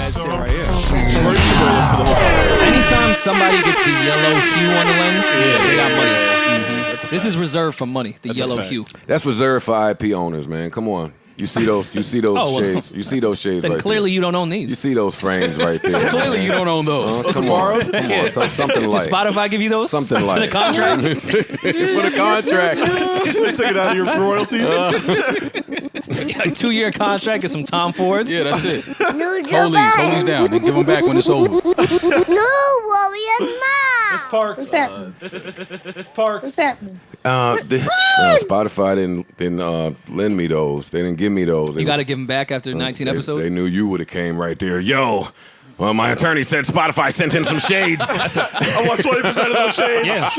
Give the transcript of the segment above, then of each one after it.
That's it right here. Anytime somebody gets the yellow hue on the lens, they got money. This is reserved for money. The yellow hue. That's reserved for IP owners, man. Come on. You see those shades. You see those shades Then right clearly there. you don't own these. You see those frames right there. Clearly you don't own those. Come on. Something Did like. Spotify give you those? Something For like. the contract? For the contract. They took it out of your royalties. A 2-year contract and some Tom Fords? Yeah, that's it. Hold these down. They give them back when it's over. No, Rory and Ma. It's Parks. What's that? It's Parks. What's that? Spotify didn't lend me those. They didn't give me those. You got to give them back after 19 episodes? They knew you would have came right there. Yo, well, my attorney said Spotify sent in some shades. I want 20% of those shades. Yeah.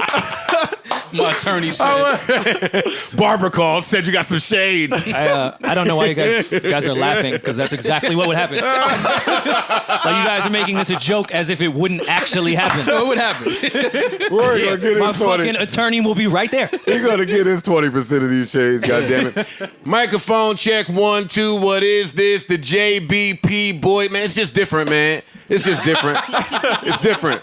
My attorney said. Barbara called, said you got some shades. I don't know why you guys are laughing, because that's exactly what would happen. Like you guys are making this a joke as if it wouldn't actually happen. What would happen? Rory gonna get My his 20. fucking attorney will be right there. He's gonna get his 20% of these shades. God damn it! Microphone check 1 2. What is this? The JBP boy, man. It's just different, man. It's just different. It's different.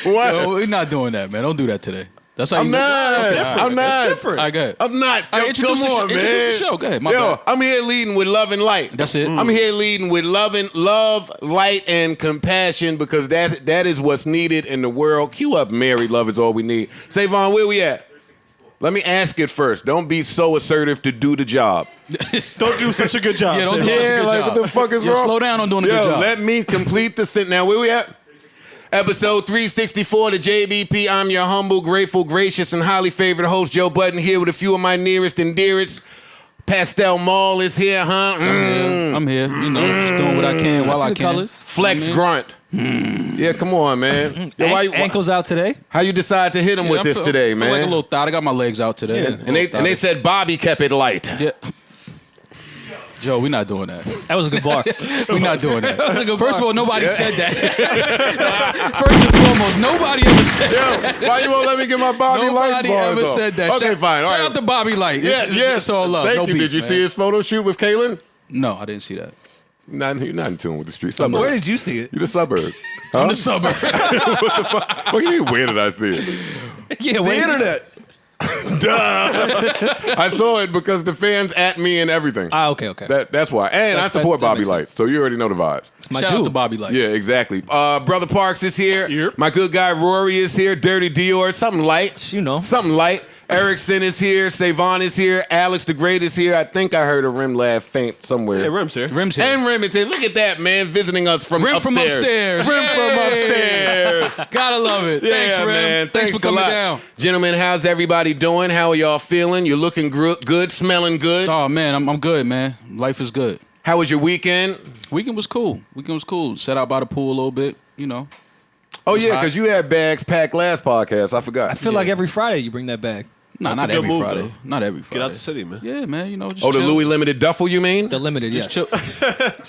What? No, we're not doing that, man. Don't do that today. That's how I'm you. not. I'm not. It's different. All right, go ahead. I'm not. All right, Yo, introduce come on, man. Introduce the show. Go ahead. My bad. I'm here leading with love and light. That's it. I'm here leading with love, light, and compassion, because that is what's needed in the world. Cue up, Mary. Love is all we need. Savon, where we at? Let me ask it first. Don't be so assertive to do the job. Don't do such a good job. Yeah, don't do Sam. such a good job. What the fuck is Yo, wrong? slow down on doing a good job. Let me complete the sentence. Now, where we at? Episode 364, the JBP. I'm your humble, grateful, gracious, and highly favored host, Joe Budden, here with a few of my nearest and dearest. Pastel Mall is here, huh? I'm here. You know, just doing what I can while I can. Colors. Flex Grunt. Yeah, come on, man. Yo, Ankles out today. How you decide to hit him with this today, I feel man? like a little thought. I got my legs out today. Yeah. and they said Bobby kept it light. Yeah. Joe, we're not doing that. That was a good bar. We're not doing that. was a good First bar. of all, nobody said that. First and foremost, nobody ever said that. Yo, why you won't let me get my Bobby Light Nobody bars ever off? said that. Okay, fine. All Shout right. out to Bobby Light. Yeah, It's all love. Thank No you. beef, Did you man. see his photo shoot with Kaylin? No, I didn't see that. You're not in tune with the street. Suburbs. Where did you see it? You the suburbs. I'm the suburb. What the fuck? What do you mean, where did I see it? Yeah, The internet. Duh. I saw it because the fans at me and everything. Okay. That's why. And I support that Bobby makes Light, sense. so you already know the vibes. My Shout out dude. to Bobby Light. Yeah, exactly. Brother Parks is here. Yep. My good guy Rory is here. Dirty Dior. Something light. You know. Something light. Erickson is here. Savon is here. Alex the Great is here. I think I heard a Rim laugh faint somewhere. Yeah, Rim's here. Rim's here. And Rim is here. Look at that, man, visiting us from Rim upstairs. from upstairs. Rim from Yay. upstairs. Gotta love it. Thanks, Rim. man. Thanks for a coming lot. down. Gentlemen, how's everybody doing? How are y'all feeling? You looking good, smelling good? Oh, man, I'm good, man. Life is good. How was your weekend? Weekend was cool. Sat out by the pool a little bit, you know. Oh, yeah, because you had bags packed last podcast. I forgot. I feel like every Friday you bring that bag. Nah, That's not a good every move, Friday. though. Not every Friday. Get out the city, man. Yeah, man, you know, just Oh, the chill. Louis Limited duffel, you mean? The limited, Just yes. chill.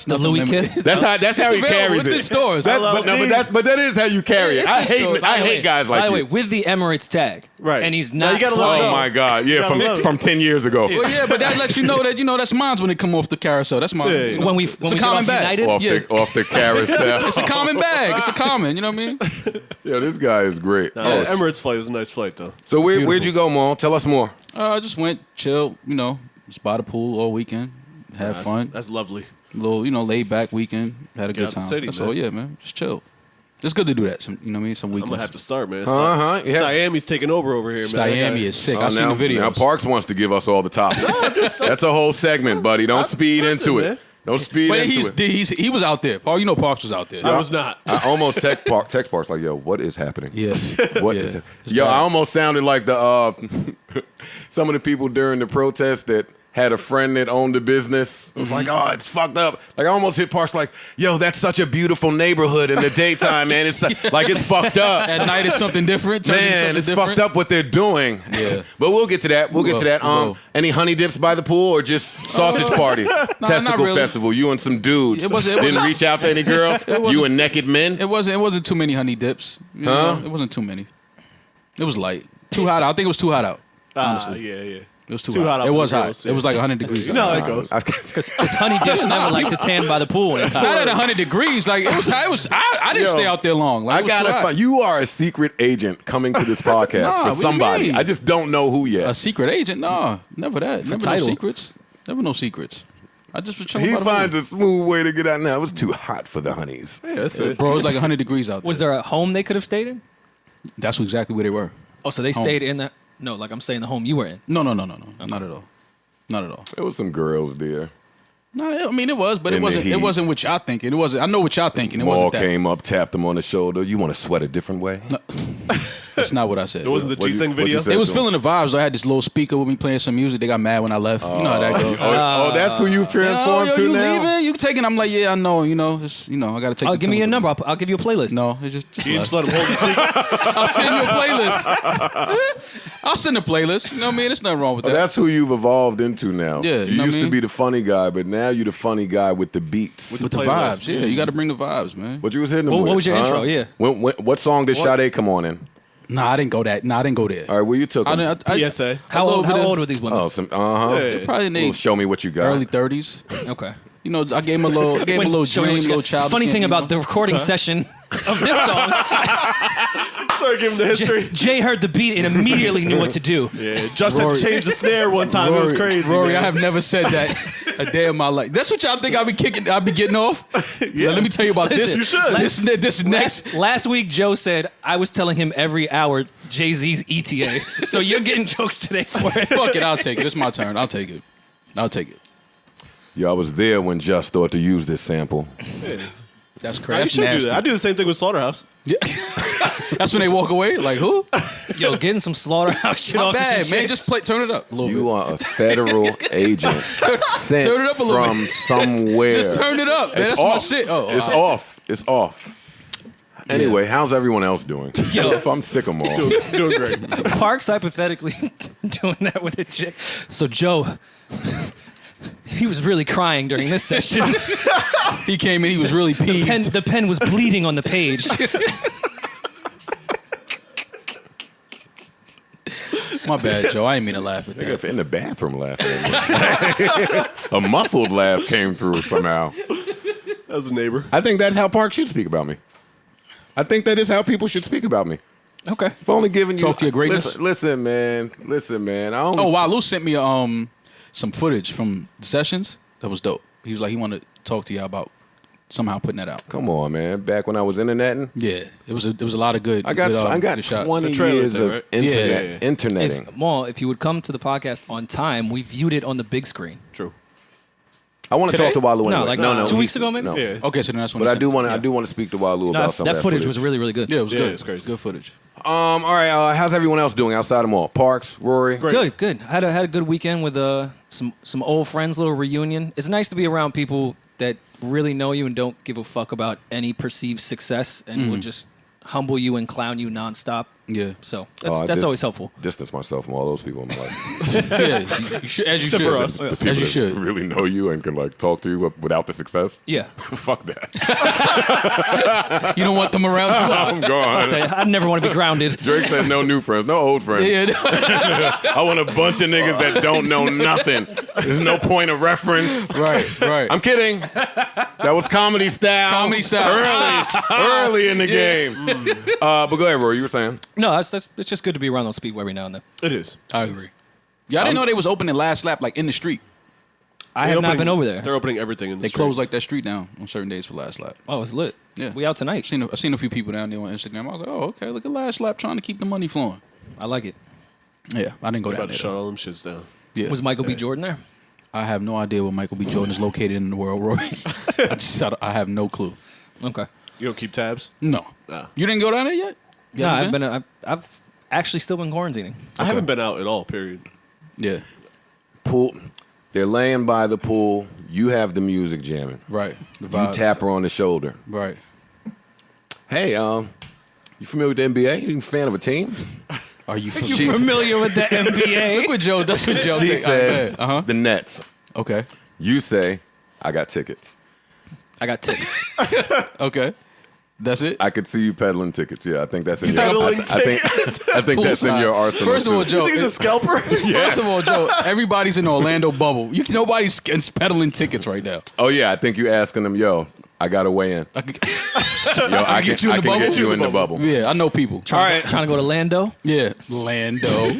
The Louis limited. kit. That's how he available. carries It's it. in stores. But that is how you carry it. It's I in hate stores. I hate guys like By the way, you. with the Emirates tag. Right. And he's Now not you gotta let it flying. go. Oh my God! Yeah, Gotta love it. from 10 years ago. Well, yeah, but that lets you know that, that's mine when they come off the carousel. That's mine. Yeah, You know? When we it's get a common off bag. United? Off the carousel. It's a common bag. It's a common. You know what I mean? Yeah, this guy is great. Emirates flight was a nice flight, though. So where'd you go, Mo? Tell us more. I just went, chill, just by the pool all weekend, had fun. That's lovely. Little, laid back weekend, had a good out the time. city, That's man. all, yeah, man. Just chill. It's good to do that. Some, you know what I mean? Some I'm weekends. gonna have to start, man. Yeah. Miami's taking over here, man. Miami is sick. I've seen the videos. Now Parks wants to give us all the topics. That's a whole segment, buddy. Don't speed listen, into man. it. Don't speed But into it. he was out there. Paul, Parks was out there. I was not. I almost text Parks like, yo, what is happening? Yeah. What Yeah. is it? It's Yo, bad. I almost sounded like the some of the people during the protest that had a friend that owned a business. It was like, oh, it's fucked up. Like I almost hit Parks like, yo, that's such a beautiful neighborhood in the daytime, man. It's like it's fucked up. At night it's something different. Man, it's fucked up what they're doing. Yeah. But we'll get to that. We'll get to that. will. Any honey dips by the pool or just sausage party? not Testicle really. festival. You and some dudes. It wasn't- Didn't reach out to any girls? wasn't- You and naked men? It wasn't too many honey dips. You know, Huh? It wasn't too many. It was light. Too hot out. I think it was too hot out. Honestly. Yeah. It was too Too hot hot. out It for was the hot. girls, It was like 100 degrees. You know how out. it goes. Because honey dips never like to tan by the pool when it's hot. Not at 100 degrees. Like it was. I didn't Yo, stay out there long. Like, I it was gotta too hot. find. You are a secret agent coming to this podcast Nah, for what do you somebody. mean? I just don't know who yet. A secret agent? No, never that. Never title. no secrets. Never no secrets. I just was chilling He by the finds pool. a smooth way to get out. Now it was too hot for the honeys. Yeah, that's it. Bro, it was like 100 degrees out there. Was there a home they could have stayed in? That's exactly where they were. Oh, so they Home. stayed in the... No, like I'm saying the home you were in. No. Not at all. Not at all. There was some girls there. No, I mean it was, but In it the wasn't. It heat. wasn't what y'all thinking. It wasn't. I know what y'all thinking. It Maul wasn't that. came up, tapped him on the shoulder. You want to sweat a different way? That's not what I said. It wasn't the What'd you- G-Thing what'd video? you say? They was feeling the vibes. I had this little speaker with me playing some music. They got mad when I left. You know how that goes. Oh, that's who you've transformed yo, to you now? leaving? You taking? I'm like, yeah, I know. You know, it's, I got to take. Oh, the give me your tune. number. I'll give you a playlist. No, it's just You just let him hold the speaker. I'll send you a playlist. I'll send a playlist. You know what I mean? There's nothing wrong with Oh, that. that's who you've evolved into now. Yeah, you you know what used I to mean? be the funny guy, but now you're the funny guy with the beats. with the playlist. vibes. Yeah, you got to bring the vibes, man. What you was hitting them What with? was your intro? Yeah. What song did Sade come on in? Nah, I didn't go that. Nah, I didn't go there. All right, where you took I them? didn't, PSA. How a little old? bit How of- old were these women? Oh, some Yeah. Probably in Well, their show me what you got. early 30s. Okay. You know, I gave him a little, Show me dream, what you little got. child. Funny thing about the recording session of this song, Sorry, give him the history. Jay heard the beat and immediately knew what to do. Yeah, just had Rory. to change the snare one time. It was crazy. Rory, man. I have never said that a day in my life. That's what y'all think I be getting off. Yeah. Let me tell you about this. You should. This next. Last week, Joe said I was telling him every hour Jay-Z's ETA. So you're getting jokes today for it. Fuck it, I'll take it. It's my turn. I'll take it. Yo, I was there when Just thought to use this sample. That's You crazy. should That's do nasty. that. I do the same thing with Slaughterhouse. Yeah. That's when they walk away. Like who? Yo, getting some slaughterhouse shit My off to some bad, man. chicks. Just turn it up a little You bit. are a federal agent sent turn it up a little from bit. somewhere. Just turn it up, man. It's That's off. my shit. Oh, it's all right. off. It's off. Anyway, how's everyone else doing? Yo. If I'm sick of them all. Doing great. Parks hypothetically doing that with a chick. So Joe, he was really crying during this session. He came in. He was really peeved. The pen was bleeding on the page. My bad, Joe. I didn't mean to laugh at that. Nigga, in the bathroom laughing at me. A muffled laugh came through somehow. That was a neighbor. I think that's how Park should speak about me. I think that is how people should speak about me. Okay. If only giving you Talk to your greatness. Listen, man. I only, Oh wow, Lou sent me some footage from the sessions. That was dope. He was like he wanted to talk to y'all about somehow putting that out. Come on, man. Back when I was interneting, Yeah, it was a lot of good. I got good shots. 20 The trailer years thing, of right? interneting. If you would come to the podcast on time, we viewed it on the big screen. True. I want to Today? talk to Walu No, anyway. like no, 2 he- weeks ago, maybe? No. Yeah. Okay, so then that's when. But he I do sent it. want to. I do want to speak to Walu No, about some that of footage was really, really good. Yeah, it was Yeah, good. it's crazy. Good footage. All right. How's everyone else doing outside of mall? Parks, Rory. Great. Good. I had a good weekend with some old friends, little reunion. It's nice to be around people that really know you and don't give a fuck about any perceived success and will just humble you and clown you nonstop. Yeah, So I that's always helpful. Distance myself from all those people in my life. yeah. You should, as you Except should. for us. The As people you that should. really know you and can like talk to you without the success. Yeah. Fuck that. You don't want them around. I'm gone. I never want to be grounded. Drake said no new friends, no old friends. Yeah, I want a bunch of niggas that don't know nothing. There's no point of reference. right. I'm kidding. That was comedy style. Comedy style. Early in the game. But go ahead, Rory. You were saying. No, it's just good to be around those people every now and then. It is. I agree. Yeah, I didn't know they was opening Last Lap like in the street. I have not been over there. They're opening everything in the They street. close like that street down on certain days for Last Lap. Oh, it's lit. Yeah. We out tonight. I've seen a few people down there on Instagram. I was like, oh, okay, look at Last Lap trying to keep the money flowing. I like it. Yeah, I didn't go About down to there. shut though. all them shits down. Yeah. Was Michael B. Jordan there? I have no idea where Michael B. Jordan is located in the world, Rory. I have no clue. Okay. You don't keep tabs? No. Nah. You didn't go down there yet? You No, haven't I've actually still been quarantining. I haven't been out at all, period. Yeah. Pool. They're laying by the pool. You have the music jamming. Right. The You vibes. tap her on the shoulder. Right. Hey, you familiar with the NBA? You a fan of a team? Are you She- Familiar with the NBA? Look what Joe. That's what Joe She thinks. says Uh-huh. the Nets. Okay. You say I got tickets. I got tits. Okay. That's it. I could see you peddling tickets. Yeah, I think that's in your. Peddling I think that's in your arsenal. First of all, too. Joe. He's a scalper. First of all, Joe, everybody's in the Orlando bubble. Nobody's peddling tickets right now. Oh yeah, I think you asking them, yo, I got to weigh in. I could, Yo, I can get you in I the can bubble? get you in the bubble. yeah, I know people. Trying to go to Lando. Yeah, Lando.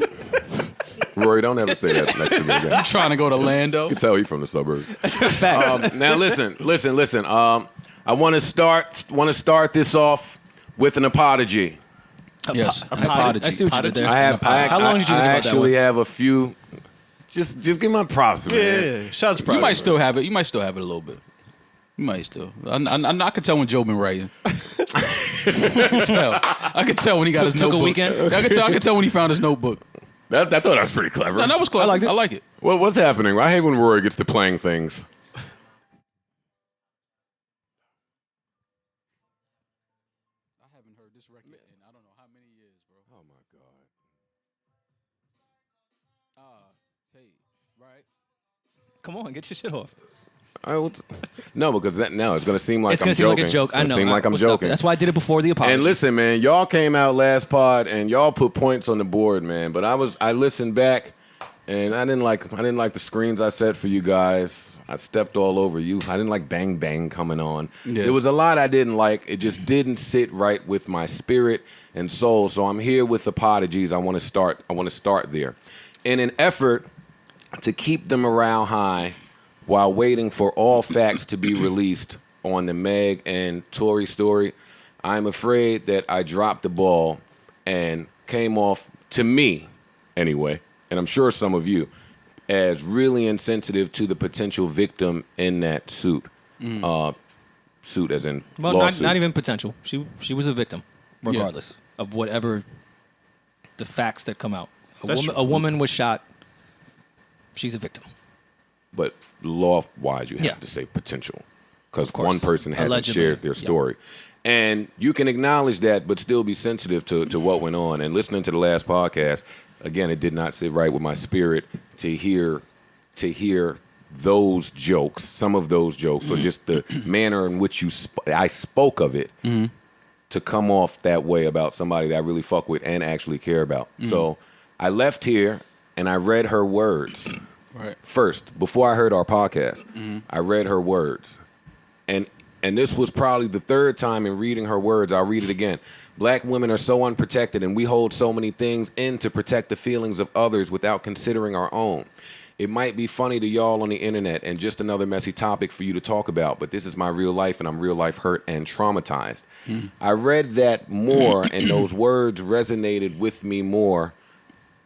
Rory, don't ever say that next to me again. Trying to go to Lando. I can tell you from the suburbs. Facts. Now listen. I want to start this off with an apology. Yes, an I apology. see what you did there. How long did you think about that actually one? have a few. Just give my props, man. Yeah. Shots You might still have it. You might still have it a little bit. You might still. I could tell when Joe been writing. I could tell when he got his Took a notebook. weekend? I could tell when he found his notebook. I thought that was pretty clever. No, that was clever. I like it. What's happening? I hate when Rory gets to playing things. I haven't heard this record in I don't know how many years, bro. Oh my god. Hey, right? Come on, get your shit off. No, because now it's going to seem like It's I'm gonna seem joking. like a joke. It's gonna I know. seem like I'm We'll stop joking. it. That's why I did it before the apology. And listen, man, y'all came out last pod and y'all put points on the board, man. But I listened back and I didn't like the screens I set for you guys. I stepped all over you. I didn't like Bang Bang coming on. Yeah. There was a lot I didn't like. It just didn't sit right with my spirit and soul. So I'm here with apologies. I want to start there. In an effort to keep the morale high while waiting for all facts to be released on the Meg and Tory story, I'm afraid that I dropped the ball and came off, to me anyway, and I'm sure some of you, as really insensitive to the potential victim in that suit. Suit as in well, lawsuit. not even potential. She was a victim, regardless of whatever the facts that come out. A woman was shot. She's a victim. But law-wise, you have Yeah. to say potential. Because Of course. one person hasn't Allegedly, shared their yeah. story. And you can acknowledge that, but still be sensitive to what went on. And listening to the last podcast, again, it did not sit right with my spirit to hear those jokes, some of those jokes, or just the manner in which I spoke of it, to come off that way about somebody that I really fuck with and actually care about. So I left here and I read her words. Right. First, before I heard our podcast, I read her words. And this was probably the third time in reading her words. I'll read it again. Black women are so unprotected, and we hold so many things in to protect the feelings of others without considering our own. It might be funny to y'all on the internet and just another messy topic for you to talk about, but this is my real life, and I'm real life hurt and traumatized. I read that more, and those words resonated with me more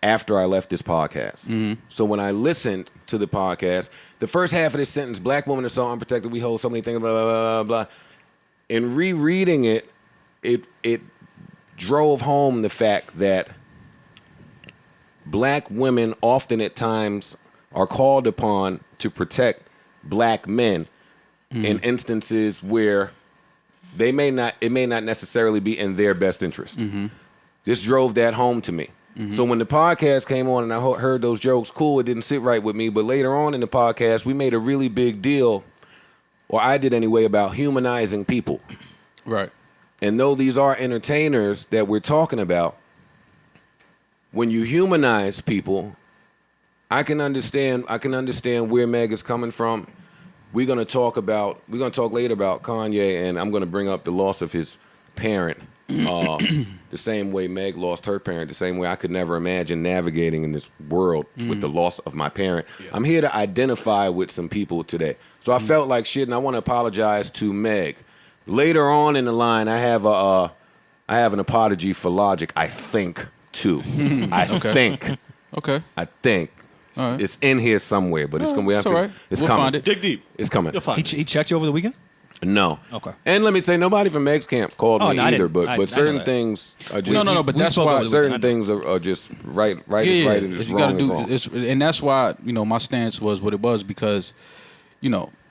after I left this podcast. So when I listened to the podcast, the first half of this sentence, black women are so unprotected, we hold so many things, blah, blah, blah, blah. In rereading it, it drove home the fact that black women often at times are called upon to protect black men in instances where it may not necessarily be in their best interest. This drove that home to me. So when the podcast came on and I heard those jokes, cool, it didn't sit right with me. But later on in the podcast, we made a really big deal, or I did anyway, about humanizing people. Right. And though these are entertainers that we're talking about, when you humanize people, I can understand where Meg is coming from. We're gonna talk later about Kanye, and I'm gonna bring up the loss of his parent. The same way Meg lost her parent, the same way I could never imagine navigating in this world with the loss of my parent. Yeah. I'm here to identify with some people today. So I felt like shit, and I want to apologize to Meg. Later on in the line, I have an apology for Logic, I think, too. I think. Okay. I think. Right. It's in here somewhere, but it's coming. It's all right. It's We'll coming. find it. Dig deep. It's coming. You'll find He checked you over the weekend? No. Okay. And let me say, nobody from Meg's camp called me No, I either, didn't. I but know certain that. things are just No, but We that's spoke why over the certain weekend. things are just right is right and just you wrong gotta is wrong. do, and that's why my stance was what it was, because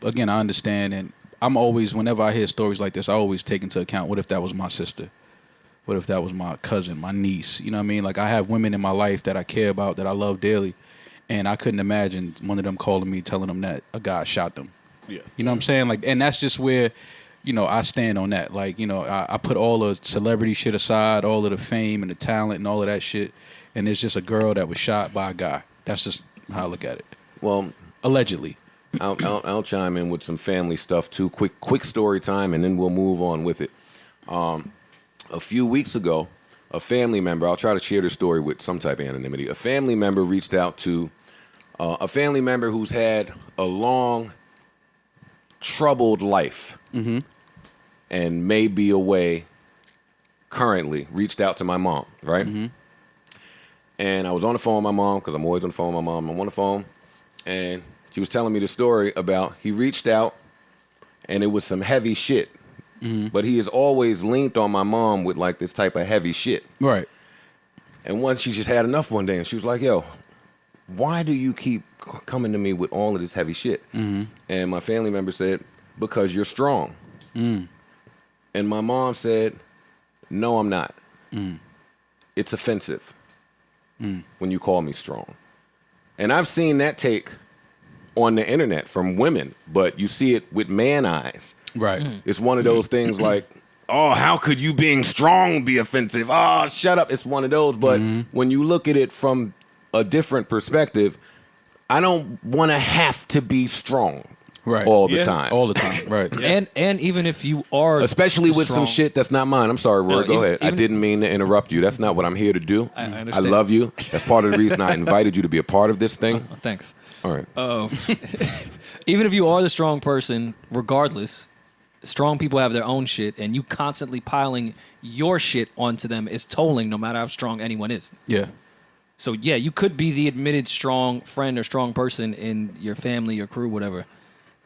again, I understand, and I'm always, whenever I hear stories like this, I always take into account, what if that was my sister? What if that was my cousin, my niece? You know what I mean? Like, I have women in my life that I care about, that I love dearly, and I couldn't imagine one of them calling me, telling them that a guy shot them. Yeah. You know what I'm saying? Like, and that's just where, I stand on that. Like, I put all the celebrity shit aside, all of the fame and the talent and all of that shit, and it's just a girl that was shot by a guy. That's just how I look at it. Well, allegedly. I'll chime in with some family stuff too. Quick story time, and then we'll move on with it. A few weeks ago, a family member, I'll try to share the story with some type of anonymity. A family member reached out to a family member who's had a long, troubled life and may be away currently, reached out to my mom, right? And I was on the phone with my mom, because I'm always on the phone with my mom. I'm on the phone, and she was telling me the story about he reached out, and it was some heavy shit. But he has always leaned on my mom with like this type of heavy shit. Right. And once she just had enough one day, and she was like, yo, why do you keep coming to me with all of this heavy shit? And my family member said, because you're strong. And my mom said, no, I'm not. It's offensive when you call me strong. And I've seen that take on the internet from women, but you see it with man eyes. Right. It's one of those things like, oh, how could you being strong be offensive? Oh, shut up. It's one of those. But when you look at it from a different perspective, I don't want to have to be strong all the time. All the time, right. And even if you are especially with strong, some shit that's not mine. I'm sorry, Rory, go ahead. I didn't mean to interrupt you. That's not what I'm here to do. I understand. I love you. That's part of the reason I invited you to be a part of this thing. Thanks. All right. Even if you are the strong person, regardless, strong people have their own shit, and you constantly piling your shit onto them is tolling, no matter how strong anyone is. Yeah. So yeah, you could be the admitted strong friend or strong person in your family, your crew, whatever.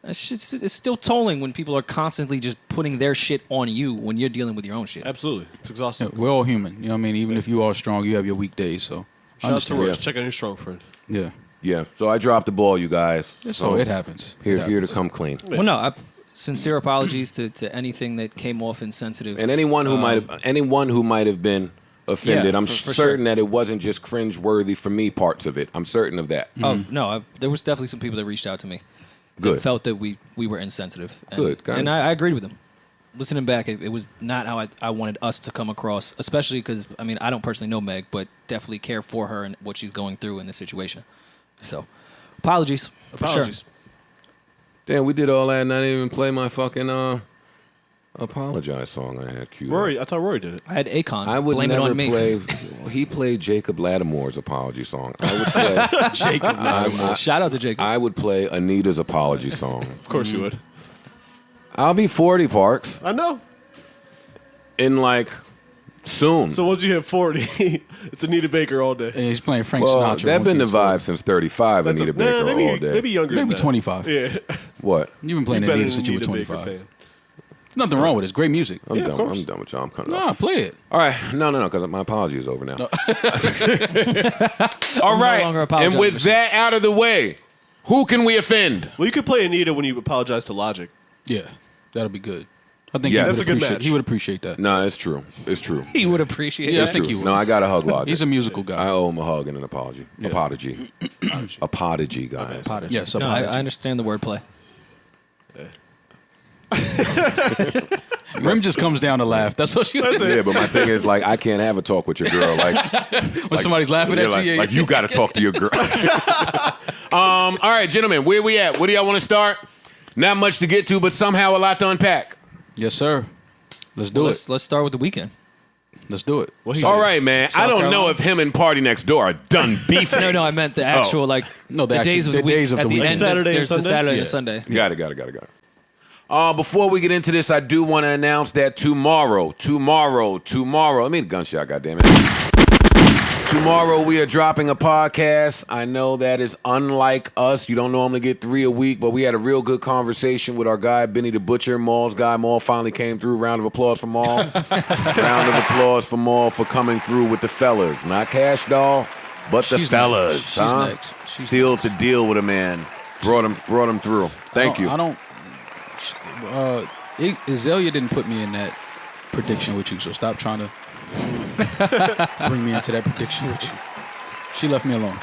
It's still tolling when people are constantly just putting their shit on you when you're dealing with your own shit. Absolutely. It's exhausting. We're all human. You know what I mean? Even if you are strong, you have your weak days. So Shout out to Rory. Check on your strong friend. Yeah. Yeah. So I dropped the ball, you guys. So it happens. Here to come clean. Well, no, sincere apologies to anything that came off insensitive. And anyone who might have been offended, Yeah, I'm for certain sure. that it wasn't just cringe-worthy for me parts of it. I'm certain of that. Oh no, there was definitely some people that reached out to me. Good. That felt that we were insensitive. And, Good. Got and it. I agreed with them. Listening back, it was not how I wanted us to come across, especially because, I mean, I don't personally know Meg, but definitely care for her and what she's going through in this situation. So, apologies. For sure. Damn, we did all that and I didn't even play my fucking apologize song I had queued up. Rory, I thought Rory did it. I had Akon. I would Blame never it on me. play. He played Jacob Lattimore's apology song. I would play Jacob. Shout out to Jacob. I would play Anita's apology song. Of course you would. I'll be 40, Parks, I know. in like soon. So once you hit 40, it's Anita Baker all day. And he's playing Frank Well, Sinatra. that's been the once vibe since 35. That's Anita Baker maybe, all day. maybe younger than Maybe that. 25. Yeah. What? You've been playing You've been Anita an since you were Anita Baker 25. fan. Nothing wrong with it. It's great music. I'm Yeah, of done. course. I'm done with y'all. I'm cutting Nah, off. play it. All right. No. Because my apology is over now. No. All right. longer apologizing And with for that out of the way, who can we offend? Well, you could play Anita when you apologize to Logic. Yeah, that'll be good. I think Yes. he would That's a good appreciate. match. He would appreciate that. No, it's true. It's true. He would appreciate Yeah, I it. It's think true. he would. No, I got a hug Logic. He's a musical guy. I owe him a hug and an apology. Yeah. Apology. Apology, guys. Yes, No, apology. I understand the wordplay. Rim just comes down to laugh. That's what you. That's it. Yeah, but my thing is, like, I can't have a talk with your girl. Like, When somebody's laughing yeah, at like, you, yeah, like you got to talk to your girl. All right, gentlemen, where we at? Where do y'all want to start? Not much to get to, but somehow a lot to unpack. Yes, sir. Let's do it. Let's start with the weekend. Let's do it. Well, he All did. right, man. I South don't know Carolina? if him and Party Next Door are done beefing. No, I meant the actual No, the the actual- days of the the week. days of At the the week. end, Saturday and there's the Sunday? Saturday Yeah. and Sunday. Got it. Before we get into this, I do want to announce that tomorrow, let me get a gunshot, goddammit. Tomorrow we are dropping a podcast. I know that is unlike us. You don't normally get 3 a week, but we had a real good conversation with our guy, Benny the Butcher, Maul's guy. Maul finally came through. Round of applause for Maul. Round of applause for Maul for coming through with the fellas. Not Cash Doll, but the She's fellas. next. She's huh? next. She's Sealed the deal with a man. Brought him through. Thank you. I don't. Azalea didn't put me in that prediction with you, so stop trying to bring me into that prediction with you. She left me alone.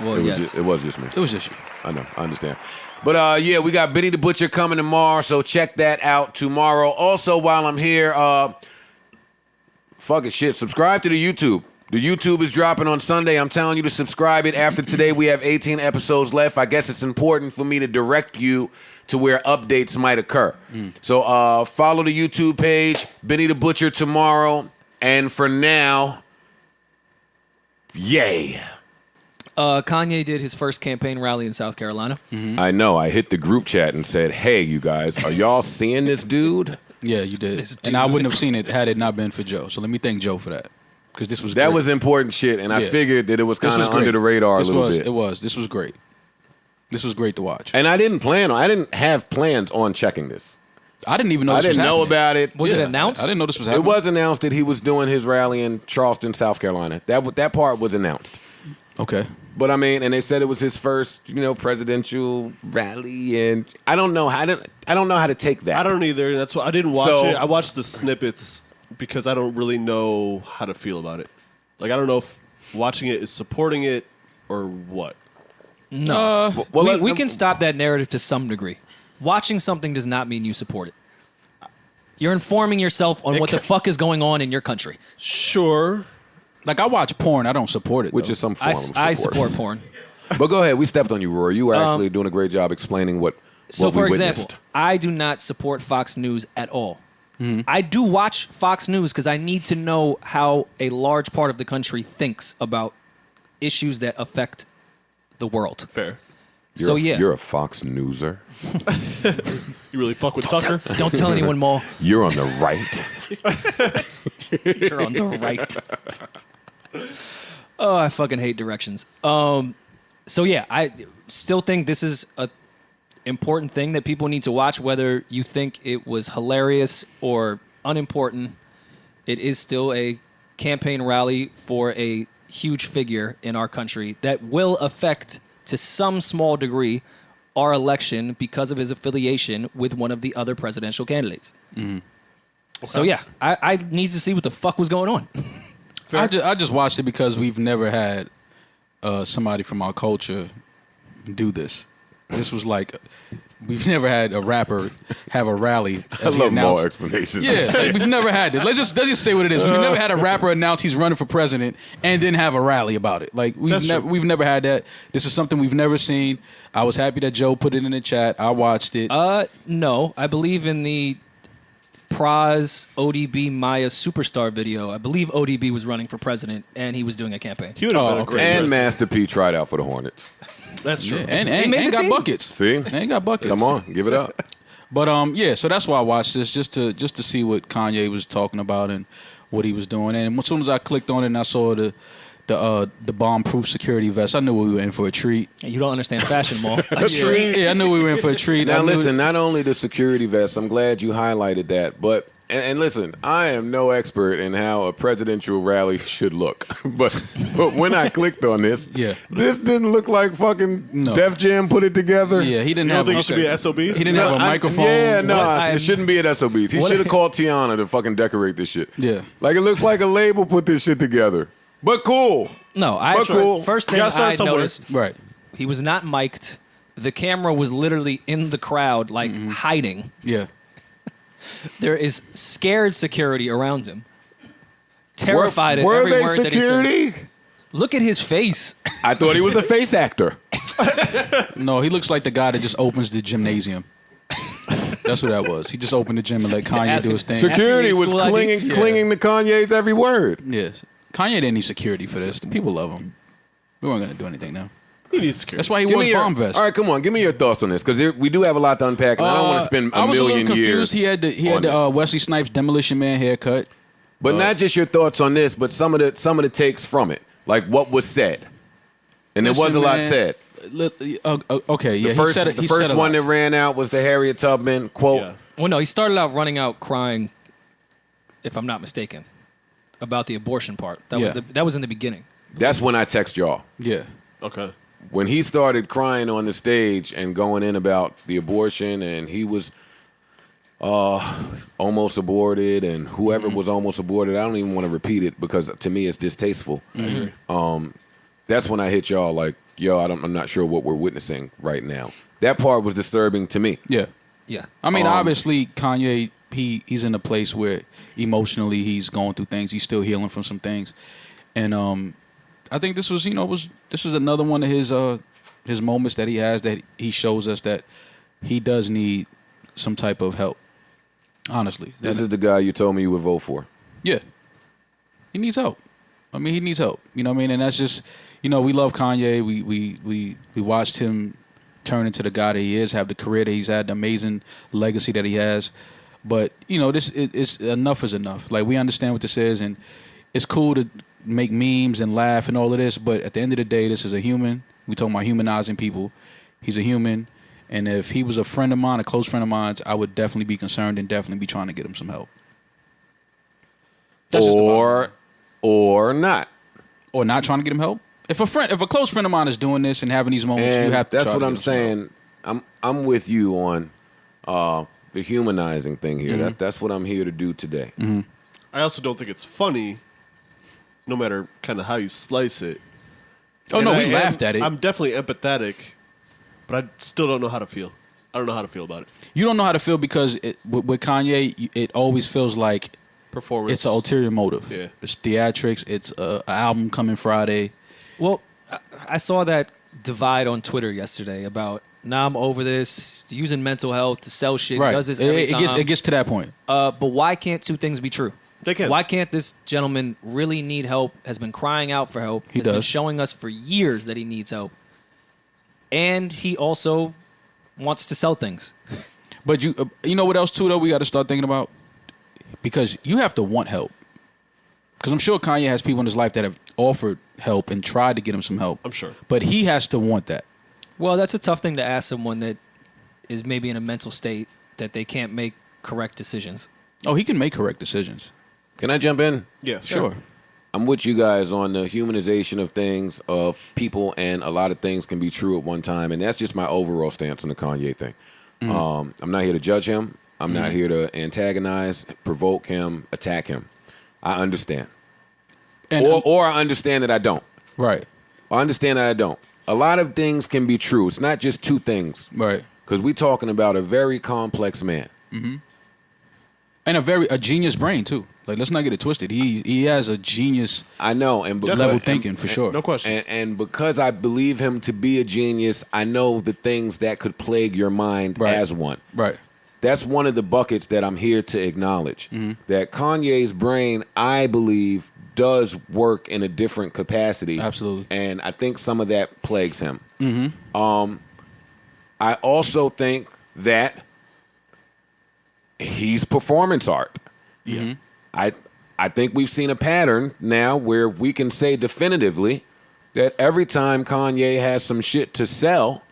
Well, It was yes. just, it was just me. It was just you. I know. I understand. But yeah, we got Benny the Butcher coming tomorrow, so check that out tomorrow. Also, while I'm here, fuck it, shit, subscribe to the YouTube. The YouTube is dropping on Sunday. I'm telling you to subscribe it. After today, we have 18 episodes left. I guess it's important for me to direct you to where updates might occur. So follow the YouTube page, Benny the Butcher tomorrow. And for now, yay. Kanye did his first campaign rally in South Carolina. I know. I hit the group chat and said, hey, you guys, are y'all seeing this dude? Yeah, you did. And I wouldn't have seen it had it not been for Joe. So let me thank Joe for that. Because this was That great. was important shit, and I figured that it was kind of under the radar a little bit. It was. This was great. This was great to watch. And I didn't have plans on checking this. I didn't even know this was I didn't know happening. about it. Was it announced? I didn't know this was It happening. was announced that he was doing his rally in Charleston, South Carolina. That part was announced. Okay. But I mean, and they said it was his first, presidential rally, and I don't know how to take that. I don't either. That's why I didn't watch So- it. I watched the snippets because I don't really know how to feel about it. Like, I don't know if watching it is supporting it or what. No. Well, we can stop that narrative to some degree. Watching something does not mean you support it. You're informing yourself on what the fuck is going on in your country. Sure. Like, I watch porn. I don't support it, which though. is some form of support. I support porn. But go ahead. We stepped on you, Rory. You were actually doing a great job explaining what So, we for example, witnessed. I do not support Fox News at all. I do watch Fox News because I need to know how a large part of the country thinks about issues that affect the world. Fair. You're a Fox Newser. You really fuck with Tucker? Don't tell anyone, Maul. You're on the right. You're on the right. Oh, I fucking hate directions. So yeah, I still think this is a important thing that people need to watch, whether you think it was hilarious or unimportant. It is still a campaign rally for a huge figure in our country that will affect, to some small degree, our election because of his affiliation with one of the other presidential candidates. So yeah, I need to see what the fuck was going on. I just watched it because we've never had somebody from our culture do this. This was like, we've never had a rapper have a rally. I love more explanations. Yeah, like, we've never had this. Let's just say what it is. We've never had a rapper announce he's running for president and then have a rally about it. Like we've never had that. This is something we've never seen. I was happy that Joe put it in the chat. I watched it. No, I believe in the Praz ODB Maya Superstar video. I believe ODB was running for president and he was doing a campaign. He would have been a great And president. Master P tried out for the Hornets. That's true. Yeah, and made the got team. buckets. See? And got buckets. Come on, give it up. But yeah, so that's why I watched this, just to see what Kanye was talking about and what he was doing. And as soon as I clicked on it and I saw the bomb-proof security vest, I knew we were in for a treat. You don't understand fashion, Maul. Yeah, I knew we were in for a treat. Now I knew- listen, not only the security vest, I'm glad you highlighted that, but and listen, I am no expert in how a presidential rally should look, but when I clicked on this, this didn't look like fucking Def Jam put it together. Yeah, he didn't You have. don't think it should be SOBs? He didn't have a microphone. Yeah, no, What? it shouldn't be at SOBs. He What? should have called Tiana to fucking decorate this shit. Yeah. Like it looks like a label put this shit together. But cool. No, But cool. first You thing gotta start I somewhere. noticed, Right. he was not mic'd. The camera was literally in the crowd, like hiding. Yeah. There is scared security around him, terrified at Were every they word that he security? said. Look at his face. I thought he was a face actor. No, he looks like the guy that just opens the gymnasium. That's what that was. He just opened the gym and let Kanye Ask do him. his thing. Security was School ID? clinging to Kanye's every word. Yes. Kanye didn't need security for this. The people love him. We weren't going to do anything now. He needs security. That's why he Give wore me his your, bomb vest. all right, come on. Give me your thoughts on this because we do have a lot to unpack, and I don't want to spend I a was million little years. confused. He had on the this. Wesley Snipes Demolition Man haircut. But not just your thoughts on this, but some of the takes from it, like what was said, and there was a Listen, lot man, said. Okay, yeah. The first, he said it, the he first said a one lot. that ran out was the Harriet Tubman quote. Yeah. Well, no, he started out running out crying, if I'm not mistaken, about the abortion part. That was in the beginning. That's when I text y'all. Yeah. Okay. When he started crying on the stage and going in about the abortion, and he was almost aborted, and whoever was almost aborted, I don't even want to repeat it because to me it's distasteful. That's when I hit y'all like, yo, I'm not sure what we're witnessing right now. That part was disturbing to me. Yeah. Yeah. I mean, obviously, Kanye, he's in a place where emotionally he's going through things. He's still healing from some things. And I think this was, this is another one of his moments that he has, that he shows us that he does need some type of help. Honestly. This is the guy you told me you would vote for. Yeah. He needs help. I mean, he needs help. You know what I mean? And that's just, we love Kanye. We watched him turn into the guy that he is, have the career that he's had, the amazing legacy that he has. But, this is enough is enough. Like, we understand what this is, and it's cool to make memes and laugh and all of this, but at the end of the day, this is a human. We talking about humanizing people. He's a human. And if he was a friend of mine, a close friend of mine, I would definitely be concerned and definitely be trying to get him some help. That's Or not. Or not trying to get him help? If a close friend of mine is doing this and having these moments, And you have to that's try what to I'm get him some saying. I'm with you on the humanizing thing here. That's what I'm here to do today. Mm-hmm. I also don't think it's funny, no matter kind of how you slice it. Oh, And no, we laughed at it. I'm definitely empathetic, but I still don't know how to feel. I don't know how to feel about it. You don't know how to feel because with Kanye, it always feels like Performance. it's an ulterior motive. Yeah. It's theatrics. It's an album coming Friday. Well, I saw that divide on Twitter yesterday about, I'm over this, using mental health to sell shit. Right. Does this every time. It gets to that point. But why can't two things be true? They can. Why can't this gentleman really need help, has been crying out for help, has been does. showing us for years that he needs help, and he also wants to sell things. But you know what else too though we got to start thinking about, because you have to want help. Because I'm sure Kanye has people in his life that have offered help and tried to get him some help. I'm sure. But he has to want that. Well, that's a tough thing to ask someone that is maybe in a mental state that they can't make correct decisions. Oh, he can make correct decisions. Can I jump in? Yes. Sure. I'm with you guys on the humanization of things, of people, and a lot of things can be true at one time. And that's just my overall stance on the Kanye thing. I'm not here to judge him. I'm not here to antagonize, provoke him, attack him. I understand. And, Or I understand that I don't. right. I understand that I don't. A lot of things can be true. It's not just two things. Right. Because we're talking about a very complex man. And a genius brain too. Like, let's not get it twisted. He has a genius I know. And level thinking for sure. No question. And because I believe him to be a genius, I know the things that could plague your mind Right. as one. Right. That's one of the buckets that I'm here to acknowledge. That Kanye's brain, I believe, does work in a different capacity. Absolutely. And I think some of that plagues him. I also think that he's performance art. Mm-hmm. I think we've seen a pattern now where we can say definitively that every time Kanye has some shit to sell,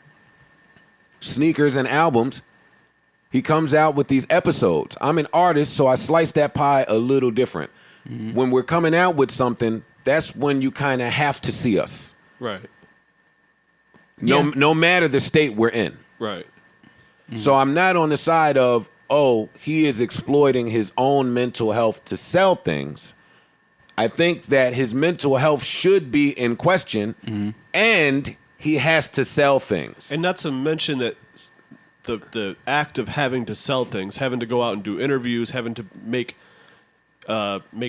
sneakers and albums, he comes out with these episodes. I'm an artist, so I slice that pie a little different. When we're coming out with something, that's when you kind of have to see us. Right. No matter the state we're in. Right. So I'm not on the side of, he is exploiting his own mental health to sell things. I think that his mental health should be in question, and he has to sell things. And not to mention that the act of having to sell things, having to go out and do interviews, having to make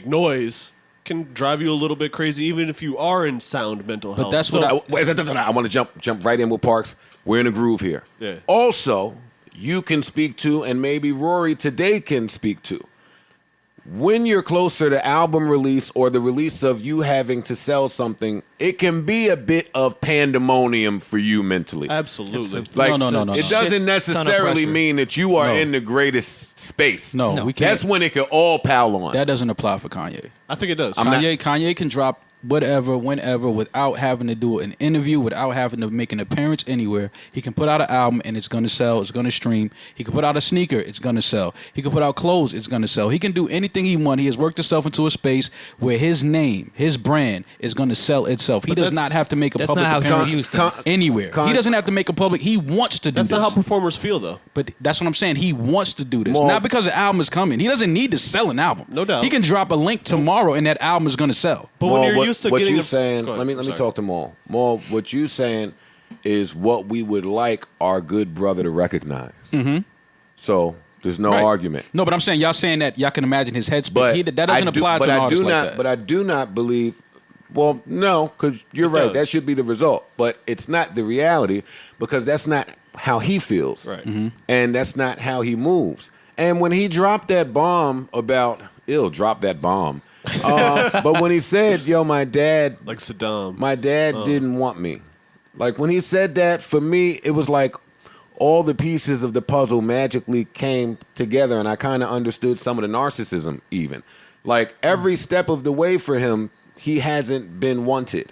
noise can drive you a little bit crazy, even if you are in sound mental health. But that's what I want to jump right in with Parks. We're in a groove here. Yeah. Also, you can speak to, and maybe Rory today can speak to, when you're closer to album release or the release of you having to sell something, it can be a bit of pandemonium for you mentally. Absolutely. Like, No. It doesn't necessarily pressure. mean that you are No. in the greatest space. No, we can't. That's when it can all pile on. That doesn't apply for Kanye. I think it does. Kanye can drop whatever, whenever, without having to do an interview, without having to make an appearance anywhere. He can put out an album and it's going to sell, it's going to stream. He can put out a sneaker, it's going to sell. He can put out clothes, it's going to sell. He can do anything he wants. He has worked himself into a space where his name, his brand is going to sell itself. He does not have to make a That's public not how he appearance views things. anywhere. He doesn't have to make a public. He wants to do That's this. not how performers feel, though. But that's what I'm saying. He wants to do this. Well- Not because the album is coming. He doesn't need to sell an album. No doubt. He can drop a link tomorrow and that album is going to sell. But Well, when you're what- used to what getting you a- saying. Go ahead, Let me sorry. talk to Maul. Maul, what you saying is what we would like our good brother to recognize. Mm-hmm. So there's no Right. argument. No, but I'm saying y'all saying that y'all can imagine his headspace. But That doesn't apply to an artist like that. But I do not believe. Well, no, because you're right. does. That should be the result, but it's not the reality because that's not how he feels, Right. and that's not how he moves. And when he dropped that bomb about, drop that bomb. But when he said, "Yo, my dad Like Saddam. didn't want me," like when he said that, for me, it was like all the pieces of the puzzle magically came together, and I kind of understood some of the narcissism even. Like every step of the way for him, he hasn't been wanted.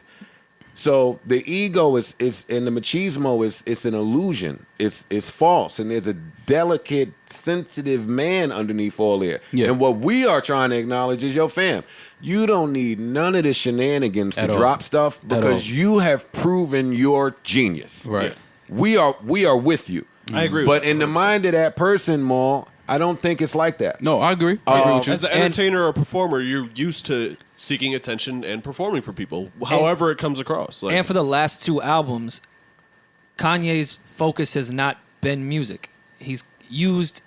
So the ego is and the machismo it's an illusion. It's false, and there's a delicate, sensitive man underneath all there. Yeah. And what we are trying to acknowledge is, yo, fam, you don't need none of the shenanigans to At all. drop stuff because all. you have proven your genius. Right. We are with you. I agree with But that in the 100%. mind of that person, Maul, I don't think it's like that. No, I agree. I agree with you. As an entertainer or performer, you're used to seeking attention and performing for people, however it comes across. Like, And for the last two albums, Kanye's focus has not been music. He's used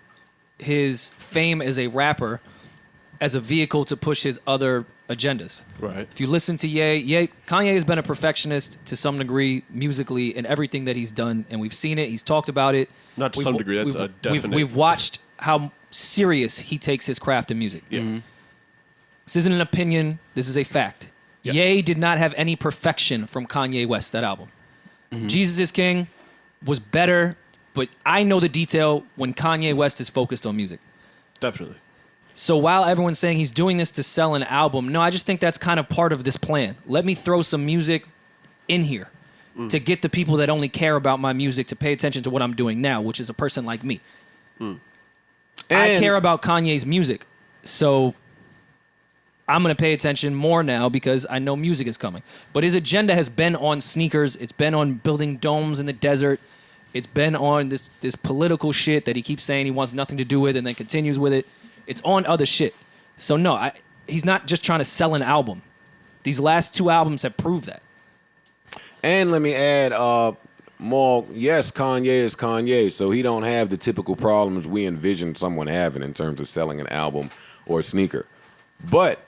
his fame as a rapper as a vehicle to push his other agendas. right. If you listen to Kanye has been a perfectionist to some degree musically in everything that he's done, and we've seen it. He's talked about it. Not to some degree, that's a definite. We've watched how serious he takes his craft in music. Yeah. This isn't an opinion. This is a fact. Yeah. Ye did not have any perfection from Kanye West, that album. Jesus is King was better, but I know the detail when Kanye West is focused on music. Definitely. So while everyone's saying he's doing this to sell an album, no, I just think that's kind of part of this plan. Let me throw some music in here to get the people that only care about my music to pay attention to what I'm doing now, which is a person like me. I And- care about Kanye's music, so I'm going to pay attention more now because I know music is coming. But his agenda has been on sneakers. It's been on building domes in the desert. It's been on this political shit that he keeps saying he wants nothing to do with and then continues with it. It's on other shit. So no, he's not just trying to sell an album. These last two albums have proved that. And let me add, Maul, yes, Kanye is Kanye, so he don't have the typical problems we envision someone having in terms of selling an album or a sneaker. But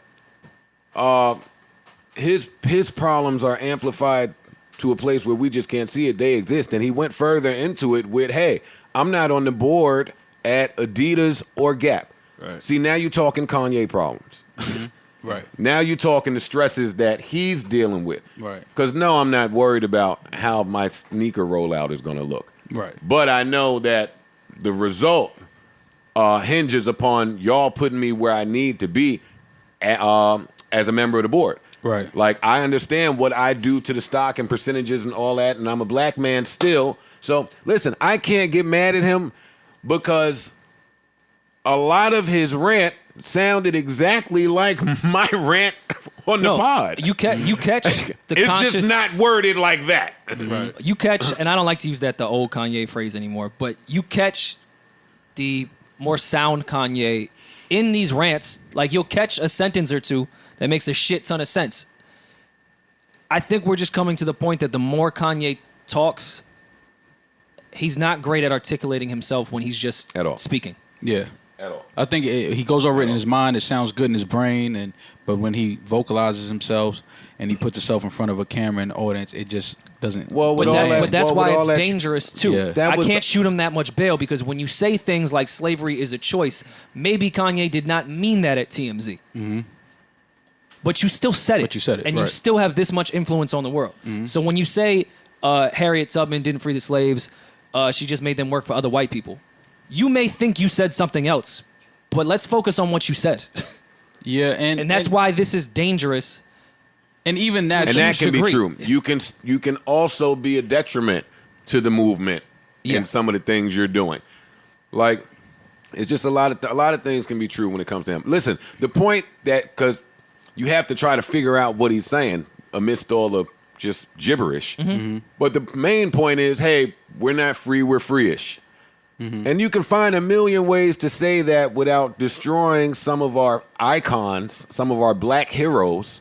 his problems are amplified to a place where we just can't see it. They exist. And he went further into it with, hey, I'm not on the board at Adidas or Gap. Right. See, now you're talking Kanye problems. Right. Now you're talking the stresses that he's dealing with. Right. Because no, I'm not worried about how my sneaker rollout is going to look. Right. But I know that the result hinges upon y'all putting me where I need to be as a member of the board. Right. Like, I understand what I do to the stock and percentages and all that, and I'm a black man still. So, listen, I can't get mad at him because a lot of his rant sounded exactly like my rant on the pod. You catch the It's conscious. just not worded like that. Right. You catch, and I don't like to use the old Kanye phrase anymore, but you catch the more sound Kanye in these rants. Like, you'll catch a sentence or two that makes a shit ton of sense. I think we're just coming to the point that the more Kanye talks, he's not great at articulating himself when he's just At all. speaking. Yeah. At all. I think he goes over it in his mind. It sounds good in his brain, but when he vocalizes himself and he puts himself in front of a camera and audience, it just doesn't. Well, with But all that's, that- but that's well, why with all it's that- dangerous too. Yeah. That I was can't the- shoot him that much bail because when you say things like slavery is a choice, maybe Kanye did not mean that at TMZ. Mm-hmm. But you still said it. But you said it, And you right. still have this much influence on the world. So when you say Harriet Tubman didn't free the slaves, she just made them work for other white people, you may think you said something else, but let's focus on what you said. Yeah, And that's why this is dangerous. And even that, And that huge can be degree. true. You can also be a detriment to the movement Yeah. in some of the things you're doing. Like, it's just a lot of things can be true when it comes to him. Listen, the point that, because you have to try to figure out what he's saying amidst all the just gibberish. But the main point is, hey, we're not free, we're free-ish. And you can find a million ways to say that without destroying some of our icons, some of our black heroes.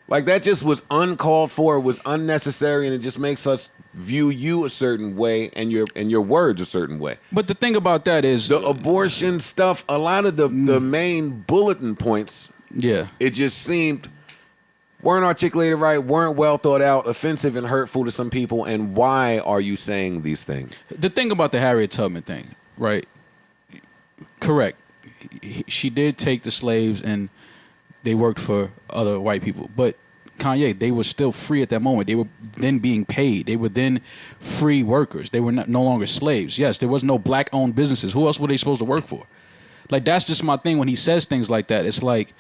Like, that just was uncalled for. It was unnecessary, and it just makes us view you a certain way and your words a certain way. But the thing about that is The abortion stuff, a lot of the main bulletin points, it just seemed weren't articulated right, weren't well thought out, offensive and hurtful to some people. And why are you saying these things? The thing about the Harriet Tubman thing, right? Correct. She did take the slaves and they worked for other white people. But Kanye, they were still free at that moment. They were then being paid. They were then free workers. They were no longer slaves. Yes, there was no black-owned businesses. Who else were they supposed to work for? Like, that's just my thing when he says things like that. It's like,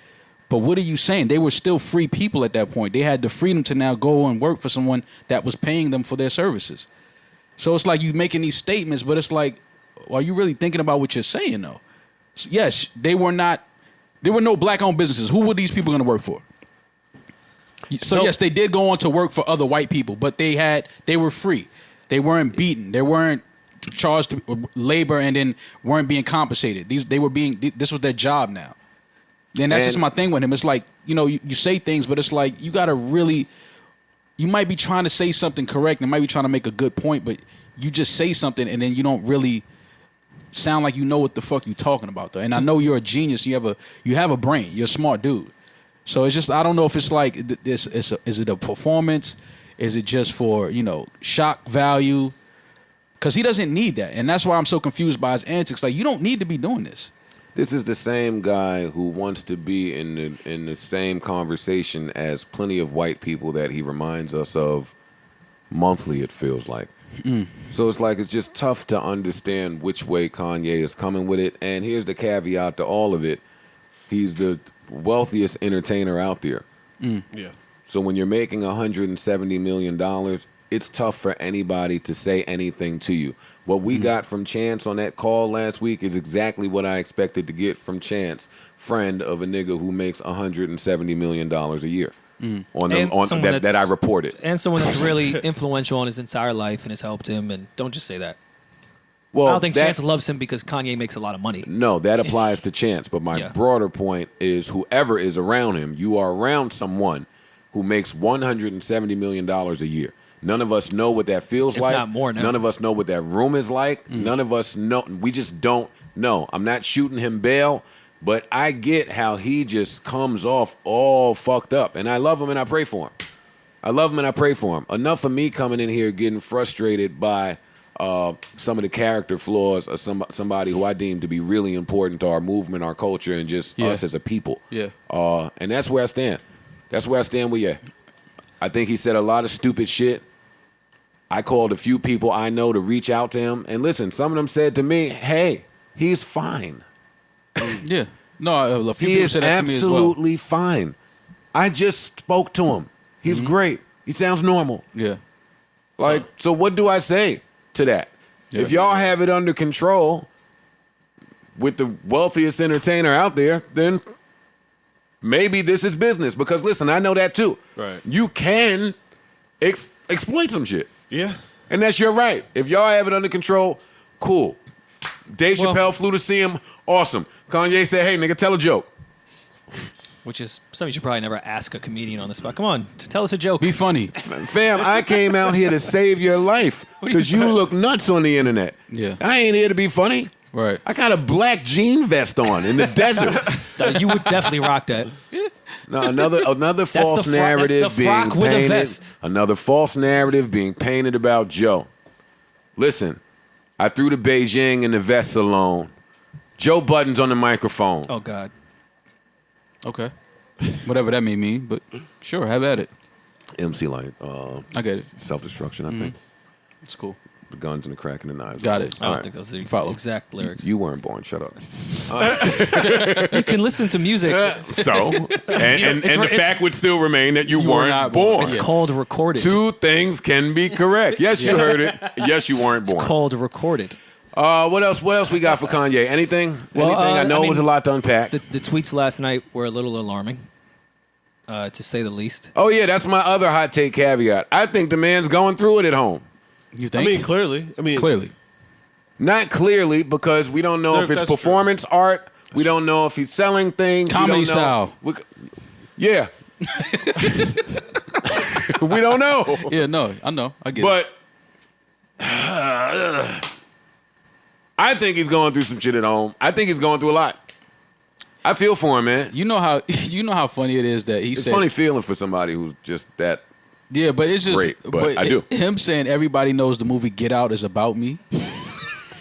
but what are you saying? They were still free people at that point. They had the freedom to now go and work for someone that was paying them for their services. So it's like you making these statements, but it's like, are you really thinking about what you're saying, though? Yes, there were no black-owned businesses. Who were these people going to work for? So yes, they did go on to work for other white people, but they were free. They weren't beaten. They weren't charged labor and then weren't being compensated. This was their job now. And that's just my thing with him. It's like, you say things, but it's like you gotta really. You might be trying to say something correct and might be trying to make a good point, but you just say something and then you don't really sound like you know what the fuck you talking about, though. And I know you're a genius. You have a brain. You're a smart dude. So it's just, I don't know if it's like this. Is it a performance? Is it just for shock value? Because he doesn't need that, and that's why I'm so confused by his antics. Like, you don't need to be doing this. This is the same guy who wants to be in the same conversation as plenty of white people that he reminds us of monthly, it feels like. So it's just tough to understand which way Kanye is coming with it. And here's the caveat to all of it. He's the wealthiest entertainer out there. Yeah. So when you're making $170 million, it's tough for anybody to say anything to you. What we got from Chance on that call last week is exactly what I expected to get from Chance, friend of a nigga who makes $170 million a year. That I reported. And someone that's really influential in his entire life and has helped him. And don't just say that. Well, I don't think Chance loves him because Kanye makes a lot of money. No, that applies to Chance. But my broader point is whoever is around him, you are around someone who makes $170 million a year. None of us know what that feels like. Not more now. None of us know what that room is like. None of us know. We just don't know. I'm not shooting him bail, but I get how he just comes off all fucked up. And I love him and I pray for him. I love him and I pray for him. Enough of me coming in here getting frustrated by some of the character flaws of somebody who I deem to be really important to our movement, our culture, and just us as a people. Yeah. And that's where I stand. That's where I stand with you. I think he said a lot of stupid shit. I called a few people I know to reach out to him. And listen, some of them said to me, hey, he's fine. Yeah. No, a few he people is said that to me as well. absolutely fine. I just spoke to him. He's great. He sounds normal. Yeah. Like, so what do I say to that? Yeah. If y'all have it under control with the wealthiest entertainer out there, then maybe this is business. Because listen, I know that too. Right. You can exploit some shit. Yeah. And that's your right. If y'all have it under control, cool. Dave Chappelle flew to see him. Awesome. Kanye said, hey, nigga, tell a joke. Which is something you should probably never ask a comedian on the spot. Come on, tell us a joke. Be funny. Fam, I came out here to save your life because you look nuts on the internet. Yeah. I ain't here to be funny. Right. I got a black jean vest on in the desert. You would definitely rock that. No, another false narrative that's the being frock with a painted. vest. Another false narrative being painted about Joe. Listen, I threw the Beijing and the vest alone. Joe Budden's on the microphone. Oh God. Okay. Whatever that may mean, but sure, have at it. MC Light. I get it. Self-destruction, I think. It's cool. The guns and the crack and the knives. Got it. I don't think those are the exact lyrics. You weren't born. Shut up. You can listen to music. So, and the fact would still remain that you weren't not born. It's called recorded. Two things can be correct. Yes, you heard it. Yes, you weren't born. It's called recorded. What else? What else we got for Kanye? Anything? Well, Anything? I know it was a lot to unpack. The tweets last night were a little alarming, to say the least. Oh yeah, that's my other hot take caveat. I think the man's going through it at home. You think? Clearly. Clearly. Not clearly, because we don't know if it's performance art. We don't know if he's selling things. Comedy we don't know. style. Yeah. We don't know. Yeah, no, I know. I get it. But I think he's going through some shit at home. I think he's going through a lot. I feel for him, man. You know how funny it is that he It's said. funny feeling for somebody who's just that. Yeah, but it's just Great, but I do. Him saying everybody knows the movie Get Out is about me.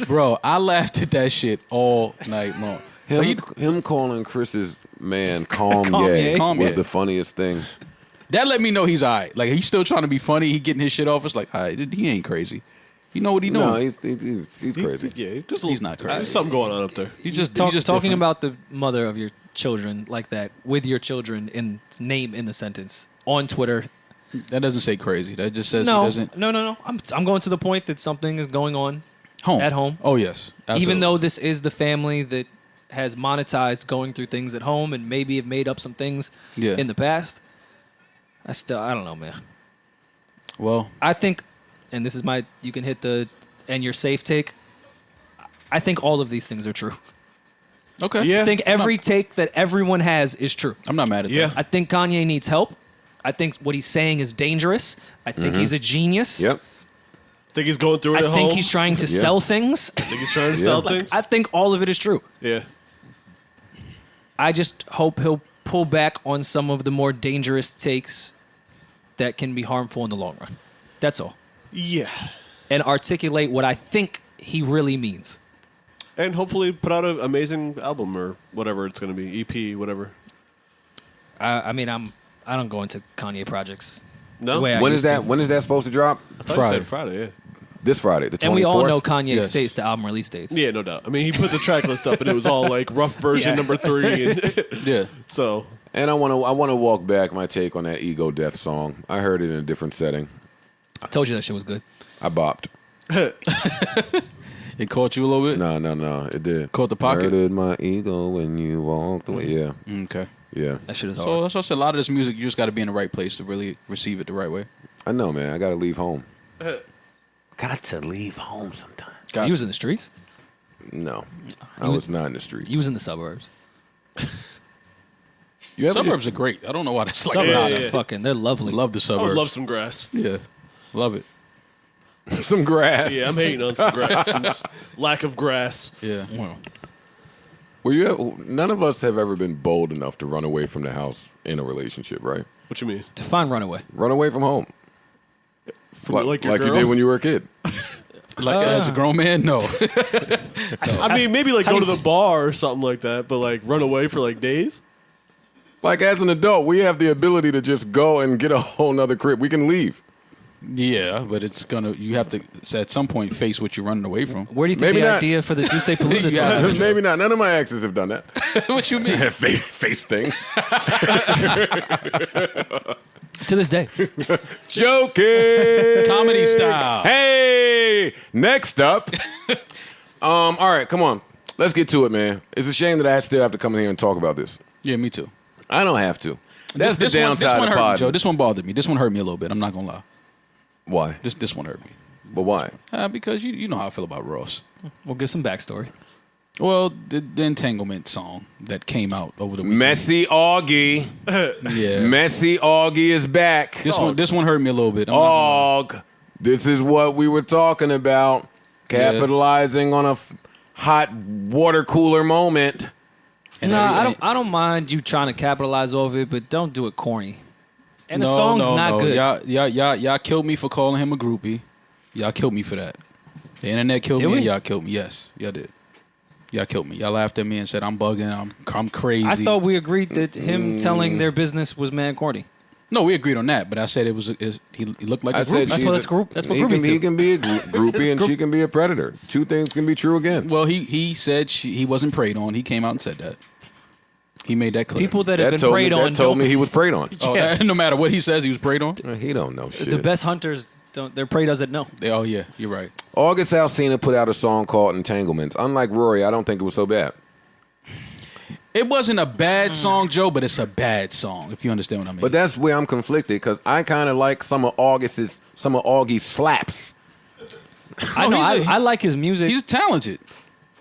Bro, I laughed at that shit all night long. Him calling Chris's man Calm Ye. was the funniest thing. That let me know he's all right. Like, he's still trying to be funny. He getting his shit off. It's like, all right, he ain't crazy. You know what he doing. No, he's crazy. He's not crazy. There's something going on up there. He's just talking different. about the mother of your children like that with your children in name in the sentence on Twitter. That doesn't say crazy. That just says No, he doesn't. no. I'm going to the point that something is going on at home. Oh, yes. Absolutely. Even though this is the family that has monetized going through things at home and maybe have made up some things in the past, I don't know, man. Well, I think, and this is you can hit the and you're safe take. I think all of these things are true. okay. Yeah. I think every take that everyone has is true. I'm not mad at Yeah. that. I think Kanye needs help. I think what he's saying is dangerous. I think he's a genius. Yep. Think he's going through it at I think home? he's trying to sell things. Think he's trying to sell things? I think all of it is true. Yeah. I just hope he'll pull back on some of the more dangerous takes that can be harmful in the long run. That's all. Yeah. And articulate what I think he really means. And hopefully put out an amazing album or whatever it's going to be. EP, whatever. I mean, I don't go into Kanye projects. No? The way I When used is that? to. When is that supposed to drop? I thought you said Friday, yeah. This Friday, the 24th. And we all know Kanye Yes. states the album release dates. Yeah, no doubt. I mean, he put the track list up and it was all like rough version Yeah. number 3. And Yeah. so, And I want to walk back my take on that Ego Death song. I heard it in a different setting. I told you that shit was good. I bopped. It caught you a little bit? No, it did. Caught the pocket? Hurted my ego when you walked away. Yeah, Okay. yeah. That shit is So hard. that's what I said. A lot of this music, you just got to be in the right place to really receive it the right way. I know, man. I got to leave home. Got to leave home sometime. He was in the streets. No, I was not in the streets. He was in the suburbs. You ever Suburbs are great. I don't know why that's like Suburbs that. are fucking. They're lovely. Love the I suburbs. would love some grass. Yeah. Love it. just some grass? Yeah, I'm hating on some grass. Some lack of grass. Yeah. Were you? None of us have ever been bold enough to run away from the house in a relationship, right? What you mean? Define runaway. Run away from home, From like your like girl? you did when you were a kid. Like as a grown man, no. I mean, maybe like go to the bar or something like that, but like run away for like days? Like as an adult, we have the ability to just go and get a whole nother crib. We can leave. Yeah, but you have to at some point face what you're running away from. Where do you think Maybe the not. idea for the Duce Palooza Yeah. tour? Maybe not. None of my exes have done that. What you mean? face things. To this day. Joking. Comedy style. Hey, next up. All right, come on. Let's get to it, man. It's a shame that I still have to come in here and talk about this. Yeah, me too. I don't have to. That's this the one, downside this one of hurt me, pod. Joe. This one bothered me. This one hurt me a little bit. I'm not gonna lie. Why? This one hurt me. But why? Because you know how I feel about Ross. We'll give some backstory. Well, the entanglement song that came out over the weekend. Messy Augie. Yeah. Messy Augie is back. This one hurt me a little bit. I'm not gonna lie. Aug. This is what we were talking about. Capitalizing on a hot water cooler moment. And Nah, I don't mind you trying to capitalize over it, but don't do it corny. And the No, song's no, not no. good. Y'all killed me for calling him a groupie. Y'all killed me for that. The internet killed Did me we? and y'all killed me. Yes, y'all did. Y'all killed me. Y'all laughed at me and said I'm bugging. I'm crazy. I thought we agreed that him telling their business was mad corny. No, we agreed on that, but I said he looked like a groupie. That's what it's group. That's what he groupies can, he do. can be a groupie and she can be a predator. Two things can be true again. Well, he said he wasn't preyed on. He came out and said that. He made that clear. People that have been preyed on That told don't. me he was preyed on. Oh, Yeah. no matter what he says, he was preyed on. He don't know shit. The best hunters don't. Their prey doesn't know. Oh yeah, you're right. August Alsina put out a song called Entanglements. Unlike Rory, I don't think it was so bad. It wasn't a bad song, Joe, but it's a bad song. If you understand what I mean. But that's where I'm conflicted because I kind of like some of Augie's slaps. I know. he's a- I like his music. he's talented.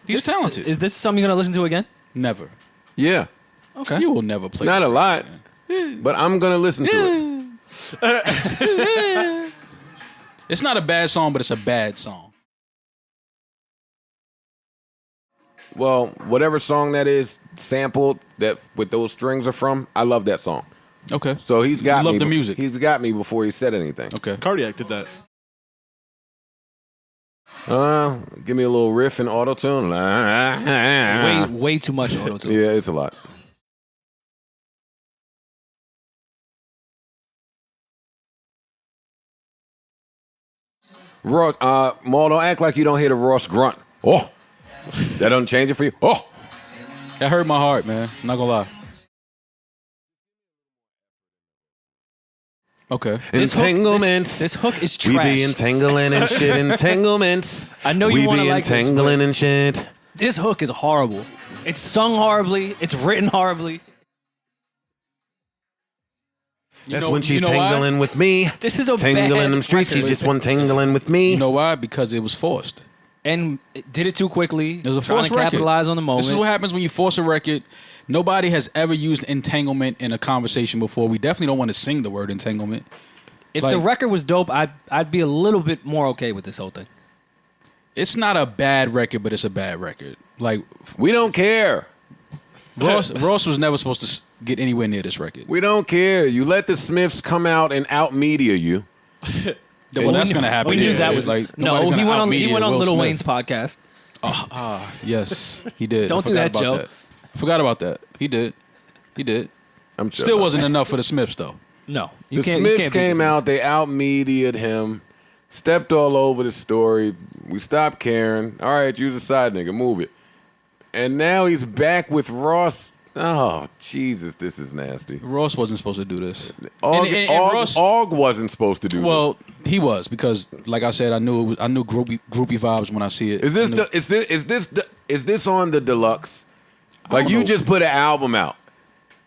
He's talented. Is this something you're gonna listen to again? Never. Yeah, Okay. You will never play. not a lot. but I'm gonna listen to it. It's not a bad song, but it's a bad song. Well, whatever song that is sampled that with those strings are from, I love that song. Okay. So he's got me. Love the music. He's got me before he said anything. Okay. Cardiac did that. Give me a little riff and auto tune. Way too much auto tune. Yeah, it's a lot. Ross, Maul, don't act like you don't hear the Ross grunt. Oh, that doesn't change it for you. Oh, That hurt my heart, man. I'm not gonna lie. Okay. entanglements. This hook is We trash. be entangling and shit. Entanglements. I know you we wanna be like this, entangling but- and shit. This hook is horrible. It's sung horribly. It's written horribly. That's know- when she you know why? tangling with me. This is a Tangling bad them streets. She record. just one tangling with me. You know why? Because it was forced. And it did it too quickly. It was a trying forced to record. capitalize on the moment. This is what happens when you force a record. Nobody has ever used entanglement in a conversation before. We definitely don't want to sing the word entanglement. If like- the record was dope, I'd be a little bit more okay with this whole thing. It's not a bad record, but it's a bad record. Like We don't care. Ross was never supposed to get anywhere near this record. We don't care. You let the Smiths come out and out media you. Well, that's gonna happen. We knew yeah. that was like no. nobody's He gonna went on. He out-media went on Will Lil Smith. Wayne's podcast. Yes, he did. Don't I do forgot that, about Joe. that. I forgot about that. He did. I'm sure. Still wasn't enough for the Smiths though. No, The Smiths came out. They out mediated him. Stepped all over the story. We stopped caring. All right, you's a side nigga. Move it. And now he's back with Ross. Oh, Jesus, this is nasty. Ross wasn't supposed to do this. Og wasn't supposed to do Well, he was because, like I said, I knew groupie vibes when I see it. this. Is this on the deluxe? Like don't you know. just put an album out.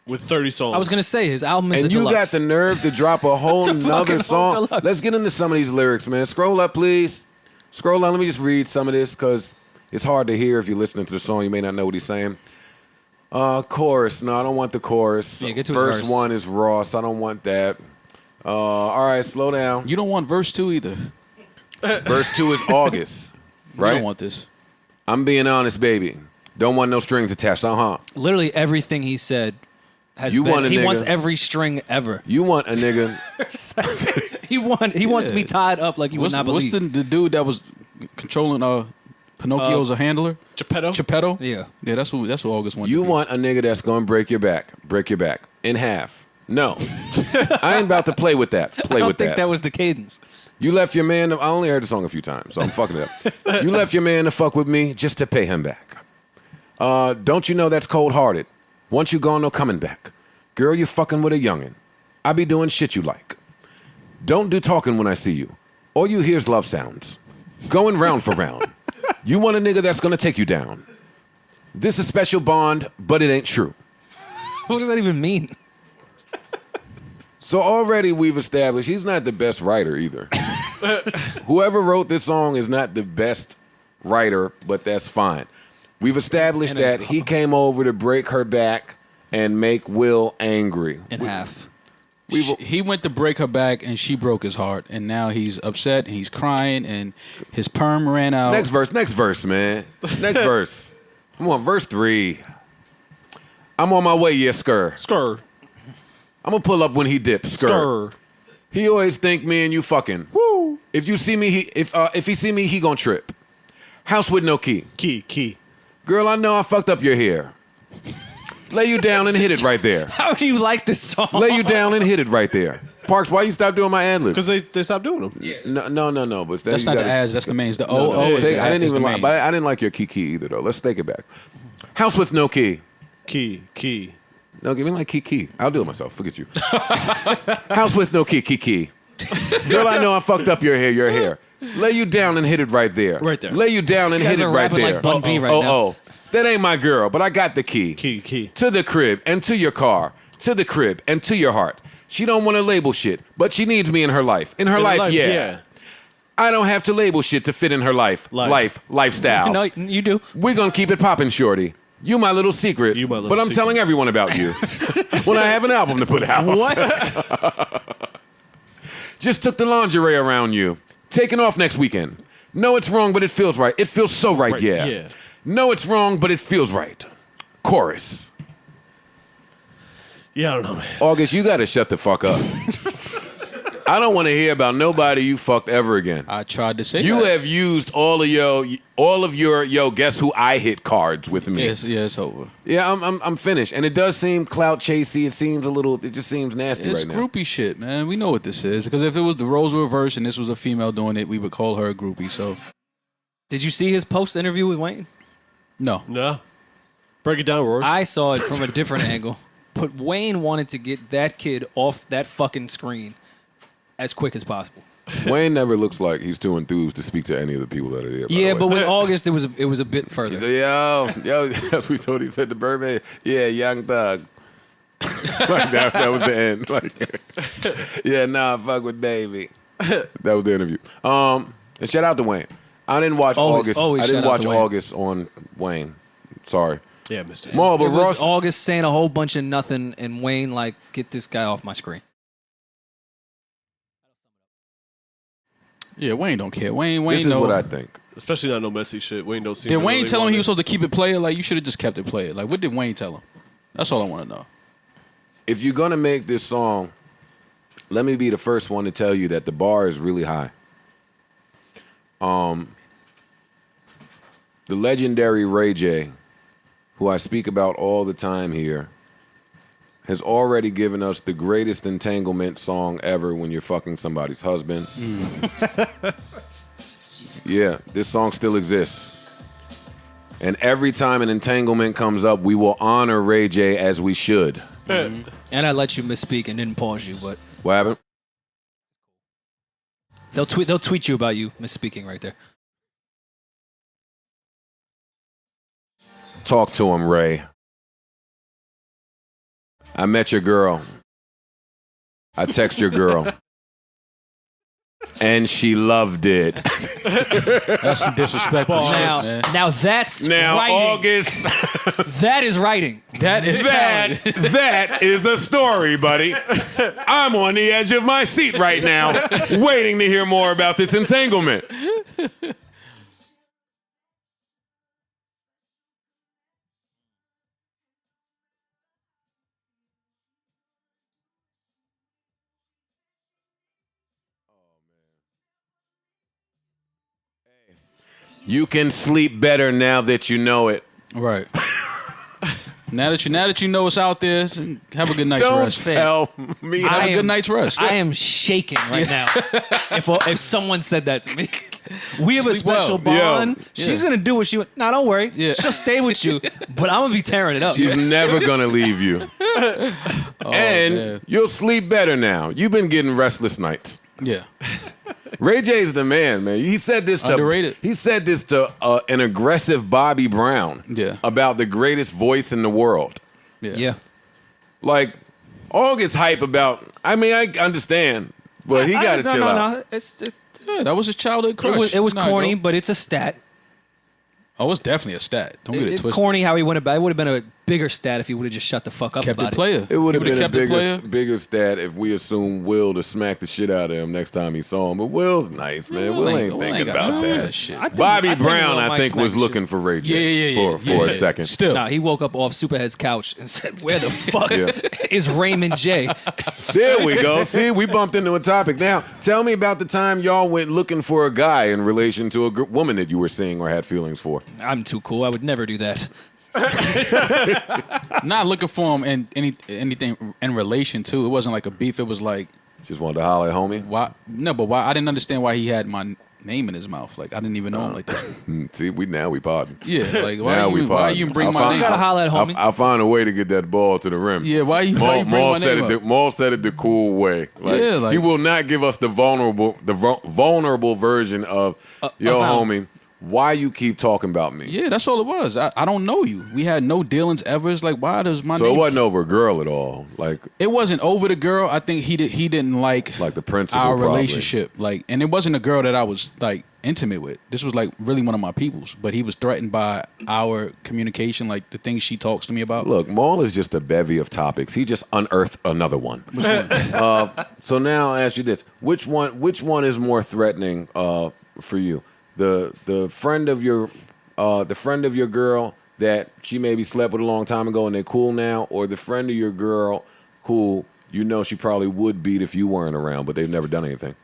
With 30 songs. I was gonna say his album is And a you got deluxe. the nerve to drop a whole It's a nother fucking song. whole deluxe. Let's get into some of these lyrics, man. Scroll up, please. Scroll up. Let me just read some of this because it's hard to hear if you're listening to the song. You may not know what he's saying. Chorus. No, I don't want the chorus. Yeah, get to his verse verse. 1 is Ross. I don't want that. All right, slow down. You don't want verse 2 either. Verse 2 is August. You Right? don't want this. I'm being honest, baby. Don't want no strings attached. Literally everything he said has You been. want a He nigga- wants every string ever. You want a nigga. He wants to be tied up like you would What's, not what's believe. the dude that was controlling Pinocchio's a handler? Geppetto? Geppetto? Yeah. Yeah, that's what August wanted. You to be. want a nigga that's gonna break your back in half. No, I ain't about to play with that. I don't with think that was the cadence. You left your man. I only heard the song a few times, so I'm fucking it up. You left your man to fuck with me just to pay him back. Don't you know that's cold hearted? Once you gone, no coming back. Girl, you fucking with a youngin'. I be doing shit you like. Don't do talking when I see you. All you hear's love sounds. Going round for round. You want a nigga that's gonna take you down. This is special bond, but it ain't true. What does that even mean? So already we've established he's not the best writer either. Whoever wrote this song is not the best writer, but that's fine. We've established that he came over to break her back and make Will angry. In half. He went to break her back and she broke his heart, and now he's upset and he's crying and his perm ran out. Next verse, man. Next verse. I'm on verse 3. I'm on my way, yeah, skr. Skr. I'm gonna pull up when he dips, skr. Skr. He always think me and you fucking. Woo. If you see me, if he see me, he gon' trip. House with no key. Key. Girl, I know I fucked up your hair. Lay you down and hit it right there. How do you like this song? Lay you down and hit it right there. Parks, why you stop doing my ad-libs? Because they stopped doing them. No. But That's not the ads, that's the mains. The No, O is take- the I didn't is the even like, mains. but I didn't like your key either though. Let's take it back. House with no key. Key. No, give me like key. I'll do it myself. Forget you. House with no key. Girl, I know I fucked up your hair. Lay you down and hit it right there. Right there. Lay you down and You guys hit it are right rapping there. like Bun B right now. That ain't my girl, but I got the key. Key. To the crib and to your car. To the crib and to your heart. She don't want to label shit, but she needs me in her life. In her life, yeah. I don't have to label shit to fit in her lifestyle. No, you do. We're gonna keep it poppin', shorty. You my little secret, You my little but I'm secret. telling everyone about you when I have an album to put out. What? Just took the lingerie around you. Taking off next weekend. No, it's wrong, but it feels right. It feels so right, Right, yeah. yeah. No, it's wrong, but it feels right. Chorus. Yeah, I don't know, man. August, you gotta shut the fuck up. I don't want to hear about nobody you fucked ever again. I tried to say You that. have used all of your guess who I hit cards with me. It's over. Yeah, I'm finished, and it does seem clout chasey. It just seems nasty It's right now. groupie shit, man. We know what this is. Because if it was the roles reversed and this was a female doing it, we would call her a groupie. So, Did you see his post interview with Wayne? no. No. Break it down, Rory. I saw it from a different angle. But Wayne wanted to get that kid off that fucking screen as quick as possible. Wayne never looks like he's too enthused to speak to any of the people that are there. by Yeah, the but way. with August, it was a bit He further. said, yo, that's what he said to Birdman. Yeah, young thug. Like that was the end. Like, yeah, nah, fuck with Davey. That was the interview. And shout out to Wayne. I didn't watch Always August. I didn't shout out watch to Wayne. August on Wayne. Sorry. yeah, Mr. Maul, but It was Ross. August saying a whole bunch of nothing, and Wayne like, get this guy off my screen. Yeah, Wayne don't care. Wayne This is know. what I think. Especially not no messy shit. Wayne don't seem Did to Wayne really tell him want he it. was supposed to keep it player? Like, you should have just kept it player. Like, what did Wayne tell him? That's all I want to know. If you're gonna make this song, let me be the first one to tell you that the bar is really high. The legendary Ray J, who I speak about all the time here, has already given us the greatest entanglement song ever when you're fucking somebody's husband. Yeah, this song still exists. And every time an entanglement comes up, we will honor Ray J as we should. And I let you misspeak and didn't pause you, but What happened? they'll tweet you about you misspeaking right there. Talk to him, Ray. I met your girl. I text your girl. And she loved it. That's some disrespectful shit, Now, man. now that's Now, writing. August, That is writing. That is that is a story, buddy. I'm on the edge of my seat right now, waiting to hear more about this entanglement. You can sleep better now that you know it. Right. Now that you know it's out there, have a good night's Don't rest. tell me. Have I a good am- night's rest. I am shaking right now. If someone said that to me, we have a Sleep well. special bond. Yo. She's gonna do what she. No, don't worry. Yeah. She'll stay with you, but I'm gonna be tearing it up. She's never gonna leave you. And man. you'll sleep better now. You've been getting restless nights. Yeah. Ray J's the man. He said this to Underrated. He said this to an aggressive Bobby Brown. Yeah. About the greatest voice in the world. Yeah. Like, all gets hype about. I mean, I understand, but he got to chill out. Yeah, that was his childhood crush. It was Nah, corny, bro. but it's a stat. Oh, it's definitely a stat. Don't get it It's twisted. corny how he went about. It would have been a bigger stat if he would have just shut the fuck up Kept about it player. It would have He been would've a kept it player. bigger stat if we assumed Will to smack the shit out of him next time he saw him. But Will's nice, man. Will ain't thinking got about time for that. shit. I think- Bobby I think Brown, Will I might think, smack was the looking for Ray J for a second. Still. Nah, he woke up off Superhead's couch and said, "Where the fuck Yeah. is Raymond J?" There we go. See, we bumped into a topic. Now, tell me about the time y'all went looking for a guy in relation to a woman that you were seeing or had feelings for. I'm too cool. I would never do that. Not looking for him in anything in relation to. It wasn't like a beef. It was like, Just wanted to holler at homie. why? No, but why? I didn't understand why he had my name in his mouth. Like, I didn't even know him like that. See, we pardon. Yeah, like, why Now we you even bring my name gotta up? holler at homie. I'll find a way to get that ball to the rim. Yeah, why you bring my name up? Maul said it the cool way. Yeah, like- he will not give us the vulnerable version of yo of homie. Why you keep talking about me? Yeah, that's all it was. I don't know you. We had no dealings ever. It's like, why does my So name? it wasn't over a girl at all. Like It wasn't over the girl. I think he didn't like the principal our probably. relationship. Like, and it wasn't a girl that I was like intimate with. This was like really one of my peoples, but he was threatened by our communication, like the things she talks to me about. Look, Maul is just a bevy of topics. He just unearthed another one. So now I ask you this: which one is more threatening for you? The friend of your girl that she maybe slept with a long time ago and they're cool now, or the friend of your girl who you know she probably would beat if you weren't around, but they've never done anything?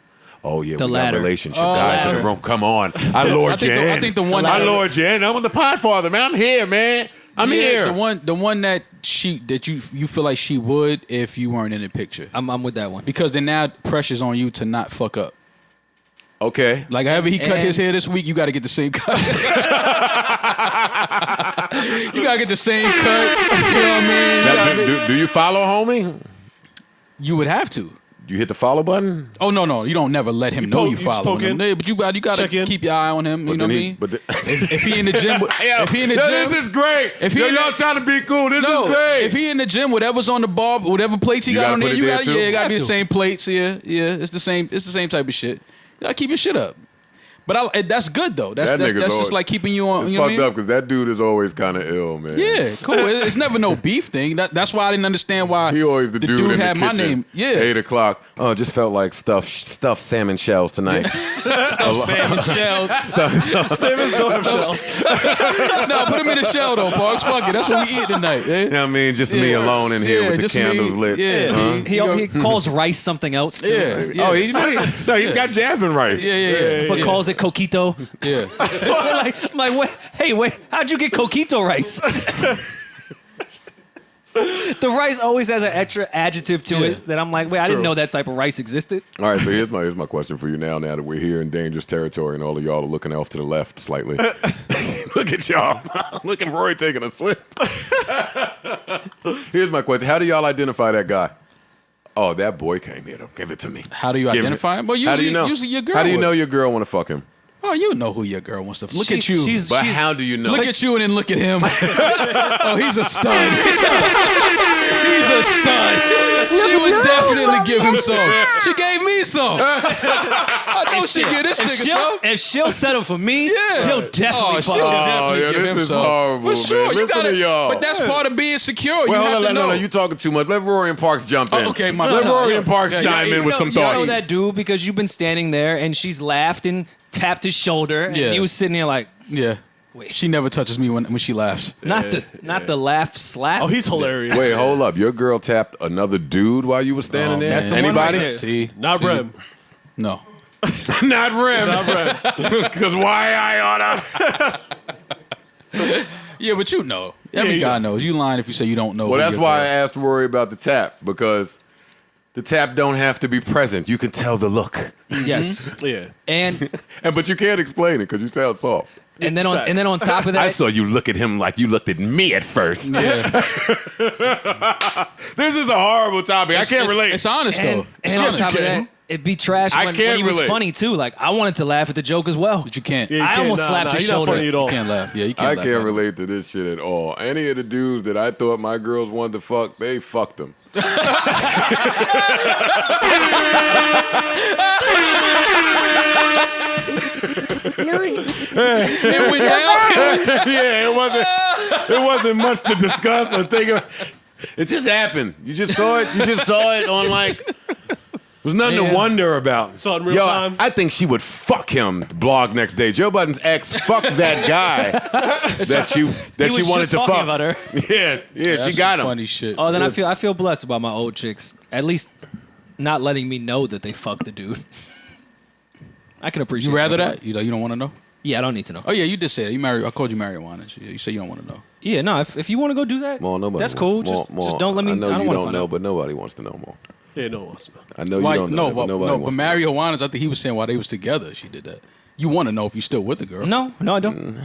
Oh yeah, The we latter. got relationship guys in the room. Come on, I lured you in. I think the one I that- lured you in. I'm the podfather, man. I'm here, man. I'm here. The one that you feel like she would if you weren't in the picture. I'm with that one. Because then now pressure's on you to not fuck up. Okay. Like however he cut And- his hair this week, you got to get the same cut. You got to get the same cut. You know what I mean? Now, do you follow homie? You would have to. You hit the follow button? Oh no, you don't never let him know poke- you you just follow poke him. in. Yeah, but you got Check to in. keep your eye on him. You know what I mean? If he in the gym, if he in the gym, this is great. If he Yo, in y'all the- trying to be cool. This no, is great. if he in the gym, whatever's on the bar, whatever plates he You got gotta on there, put it you there, got too? it got to be the Have to. same plates. Yeah, it's the same type of shit. You got to keep your shit up. But that's good though. That's That nigga's just always- like keeping you on. It's You know what I fucked mean? up because that dude is always kind of ill, man. Yeah, cool. It's never no beef thing. That's why I didn't understand why He always the dude in had the my kitchen. name. Yeah, 8 o'clock. Oh, just felt like stuffed salmon shells tonight. salmon shells. Salmon don't have shells. No, put him in the shell though, Parks. Fuck it. That's what we eat tonight. Eh? You know what I mean? Just me Yeah. alone in here Yeah, with the just candles me. lit. Yeah. Huh? He calls rice something else too. Yeah. Oh, he's got jasmine rice. Yeah. But calls it coquito. Yeah. I'm like, wait, how'd you get coquito rice? The rice always has an extra adjective to Yeah. it that I'm like, wait, I didn't know that type of rice existed. All right, so here's my question for you now that we're here in dangerous territory and all of y'all are looking off to the left slightly. Look at y'all. Look at Rory taking a swim. Here's my question. How do y'all identify that guy? Oh, that boy came here to give it to me. How do you Give it- identify him? Well, How do you know? usually your girl. How do you would. know your girl want to fuck him? Oh, you know who your girl wants to. Look She- at you. she's- But how do you know? Look at you and then look at him. Oh, he's a stud. He's a stud. She would definitely give him some. She gave me some. I know she give this nigga some. If she'll settle for me, Yeah. she'll definitely fuck she'll him. definitely yeah, give this him is some. horrible, For sure. man. You Listen gotta, to y'all. But that's part of being secure. Well, you have hold to on, know. no, you talking too much. Let Rory and Parks jump in. Oh, okay, my Let bad. Rory Yeah. and Parks Yeah, chime yeah, in you with know- some You know thoughts. that dude because you've been standing there and she's laughed and tapped his shoulder and Yeah. he was sitting there like, Yeah. Wait. She never touches me when she laughs. not the laugh slap. Oh, he's hilarious. Wait, hold up. Your girl tapped another dude while you were standing there? that's the one Anybody? right there. See? Not See? Rem. No. Not Rem. Because why I oughta? Yeah, but you know. Every Yeah, guy knows. You lying if you say you don't know. Well, who that's your why I girl- asked Rory about the tap, because the tap don't have to be present. You can tell the look. Yes. Yeah. And But you can't explain it because you sound soft. then on top of that, I saw you look at him like you looked at me at first. Yeah. This is a horrible topic. I can't relate. It's honest though. and on top of that, it'd be trash I when can't he was relate. funny too. Like I wanted to laugh at the joke as well. But you can't. Yeah, you I can't. almost slapped his he's not shoulder. funny at all. You can't laugh. Yeah, you can't I laugh. can't at it. relate to this shit at all. Any of the dudes that I thought my girls wanted to fuck, they fucked them. It went down. Yeah, it wasn't much to discuss or think of. It just happened. You just saw it. You just saw it on like. There's nothing Yeah. to wonder about. Saw it in real time? I think she would fuck him. Blog next day. Joe Budden's ex fucked that guy that she He was wanted just to talking fuck. about her. Yeah, That's she got some him. Funny shit. Oh, then I feel blessed about my old chicks. At least not letting me know that they fucked the dude. I can appreciate. You rather that? You don't want to know? Yeah, I don't need to know. Oh yeah, you did say that. You married. I called you marijuana. You said you don't want to know. Yeah, no. If you want to go do that, Well, nobody that's wants- cool. More- Just don't let me. I know don't you want to don't find know, out. but nobody wants to know more. Yeah, no one wants to know. I know Why? you don't know, that, but nobody but wants to know. marijuana's. I think he was saying while they was together, she did that. You want to know if you still with the girl? No, I don't.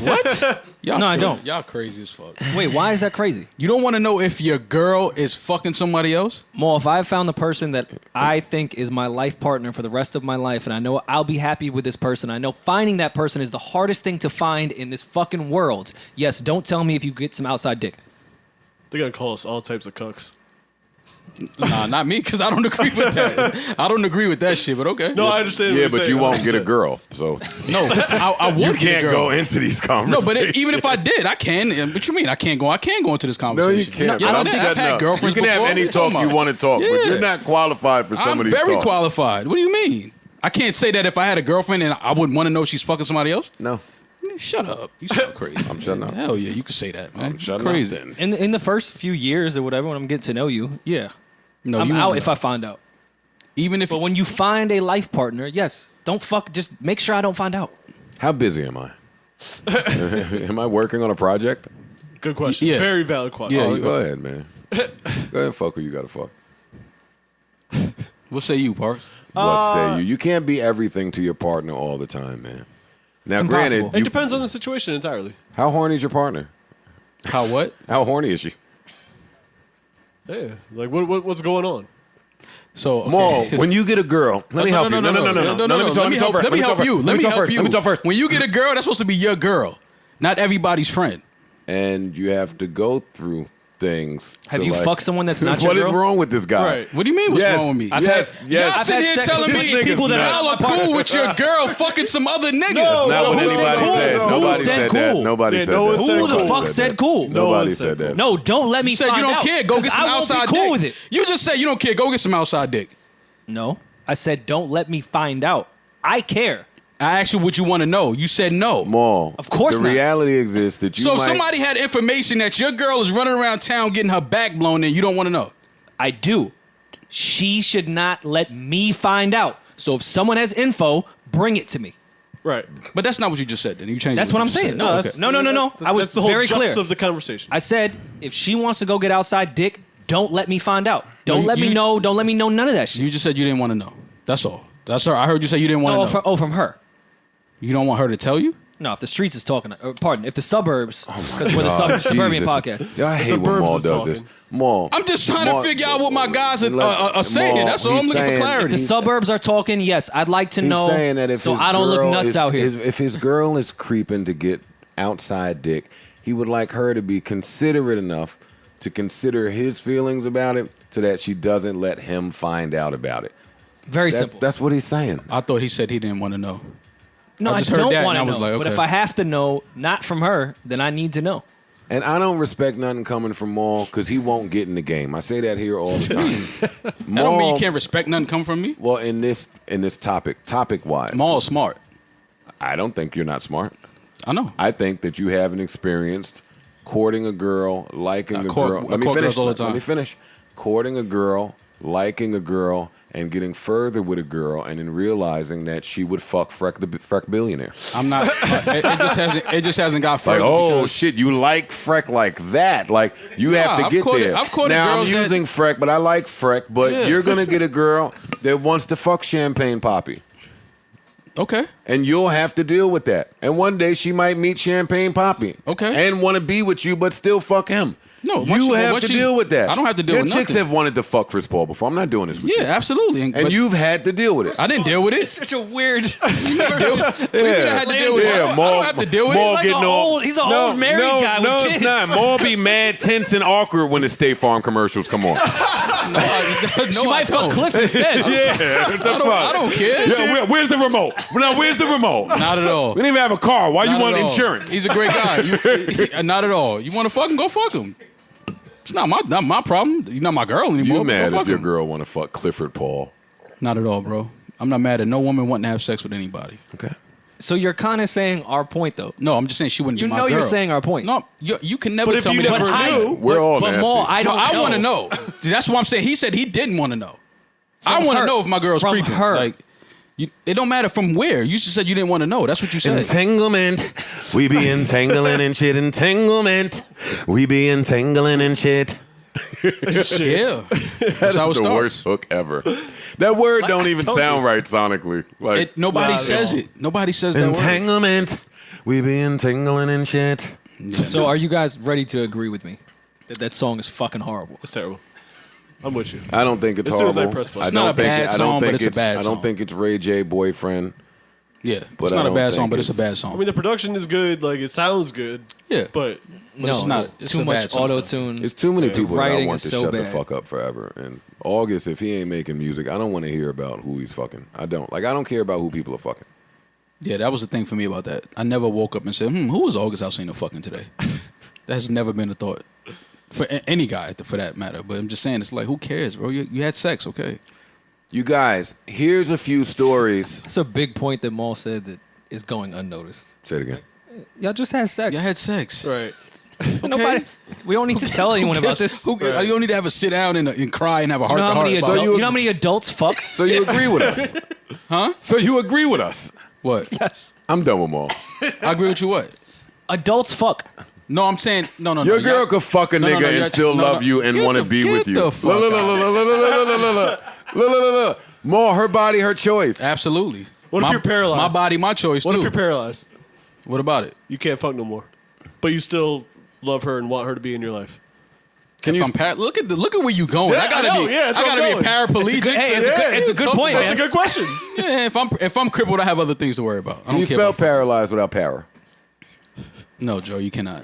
What? Y'all No, I crazy. don't. Y'all crazy as fuck. Wait, why is that crazy? You don't want to know if your girl is fucking somebody else? Well, if I found the person that I think is my life partner for the rest of my life, and I know I'll be happy with this person, I know finding that person is the hardest thing to find in this fucking world. Yes, don't tell me if you get some outside dick. They're gonna call us all types of cucks. Nah, not me, because I don't agree with that. I don't agree with that shit, but okay. No, I understand. Yeah, what but you're you saying. won't get a girl, so No, I would you get a can't girl. go into these No, conversations. but even if I did, I can. What you mean? I can't go into this No, conversation. you can't. Yes, but I I'm did. I've shutting had up. girlfriends You can before. have any What you talk talking you want to talk, but Yeah. you're not qualified for some I'm of these very talks. qualified. What do you mean? I can't say that if I had a girlfriend and I wouldn't want to know she's fucking somebody else. No, Shut up. You sound crazy. I'm shutting up. Hell yeah, you can say that, man. I'm shutting crazy. up then. In the first few years or whatever, when I'm getting to know you, yeah, No, I'm you out won't if know. I find out. Even if But when you find a life partner, yes, don't fuck. Just make sure I don't find out. How busy am I? Am I working on a project? Good question. Yeah. Very valid question. Yeah, Oh, you- go ahead, man. Go ahead, fuck who you gotta fuck. what say you, Parks? What say you? You can't be everything to your partner all the time, man. Now, It's granted, impossible. It depends on the situation entirely. how horny is your partner? How what? How horny is she? Yeah. Like what's going on? So okay. Maul, when you get a girl, let me help you. No. Let me help you. Let me talk first. When you get a girl, that's supposed to be your girl, not everybody's friend. And you have to go through things. Have to you like- fucked someone that's not your What is girl? wrong with this guy? Right. What do you mean? What's Yes. wrong with me? I've Yes, had- yes. Y'all I've sitting had here sex telling with me people that y'all are are cool with your girl fucking some other niggas. No, Not what who said anybody cool? said. No, Nobody who said said cool? that. Nobody Yeah, said no that. one said Who the cool. fuck said cool? No Nobody one said said that. No, don't let me You said find you don't out, care. Go 'cause get some I won't outside be cool dick. with it. You just said you don't care. Go get some outside dick. No, I said don't let me find out. I care. I asked you what you want to know. You said no. Maul, Of course the not. reality exists that you So if might... somebody had information that your girl is running around town getting her back blown in, you don't want to know. I do. She should not let me find out. So if someone has info, bring it to me. Right. But that's not what you just said. Then you changed. That's what I'm saying. No, okay. no. I was That's the whole very gist clear. of the conversation. I said if she wants to go get outside dick, don't let me find out. Don't No, let me you- know. Don't let me know none of that shit. You just said you didn't want to know. That's all. That's all. I heard you say you didn't want to know. From her. You don't want her to tell you? No, if the streets is talking, pardon, if the suburbs, because we're the God, suburban Jesus. podcast. Yo, I hate when burbs Maul is does talking. this. Maul. I'm just trying to figure out what my guys are saying. Maul, That's all. I'm he's looking for saying- If clarity. the suburbs are talking, yes, I'd like to He's know. saying that if so his I don't look girl nuts is- out here. If his girl is creeping to get outside dick, he would like her to be considerate enough to consider his feelings about it so that she doesn't let him find out about it. Very That's, simple. that's what he's saying. I thought he said he didn't want to know. No, I I, just heard don't that want and to I was know. like, But okay. if I have to know, not from her, then I need to know. And I don't respect nothing coming from Maul because he won't get in the game. I say that here all the time. That don't mean you can't respect nothing come from me. Well, in this topic wise, Maul's smart. I don't think you're not smart. I know. I think that you haven't experienced courting a girl, liking a court- girl. I court girls all the time. Let me finish. Courting a girl, liking a girl, and getting further with a girl, and then realizing that she would fuck Freck the Freck billionaire. I'm not. It just hasn't got Like, further. oh because- shit, you like Freck like that? Like you have to I've get courted- there. I've courted now I'm girls that- using Freck, but I like Freck. But Yeah. you're gonna get a girl that wants to fuck Champagne Poppy. Okay. And you'll have to deal with that. And one day she might meet Champagne Poppy. Okay. And want to be with you, but still fuck him. No, you have to deal with that. I don't have to deal Your with chicks nothing. have wanted to fuck Chris Paul before. I'm not doing this with you. Yeah, absolutely. And but you've had to deal with it. I didn't deal with it. Such a weird. I had to deal with it. I don't have to deal with Maul it. getting all- he's an old married guy with no, kids. it's not. Maul be mad, tense, and awkward when the State Farm commercials come on. She might fuck Cliff instead. Yeah, what the fuck? I don't care. Yeah, where's the remote? Now, where's the remote? Not at all. We didn't even have a car. Why Not you want at all. insurance? He's a great guy. Not at all. You want to fuck him? Go fuck him. It's not my problem. You're not my girl anymore. You mad Go fuck if your him. girl want to fuck Clifford Paul? Not at all, bro. I'm not mad at no woman wanting to have sex with anybody. Okay. So you're kind of saying our point, though. No, I'm just saying she wouldn't You be my know girl. you're saying our point. No, you can never But if tell you me never that. knew- We're all but nasty. Maul, I No, don't I know. want to know. That's what I'm saying. He said he didn't want to know. I From want to her. know if my girl's From creeping. her. Like, it don't matter from where. You just said you didn't want to know. That's what you said. Entanglement. We be entangling and shit. Entanglement. We be entangling and shit. Yeah, That that's is how it the starts. worst hook ever. That word don't even told sound you. right sonically. Like Nobody Not at says all. it. Nobody says that word. entanglement. We be entangling and shit. So are you guys ready to agree with me that that song is fucking horrible? It's terrible. I'm with you. I don't think it's As soon as I horrible. press play. I It's not don't a think bad I don't song, but think it's a bad I song. don't think it's Ray J boyfriend. Yeah, But it's I not a don't bad song, think but it's a it's- bad song. I mean, the production is good. Like, it sounds good. Yeah, But No, it's not- it's it's too a much bad song. auto tune. It's too many people that I writing want is to so shut the bad. fuck up forever. And August, if he ain't making music, I don't want to hear about who he's fucking. I don't. Like, I don't care about who people are fucking. yeah, that was the thing for me about that. I never woke up and said, who was August Alsina fucking today? That has never been a thought for any guy, for that matter. But I'm just saying, it's like, who cares, bro? You had sex, okay? You guys, here's a few stories. That's a big point that Maul said that is going unnoticed. Say it again. Y'all just had sex. You had sex. right. Nobody. We don't need to tell anyone about this. You don't need to have a sit down and cry and have a heart You know to how many heart. adults? you- You know how many adults fuck? So you agree with us? Huh? So you agree with us? What? Yes. I'm done with them all. I agree with you. What? Adults fuck. No, I'm saying no. Your no, girl y'all- could fuck a No, no, nigga no, and y'all- still no, love no. you and Get want to the- be get with you. the fuck Look. More her body, her choice. Absolutely. What if you're paralyzed? My body, my choice What too. if you're paralyzed? What about it? You can't fuck no more. But you still love her and want her to be in your life. Can If you? I'm look at where you going. Yeah, I gotta I know, be. yeah, that's I where I'm gotta be a going. paraplegic. Hey, it's a good point, Talk man. That's a good question. Yeah, if I'm crippled, I have other things to worry about. I Can don't you care spell about paralyzed without power? No, Joe, you cannot.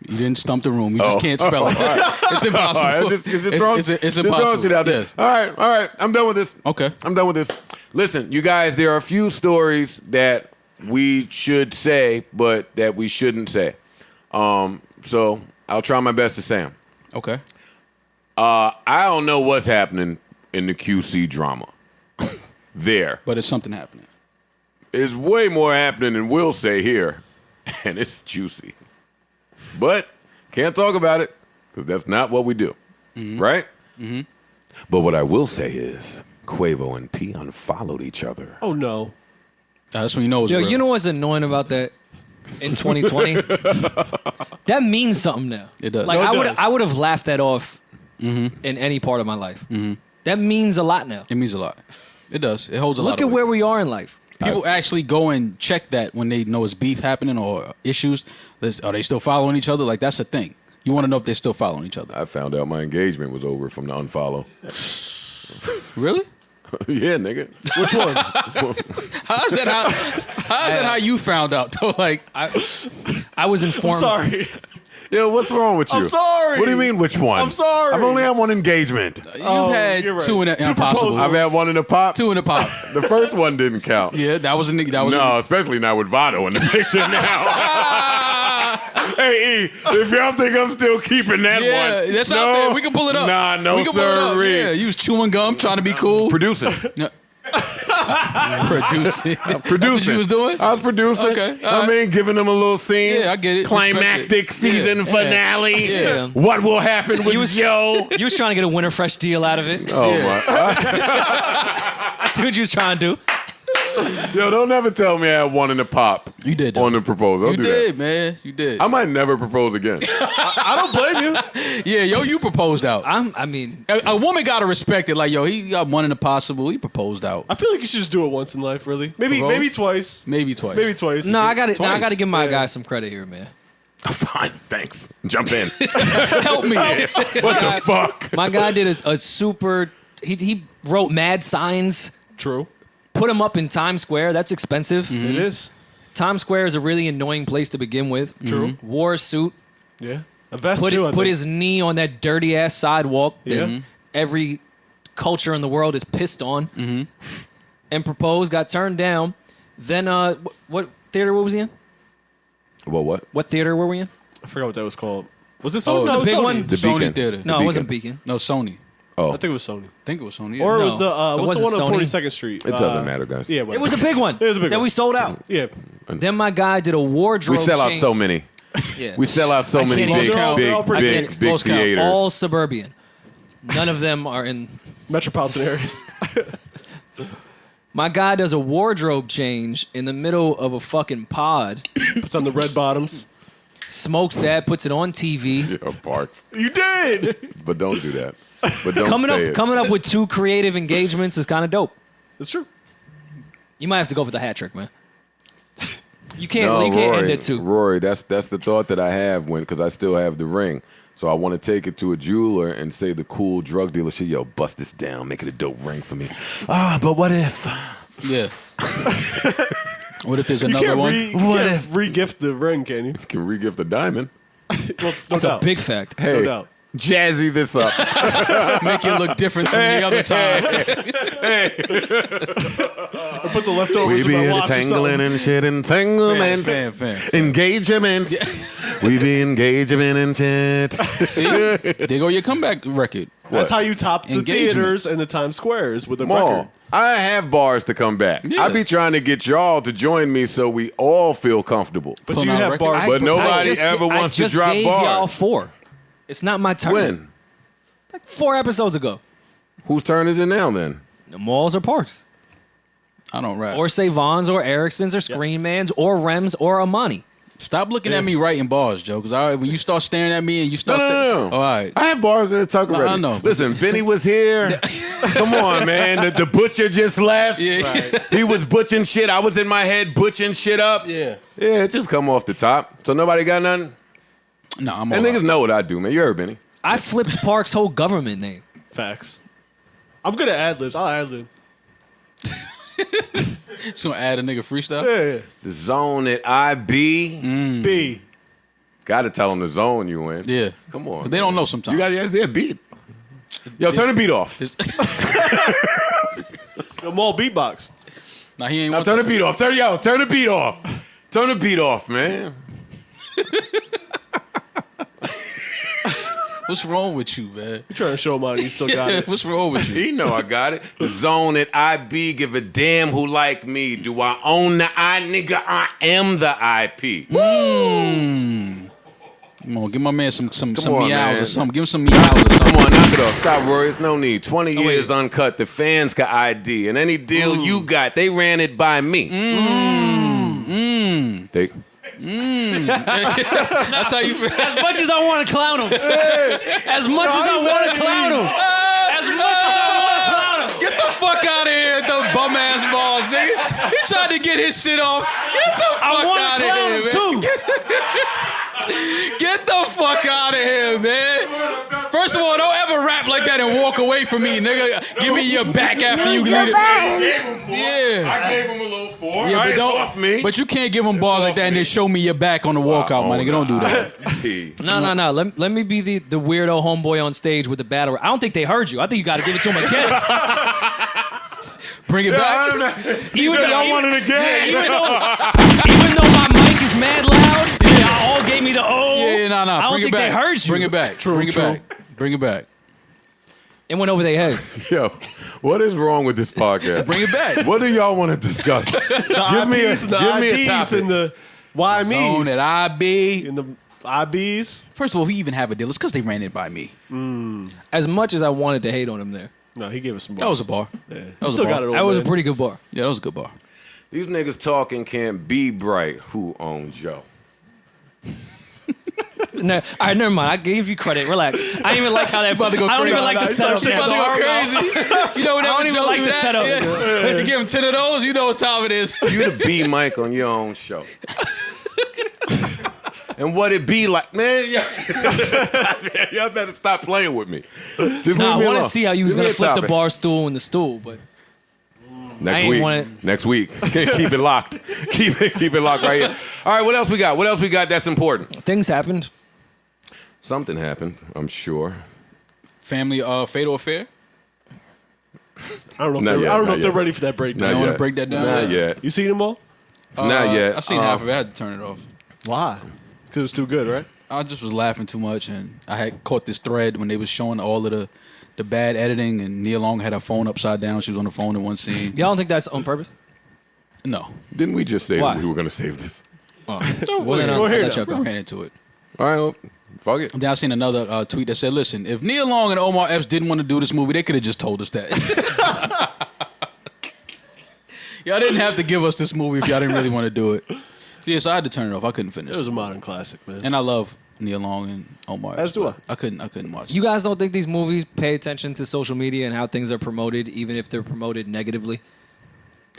You didn't stump the room. You just can't spell it. It's impossible. All right, It's just impossible. throwing shit out there. Yes. All right. I'm done with this. Okay. I'm done with this. Listen, you guys, there are a few stories that we should say, but that we shouldn't say. So I'll try my best to say them. Okay. I don't know what's happening in the QC drama. There. But it's something happening. There's way more happening than we'll say here, and it's juicy. But can't talk about it because that's not what we do, right? Mm-hmm. But what I will say is Quavo and P unfollowed each other. Oh, no. That's when you know it's Yo, real. you know what's annoying about that in 2020? That means something now. It does. Like No, it does. I would have laughed that off in any part of my life. That means a lot now. It means a lot. It does. It holds a lot. Look of at weight. where we are in life. People actually go and check that when they know it's beef happening or issues. Are they still following each other? Like, that's a thing. You want to know if they're still following each other. I found out my engagement was over from the unfollow. Really? Yeah, nigga. Which one? How's that how you found out? Though? Like, I was I'm informed. sorry. Yo, what's wrong with you? I'm sorry. What do you mean, which one? I'm sorry. I've only had one engagement. you've had you're right. two in a Two impossible. proposals. I've had one in the pop. Two in a pop. The first one didn't count. Yeah, that was a nigga. That was No, especially not with Vado in the picture now. Hey, E, if y'all think I'm still keeping that yeah, one. that's no, out there. We can pull it up. Nah, no, we can pull it up. sir. Yeah, you was chewing gum, trying to be cool. Producing. Producing. That's what you was doing? I was producing. Okay, all I right. mean, giving them a little scene. Yeah, I get it. Climactic Respect it. season Yeah. finale. Yeah. What will happen with Joe? You was trying to get a winter fresh deal out of it. Oh, Yeah. my. I see what you was trying to do. Yo, don't never tell me I had one in the pop. You did, though. On the proposal. Don't You do did, that. man. You did. I might never propose again. I don't blame you. Yeah, yo, you proposed out. I mean, A woman gotta respect it. Like, yo, he got one in the possible. He proposed out. I feel like you should just do it once in life, really. Maybe Propose? maybe twice. Maybe twice. Maybe twice. no, I got to. I Twice. got to give my Yeah. guy some credit here, man. Fine, thanks. Jump in. Help me. What the fuck? My guy did a super. He wrote mad signs, True. put them up in Times Square. That's expensive. It is. Times Square is a really annoying place to begin with. True. Wore a suit. Yeah. A vest Put too. I put think. his knee on that dirty ass sidewalk that Yeah. every culture in the world is pissed on, and proposed. Got turned down. Then what theater was he in? Well, what? What theater were we in? I forgot what that was called. Was this Oh, Sony? it's No, a it was big Sony. one? The Sony Beacon. Theater. No, Beacon. it wasn't Beacon. No, Sony. Oh, I think it was Sony. I think it was Sony. Yeah. Or it No, was the it what's the wasn't one on Sony. 42nd Street? it doesn't matter, guys. Yeah, It whatever. was a big one. It was a big that one. we sold out. Yeah. Then my guy did a wardrobe. We sell out change. so many. Yeah. We sell out so I many can't big, even count. They're all pretty big, big. big Most count. theaters. All suburban. None of them are in. Metropolitan areas. My guy does a wardrobe change in the middle of a fucking pod. Puts on the red bottoms. Smokes that, puts it on TV. Yeah, parts. You did. But don't do that. But don't Coming say up, it. coming up with 2 creative engagements is kind of dope. It's true. You might have to go for the hat trick, man. You can't. No, you can't end Rory, it too. Rory, that's the thought that I have because I still have the ring. So I want to take it to a jeweler and say the cool drug dealer shit, yo, bust this down, make it a dope ring for me. But what if? Yeah. What if there's You another can't one? re-gift the ring, can you? You can re-gift a diamond. Well, no That's a doubt. big fact. Hey, No doubt. jazzy this up. Make it look different from the other time. Or put the leftovers We in be my watch or entangling something. and shit, entanglements, Fam. engagements. We be engaging and shit. See? There go your comeback record. That's how you top the Engagements. theaters and the Times Squares with a Come record. on. I have bars to come back. Yeah. I be trying to get y'all to join me so we all feel comfortable. But Pulling do you out a have record? bars? But nobody I just- ever wants to I just drop gave bars. y'all 4. It's not my turn. When? Like 4 episodes ago. Whose turn is it now then? The malls or parks. I don't rap. Or Savon's or Ericsson's or Screen Man's or Rems or Amani. Stop looking at me writing bars, Joe. Because when you start staring at me and you start, No. all right. I have bars in the tuck already. I know. Listen, Benny was here. Come on, man. The butcher just left. Yeah. He was butching shit. I was in my head butching shit up. Yeah. Yeah, it just come off the top. So nobody got nothing? No, I'm all And niggas right. know what I do, man. You heard Benny. I flipped Park's whole government name. Facts. I'm good at ad-libs. I'll ad-lib. Just gonna add a nigga freestyle. Yeah. The zone that I be. B. Gotta tell them the zone you in. Yeah. Come on. But they don't know sometimes. You got their beat. Yo, turn the beat off. The mall beatbox. Nah, he ain't Now want turn the that. beat off. Turn the beat off. Turn the beat off, man. What's wrong with you, man? You trying to show mine? You still got it. What's wrong with you? He know I got it. The zone that I be, give a damn who like me. Do I own the I, nigga? I am the IP. Come on, give my man some on, meows man. or something. Give him some meows or something. Come on, knock it off. Stop, Rory. It's no need. 20 wait. years uncut. The fans got ID. And any deal you got, they ran it by me. They, That's how you feel. As much as I want to clown him. As much as I want to clown him. As much as I want to clown him. Get the fuck out of here with those bum ass balls, nigga. He tried to get his shit off. Get the fuck I want out to of clown here, him man. too. Get the fuck out of here, man. First of all, don't ever rap like that and walk away from me, nigga. Give me your back after you leave it. Yeah. I gave him a little 4. Yeah, but It's don't. off me. But you can't give him balls like that and then show me your back on the walkout, my nigga. Don't do that. No. Let me be the weirdo homeboy on stage with the battle. I don't think they heard you. I think you got to give it to him again. Bring it back. Even though I want it again. even though my mic is mad loud, y'all all gave me the Yeah, no. I don't Bring think it back. they heard you. Bring it back. Bring it back. Bring it back. It went over their heads. Yo, what is wrong with this podcast? Bring it back. What do y'all want to discuss? Give me a IPs and the IDs topic. and the Zone YMEs that I be. and the IBs. First of all, if we even have a deal, it's because they ran it by me. As much as I wanted to hate on him there, No, he gave us some. That was a bar. Yeah. was You a still bar. got it. that was a pretty good bar. Yeah, that was a good bar. These niggas talking can't be bright. Who owns Joe? No, all right, never mind. I gave you credit. Relax. I don't even like how that. About to go I don't crazy. even like the No, setup. it's About to go crazy. You know, I don't whenever even Joe like do the that, setup. yeah. You give him 10 of those, you know what time it is. You the B mic on your own show. And what it be like, man? Y'all better stop playing with me. Just leave Nah, I me want to alone. see how you was Give me gonna a flip the topic. bar stool in the stool, but Next I ain't week. wanna- Next week. Keep it locked. Keep it locked right here. All right, what else we got? What else we got that's important? things happened. Something happened, I'm sure. Family fatal affair? I don't know. If Not they're, yet, I don't know not if they're yet. ready for that breakdown. You Not wanna yet. break that down? Not yet. You seen them all? Not yet. I seen half of it. I had to turn it off. Why? Because it was too good, right? I just was laughing too much, and I had caught this thread when they was showing all of the bad editing, and Nia Long had her phone upside down. She was on the phone in one scene. Y'all don't think that's on purpose? No. Didn't we just say Why? that we were going to save this? So Well, then we're- I'll Go ahead let y'all we go. ran into it. All right, well, fuck it. Then I seen another tweet that said, "Listen, if Nia Long and Omar Epps didn't want to do this movie, they could have just told us that. Y'all didn't have to give us this movie if y'all didn't really want to do it." Yeah, so I had to turn it off. I couldn't finish. It was a modern classic, man. And I love Nia Long and Omar. As do but I couldn't watch. You guys don't think these movies pay attention to social media and how things are promoted, even if they're promoted negatively?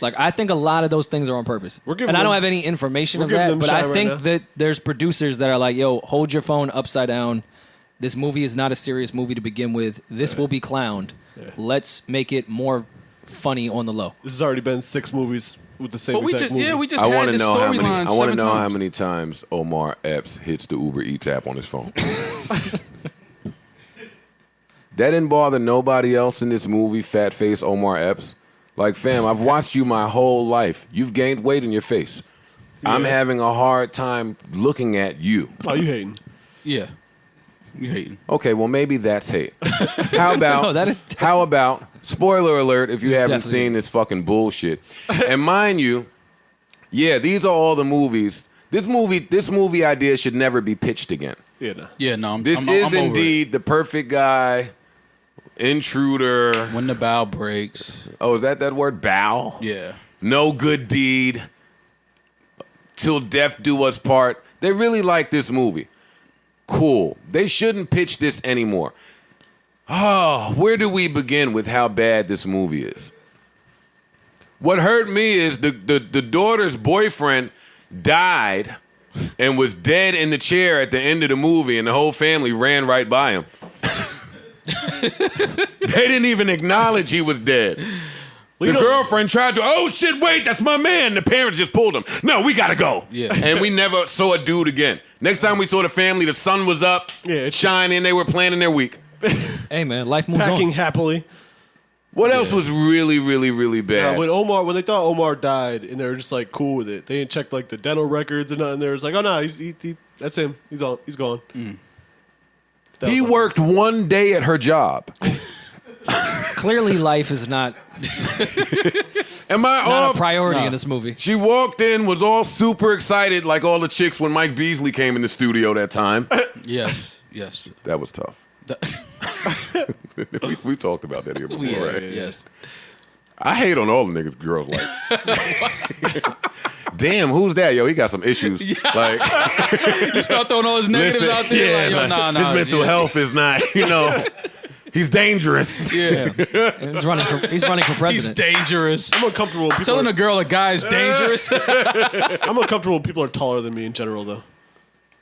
Like, I think a lot of those things are on purpose. We're giving And I don't them- have any information we're of giving that, them but shine I right think now. that there's producers that are like, yo, hold your phone upside down. This movie is not a serious movie to begin with. This will be clowned. Let's make it more funny on the low. This has already been 6 movies with the same But we exact just movie. we just I had want to this know how many. storyline. I want to 7 know how times. many times Omar Epps hits the Uber Eats app on his phone. That didn't bother nobody else in this movie. Fat face Omar Epps. Like, fam, I've watched you my whole life. You've gained weight in your face. I'm having a hard time looking at you. Oh, you hating? Yeah, you hating. Okay, well maybe that's hate. How about No, that is how about spoiler alert if you haven't definitely- seen this fucking bullshit. And mind you, yeah, these are all the movies. This movie idea should never be pitched again. Yeah, no. Yeah, no, I'm This I'm is over it. indeed the perfect guy, intruder. When the bow breaks. Oh, is that word? Bow? Yeah. No good deed. Till death do us part. They really like this movie. Cool. They shouldn't pitch this anymore. Oh, where do we begin with how bad this movie is? What hurt me is the daughter's boyfriend died and was dead in the chair at the end of the movie, and the whole family ran right by him. They didn't even acknowledge he was dead. The girlfriend tried to, oh shit, wait, that's my man. The parents just pulled him. No, we gotta go. Yeah. And we never saw a dude again. Next time we saw the family, the sun was up, shining, they were planning their week. Hey man, life moves Packing on. happily. What else was really, really, really bad? When they thought Omar died and they were just like cool with it, they didn't check like the dental records or nothing. They was like, oh no, he that's him. He's gone. He worked one day at her job. Clearly, life is not Am I not off? a priority in this movie. She walked in, was all super excited, like all the chicks when Mike Beasley came in the studio that time. Yes. That was tough. we talked about that here before, Yeah, right? yes. I hate on all the niggas girls like. Damn, who's that? Yo, he got some issues. Like, You start throwing all his negatives out there. Like, yo, nah. his mental health is not, he's dangerous. Yeah. He's running for president. He's dangerous. I'm uncomfortable when people Telling a girl a guy's dangerous. I'm uncomfortable when people are taller than me in general, though.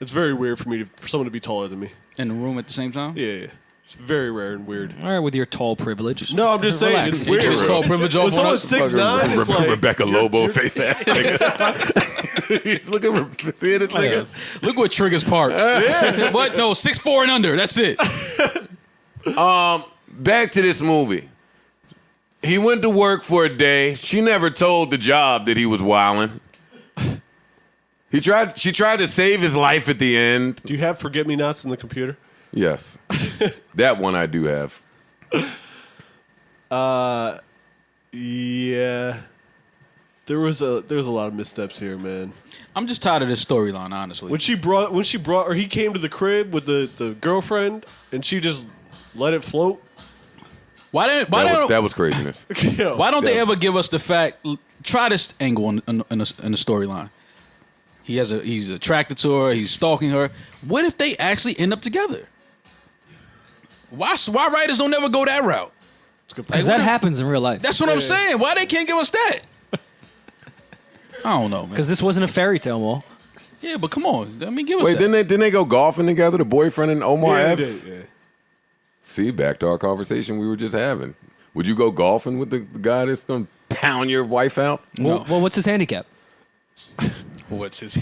It's very weird for someone to be taller than me. In the room at the same time? Yeah. It's very rare and weird. All right, with your tall privilege. No, I'm just saying Relax. it's You weird. give his tall privilege When off on someone's us. 6'9", it's like Rebecca Lobo face ass nigga. Look at see this nigga. Look what triggers parts. What? No, 6'4" and under. That's it. Back to this movie. He went to work for a day. She never told the job that he was wilding. She tried to save his life at the end. Do you have forget-me-nots in the computer? Yes. That one I do have. Yeah. There was a lot of missteps here, man. I'm just tired of this storyline, honestly. When he came to the crib with the girlfriend and she just let it float. That was craziness. Yo, Why don't they ever give us the fact? Try this angle in the storyline. He's attracted to her. He's stalking her. What if they actually end up together? Why writers don't ever go that route? Because that happens in real life. That's what I'm saying. Why they can't give us that? I don't know, man. Because this wasn't a fairy tale, Mo. Yeah, but come on. I mean, give us Wait, that. didn't they go golfing together, the boyfriend and Omar yeah, Epps? yeah. See, back to our conversation we were just having. Would you go golfing with the guy that's going to pound your wife out? No. Well, what's his handicap? What's his?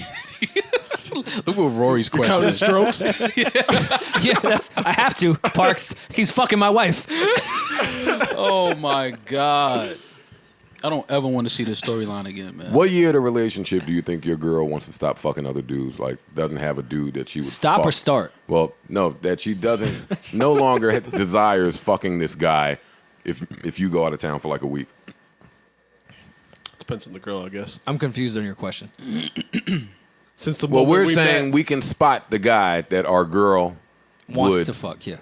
Look what Rory's question Counting is. strokes. Yeah, I have to. Parks, he's fucking my wife. Oh my God. I don't ever want to see this storyline again, man. What year of the relationship do you think your girl wants to stop fucking other dudes? Like, doesn't have a dude that she would Stop fuck? or start? Well, no, that she doesn't, no longer desires fucking this guy if you go out of town for like a week. Depends on the girl, I guess. I'm confused on your question. Since the Well, moment we're saying met, we can spot the guy that our girl Wants would. to fuck, yeah.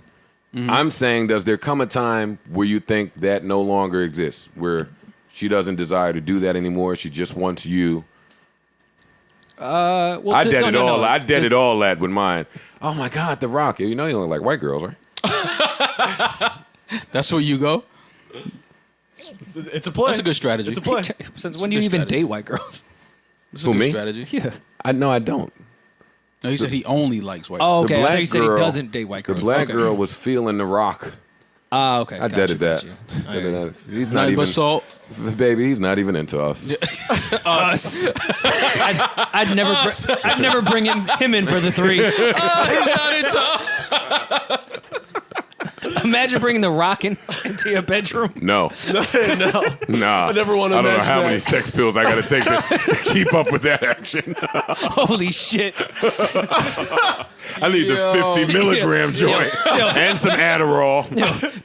I'm saying, does there come a time where you think that no longer exists, where she doesn't desire to do that anymore? She just wants you. Well, I did no, all. no. I did it all that with mine. Oh my God, The Rock. You know you only like white girls, right? That's where you go. it's a play. That's a good strategy. It's a play. Since when do you even date white girls? This is a Who, good me? strategy. Yeah. I don't. No, he said he only likes white. Oh, okay. I black thought you said he girl- doesn't date white girls. The black Okay. girl was feeling The Rock Ah, okay. I deaded that. He's not Nothing even. but salt. Baby, he's not even into us. Us. I'd never bring him in for the 3. He's not into us. Imagine bringing the Rock into your bedroom. No. No. Nah. I never want to I don't know imagine how that. many sex pills I got to take to keep up with that action. Holy shit. I need the 50 milligram joint and some Adderall.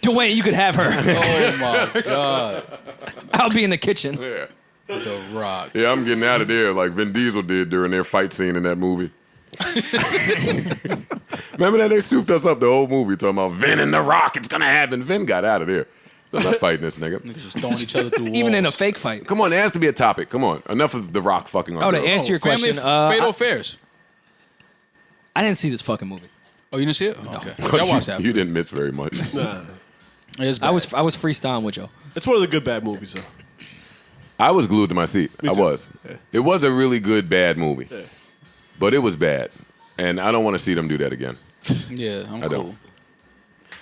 Dwayne, you could have her. Oh my God. I'll be in the kitchen. Yeah. The Rock. Yeah, I'm getting out of there like Vin Diesel did during their fight scene in that movie. Remember that they souped us up the whole movie talking about Vin and The Rock, it's gonna happen. Vin got out of there. So I'm not fighting this nigga. Just throwing each other through walls. Even in a fake fight. Come on, there has to be a topic. Come on. Enough of The Rock fucking on Oh, to girls. answer your Family question, Fatal Affairs. I didn't see this fucking movie. Oh, you didn't see it? Okay. But Y'all watched that. you didn't miss very much. It's I bad. was freestyling with Joe. It's one of the good bad movies, though. I was glued to my seat. I too. was. Yeah. It was a really good bad movie. Yeah. But it was bad. And I don't want to see them do that again. Yeah, I'm I cool. don't.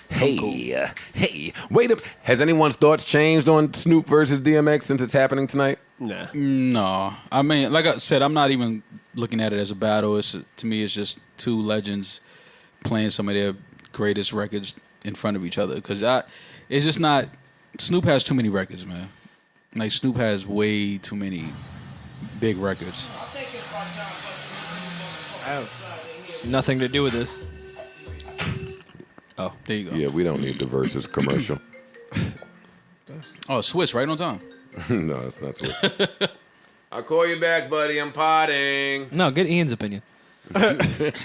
Hey, wait up. Has anyone's thoughts changed on Snoop versus DMX since it's happening tonight? Nah. No, I mean, like I said, I'm not even looking at it as a battle. To me, it's just two legends playing some of their greatest records in front of each other. Because it's just not. Snoop has too many records, man. Like Snoop has way too many big records. Nothing to do with this. Oh, there you go. Yeah, we don't need the versus commercial. Oh, Swiss, right on time. No, it's not Swiss. I'll call you back, buddy. I'm potting. No, get Ian's opinion.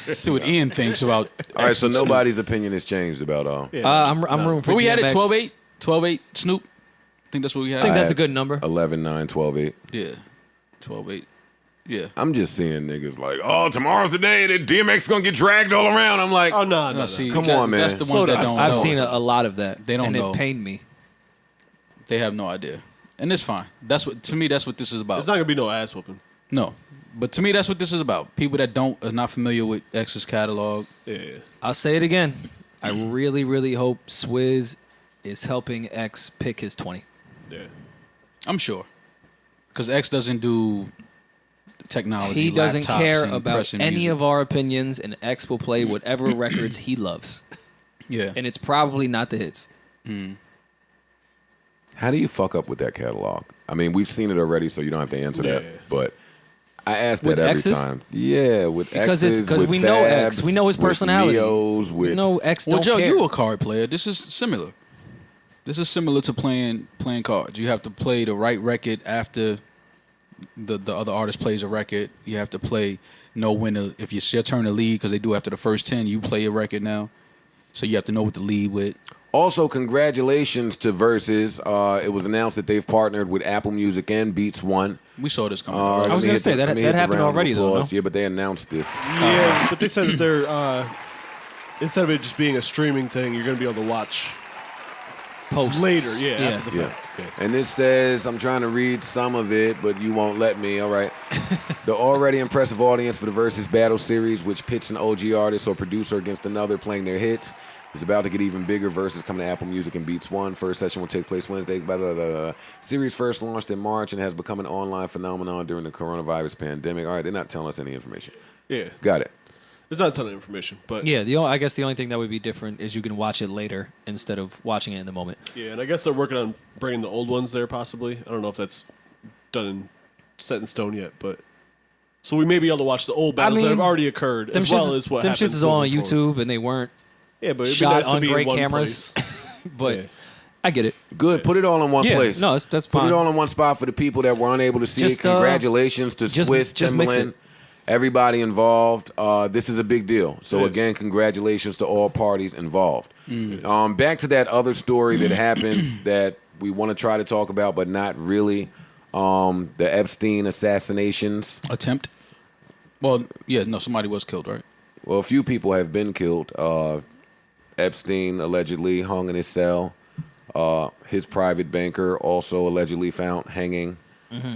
See what Ian thinks about. All right, so Snoop. nobody's opinion has changed about all. I'm rooting for But we had it DMX. 12-8 Snoop. I think that's what we had. I think that's I a good number. 11-9, 12-8. Yeah, 12-8. Yeah. I'm just seeing niggas like, oh, tomorrow's the day that DMX gonna get dragged all around. I'm like, Oh, no. See, Come on, man. That's the Slow ones that down. don't I've know. seen a lot of that. They don't and know. it pained me. They have no idea, and it's fine. That's what to me. That's what this is about. It's not going to be no ass whooping. No, but to me, that's what this is about. People that are not familiar with X's catalog. Yeah. I'll say it again. I really, really hope Swizz is helping X pick his 20. Yeah. I'm sure, because X doesn't do technology. He doesn't laptops care and about pressing any music. of our opinions, and X will play whatever records he loves. Yeah, And it's probably not the hits. how do you fuck up with that catalog? I mean, we've seen it already, so you don't have to answer that. Yeah. But I ask With that every X's? time. Yeah, with Because X's, it's- 'cause with we know X. Fabs, We know his with personality. Neos, with No, X well, don't Joe, care. you a card player. This is similar. This is similar to playing cards. You have to play the right record after the other artist plays a record. You have to know when if it's your turn to lead, because they do after the first 10. You play a record now, so you have to know what to lead with. Also, congratulations to Versus. It was announced that they've partnered with Apple Music and Beats One. We saw this coming. I was gonna say, that happened already, though, no? Yeah, but they announced this. Yeah, but they said that they're, instead of it just being a streaming thing, you're going to be able to watch Posts. later. Yeah, after the Yeah. fact. Yeah. And this says, I'm trying to read some of it, but you won't let me. All right. The already impressive audience for the Versus Battle Series, which pits an OG artist or producer against another playing their hits, is about to get even bigger. Versus coming to Apple Music and Beats One. First session will take place Wednesday. Blah, blah, blah, blah. Series first launched in March and has become an online phenomenon during the coronavirus pandemic. All right, they're not telling us any information. Yeah. Got it. There's not a ton of information, but Yeah, I guess the only thing that would be different is you can watch it later instead of watching it in the moment. yeah, and I guess they're working on bringing the old ones there possibly. I don't know if that's set in stone yet, but so we may be able to watch the old battles that have already occurred Them as well shits- as what them happens shits is all on moving forward. YouTube, and they weren't Yeah, but it'd be shot nice to on be in great one cameras. place. but Yeah. I get it. Good. Put it all in one Yeah, place. no, that's Put fine. it all in one spot for the people that were unable to see Just, it. Congratulations to just Swiss, mix Timbaland, it. everybody involved. This is a big deal. So It is. again, congratulations to all parties involved. Back to that other story that happened that we want to try to talk about, but not really. The Epstein assassinations. Attempt. Well, yeah, no, somebody was killed, right? Well, a few people have been killed. Epstein allegedly hung in his cell. His private banker also allegedly found hanging.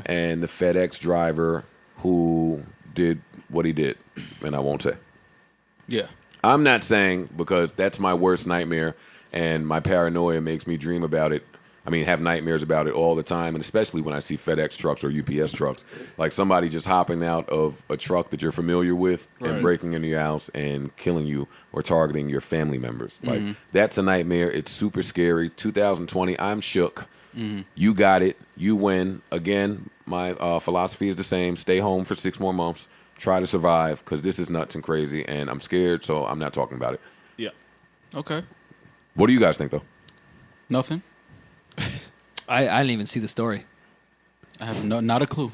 And the FedEx driver who did what he did. And I won't say. Yeah. I'm not saying, because that's my worst nightmare, and my paranoia makes me dream about it. I mean, have nightmares about it all the time, and especially when I see FedEx trucks or UPS trucks, like somebody just hopping out of a truck that you're familiar with and breaking into your house and killing you or targeting your family members. Like, that's a nightmare. It's super scary. 2020, I'm shook. You got it. You win. Again, my philosophy is the same. Stay home for 6 more months. Try to survive, because this is nuts and crazy, and I'm scared, so I'm not talking about it. Yeah. Okay. What do you guys think, though? Nothing. I didn't even see the story. I have not a clue.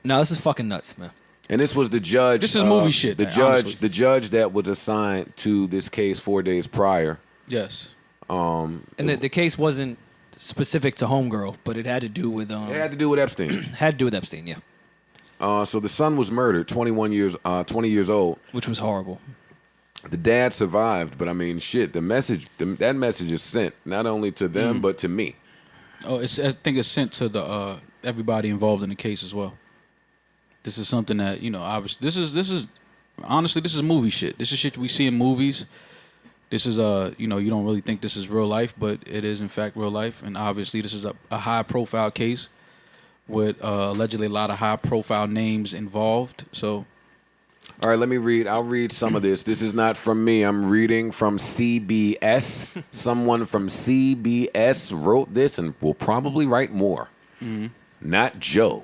No, this is fucking nuts, man. And this was the judge. This is movie shit, The man, judge, honestly. the judge that was assigned to this case 4 days prior. Yes. And the case wasn't specific to Homegirl, but it had to do with It had to do with Epstein. had to do with Epstein, yeah, So the son was murdered, 20 years old. which was horrible. The dad survived, but I mean, shit. That message is sent not only to them but to me. Oh, I think it's sent to the everybody involved in the case as well. This is something that, obviously, this is honestly, this is movie shit. This is shit we see in movies. This is you don't really think this is real life, but it is in fact real life. And obviously, this is a high profile case with allegedly a lot of high profile names involved. So, All right, let me read. I'll read some of this. This is not from me. I'm reading from CBS. Someone from CBS wrote this and will probably write more. Not Joe.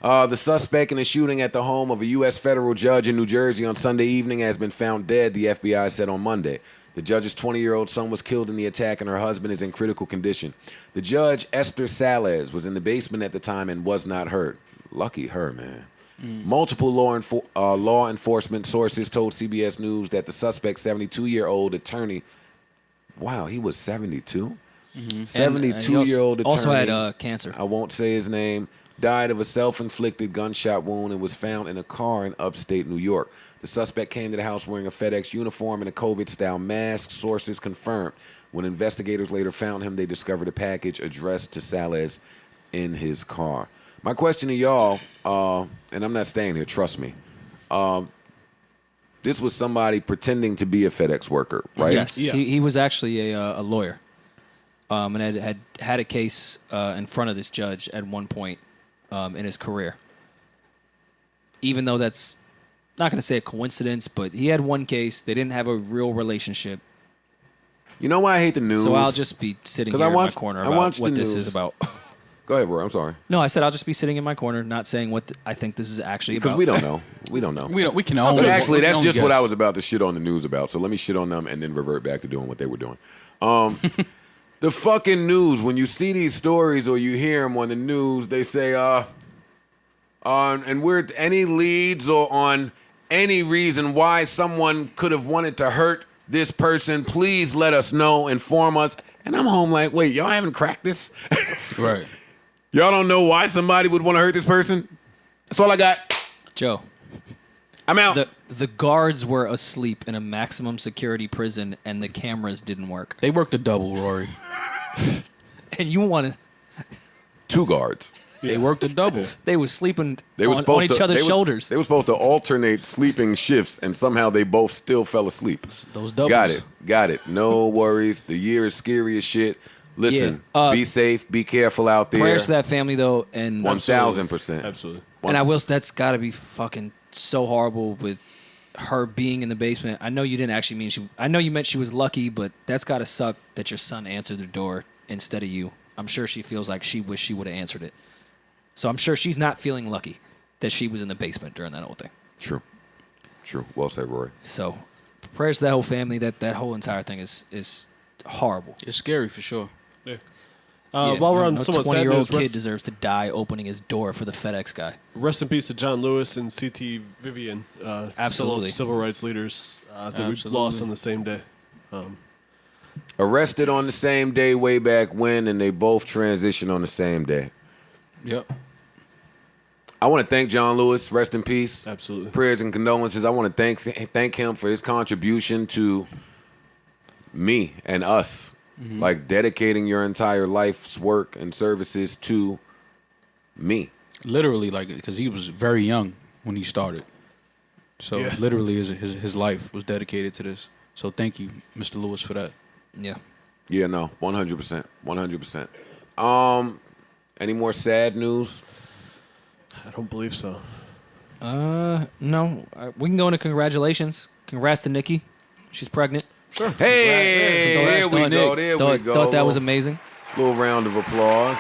The suspect in the shooting at the home of a U.S. federal judge in New Jersey on Sunday evening has been found dead, the FBI said on Monday. The judge's 20-year-old son was killed in the attack, and her husband is in critical condition. The judge, Esther Salles, was in the basement at the time and was not hurt. Lucky her, man. Multiple law enforcement sources told CBS News that the suspect, 72-year-old attorney, wow, he was 72? 72-year-old attorney. Also had cancer. I won't say his name. Died of a self-inflicted gunshot wound and was found in a car in upstate New York. The suspect came to the house wearing a FedEx uniform and a COVID-style mask, sources confirmed. When investigators later found him, they discovered a package addressed to Salles in his car. My question to y'all, and I'm not staying here, trust me. This was somebody pretending to be a FedEx worker, right? Yes, Yeah. he was actually a lawyer, and had a case in front of this judge at one point in his career. Even though that's not going to say a coincidence, but he had one case. They didn't have a real relationship. You know why I hate the news? So I'll just be sitting 'Cause here I in my watched- corner I about watched what the this news. is about. Go ahead, Rory. I'm sorry. No, I said I'll just be sitting in my corner, not saying what I think this is actually Because about. we don't know. We don't know. we can only. But actually, we can that's only just what guess. I was about to shit on the news about. So let me shit on them and then revert back to doing what they were doing. The fucking news, when you see these stories or you hear them on the news, they say, and we're any leads or on any reason why someone could have wanted to hurt this person, please let us know, inform us. And I'm home like, wait, y'all haven't cracked this? Right. Y'all don't know why somebody would want to hurt this person? That's all I got. Joe, I'm out. the guards were asleep in a maximum security prison, and the cameras didn't work. They worked a double, Rory. And you want to? 2 guards. They worked a double. They were sleeping They were on each other's shoulders. They were supposed to alternate sleeping shifts, and somehow they both still fell asleep. Those doubles. Got it. No worries. The year is scary as shit. Listen, Yeah, be safe, be careful out there. Prayers to that family, though, and 1,000%. Absolutely. And I will. That's got to be fucking so horrible with her being in the basement. I know you didn't actually mean she. I know you meant she was lucky, but that's got to suck that your son answered the door instead of you. I'm sure she feels like she wished she would have answered it. So I'm sure she's not feeling lucky that she was in the basement during that whole thing. True. Well said, Rory. So prayers to that whole family. That whole entire thing is horrible. It's scary for sure. Yeah. Yeah, While we're on no somewhat sad 20-year-old news, kid deserves to die opening his door for the FedEx guy. rest in peace to John Lewis and C.T. Vivian. Absolutely. Civil rights leaders that we Absolutely. lost on the same day. Arrested on the same day way back when, and they both transitioned on the same day. Yep. I want to thank John Lewis. Rest in peace. Absolutely. Prayers and condolences. I want to thank him for his contribution to me and us. Like dedicating your entire life's work and services to me. Literally, like, because he was very young when he started. So Yeah. literally, his life was dedicated to this. So thank you, Mr. Lewis, for that. Yeah. Yeah, no, 100%. 100%. Any more sad news? I don't believe so. No. We can go into congratulations. Congrats to Nikki. She's pregnant. Sure. Hey, there we go. There we go. Thought that was amazing. Little round of applause.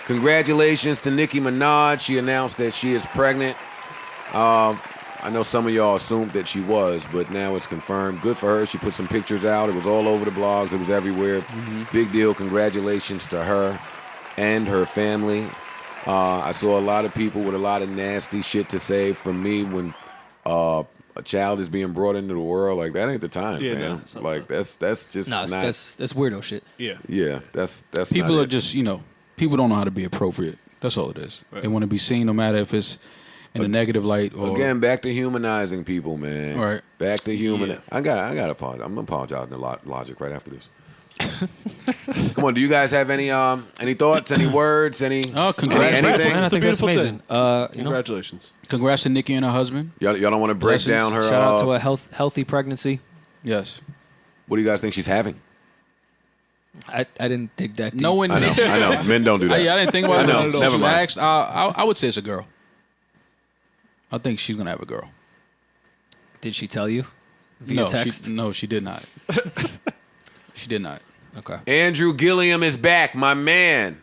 Congratulations to Nicki Minaj. She announced that she is pregnant. I know some of y'all assumed that she was, but now it's confirmed. Good for her. She put some pictures out. It was all over the blogs. It was everywhere. Big deal. Congratulations to her and her family. I saw a lot of people with a lot of nasty shit to say from me when a child is being brought into the world. Like, that ain't the time, Yeah, fam. no, Like, that's just No, not. that's weirdo shit. Yeah. Yeah, that's People not are it. just, people don't know how to be appropriate. That's all it is. Right. They want to be seen no matter if it's in a negative light or... Again, back to humanizing people, man. Right. Back to human. Yeah. I got to apologize. I'm gonna apologize to Logic right after this. Come on, do you guys have any thoughts, any words, any? Oh, congratulations. anything? Man, I It's a think that's beautiful amazing. thing. Congratulations. Congrats to Nikki and her husband. Y'all don't want to break Blessings. down her. Shout out to a healthy pregnancy. Yes. What do you guys think she's having? I didn't dig that deep. No one... I know. Men don't do that. I didn't think about I know. it. Never Since you mind. asked, I would say it's a girl. I think she's going to have a girl. Did she tell you via text? She did not. She did not. Okay. Andrew Gilliam is back, my man.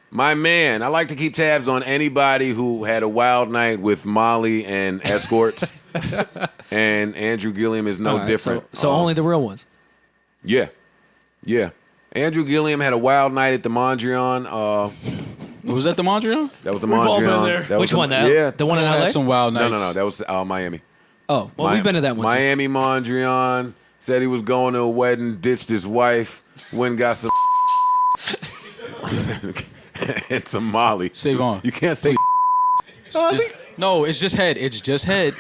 My man. I like to keep tabs on anybody who had a wild night with Molly and escorts. And Andrew Gilliam is no All right, different. So only the real ones. Yeah. Andrew Gilliam had a wild night at the Mondrian. Was that the Mondrian? That was the We've Mondrian. all been there. That was Which one? The Yeah. the one in I LA? had some wild nights. No. That was Miami. Oh, well, we've been to that one. Too. Miami Mondrian said he was going to a wedding, ditched his wife, went and got some and some Molly. Save on. You can't say No, it's just head. It's just head.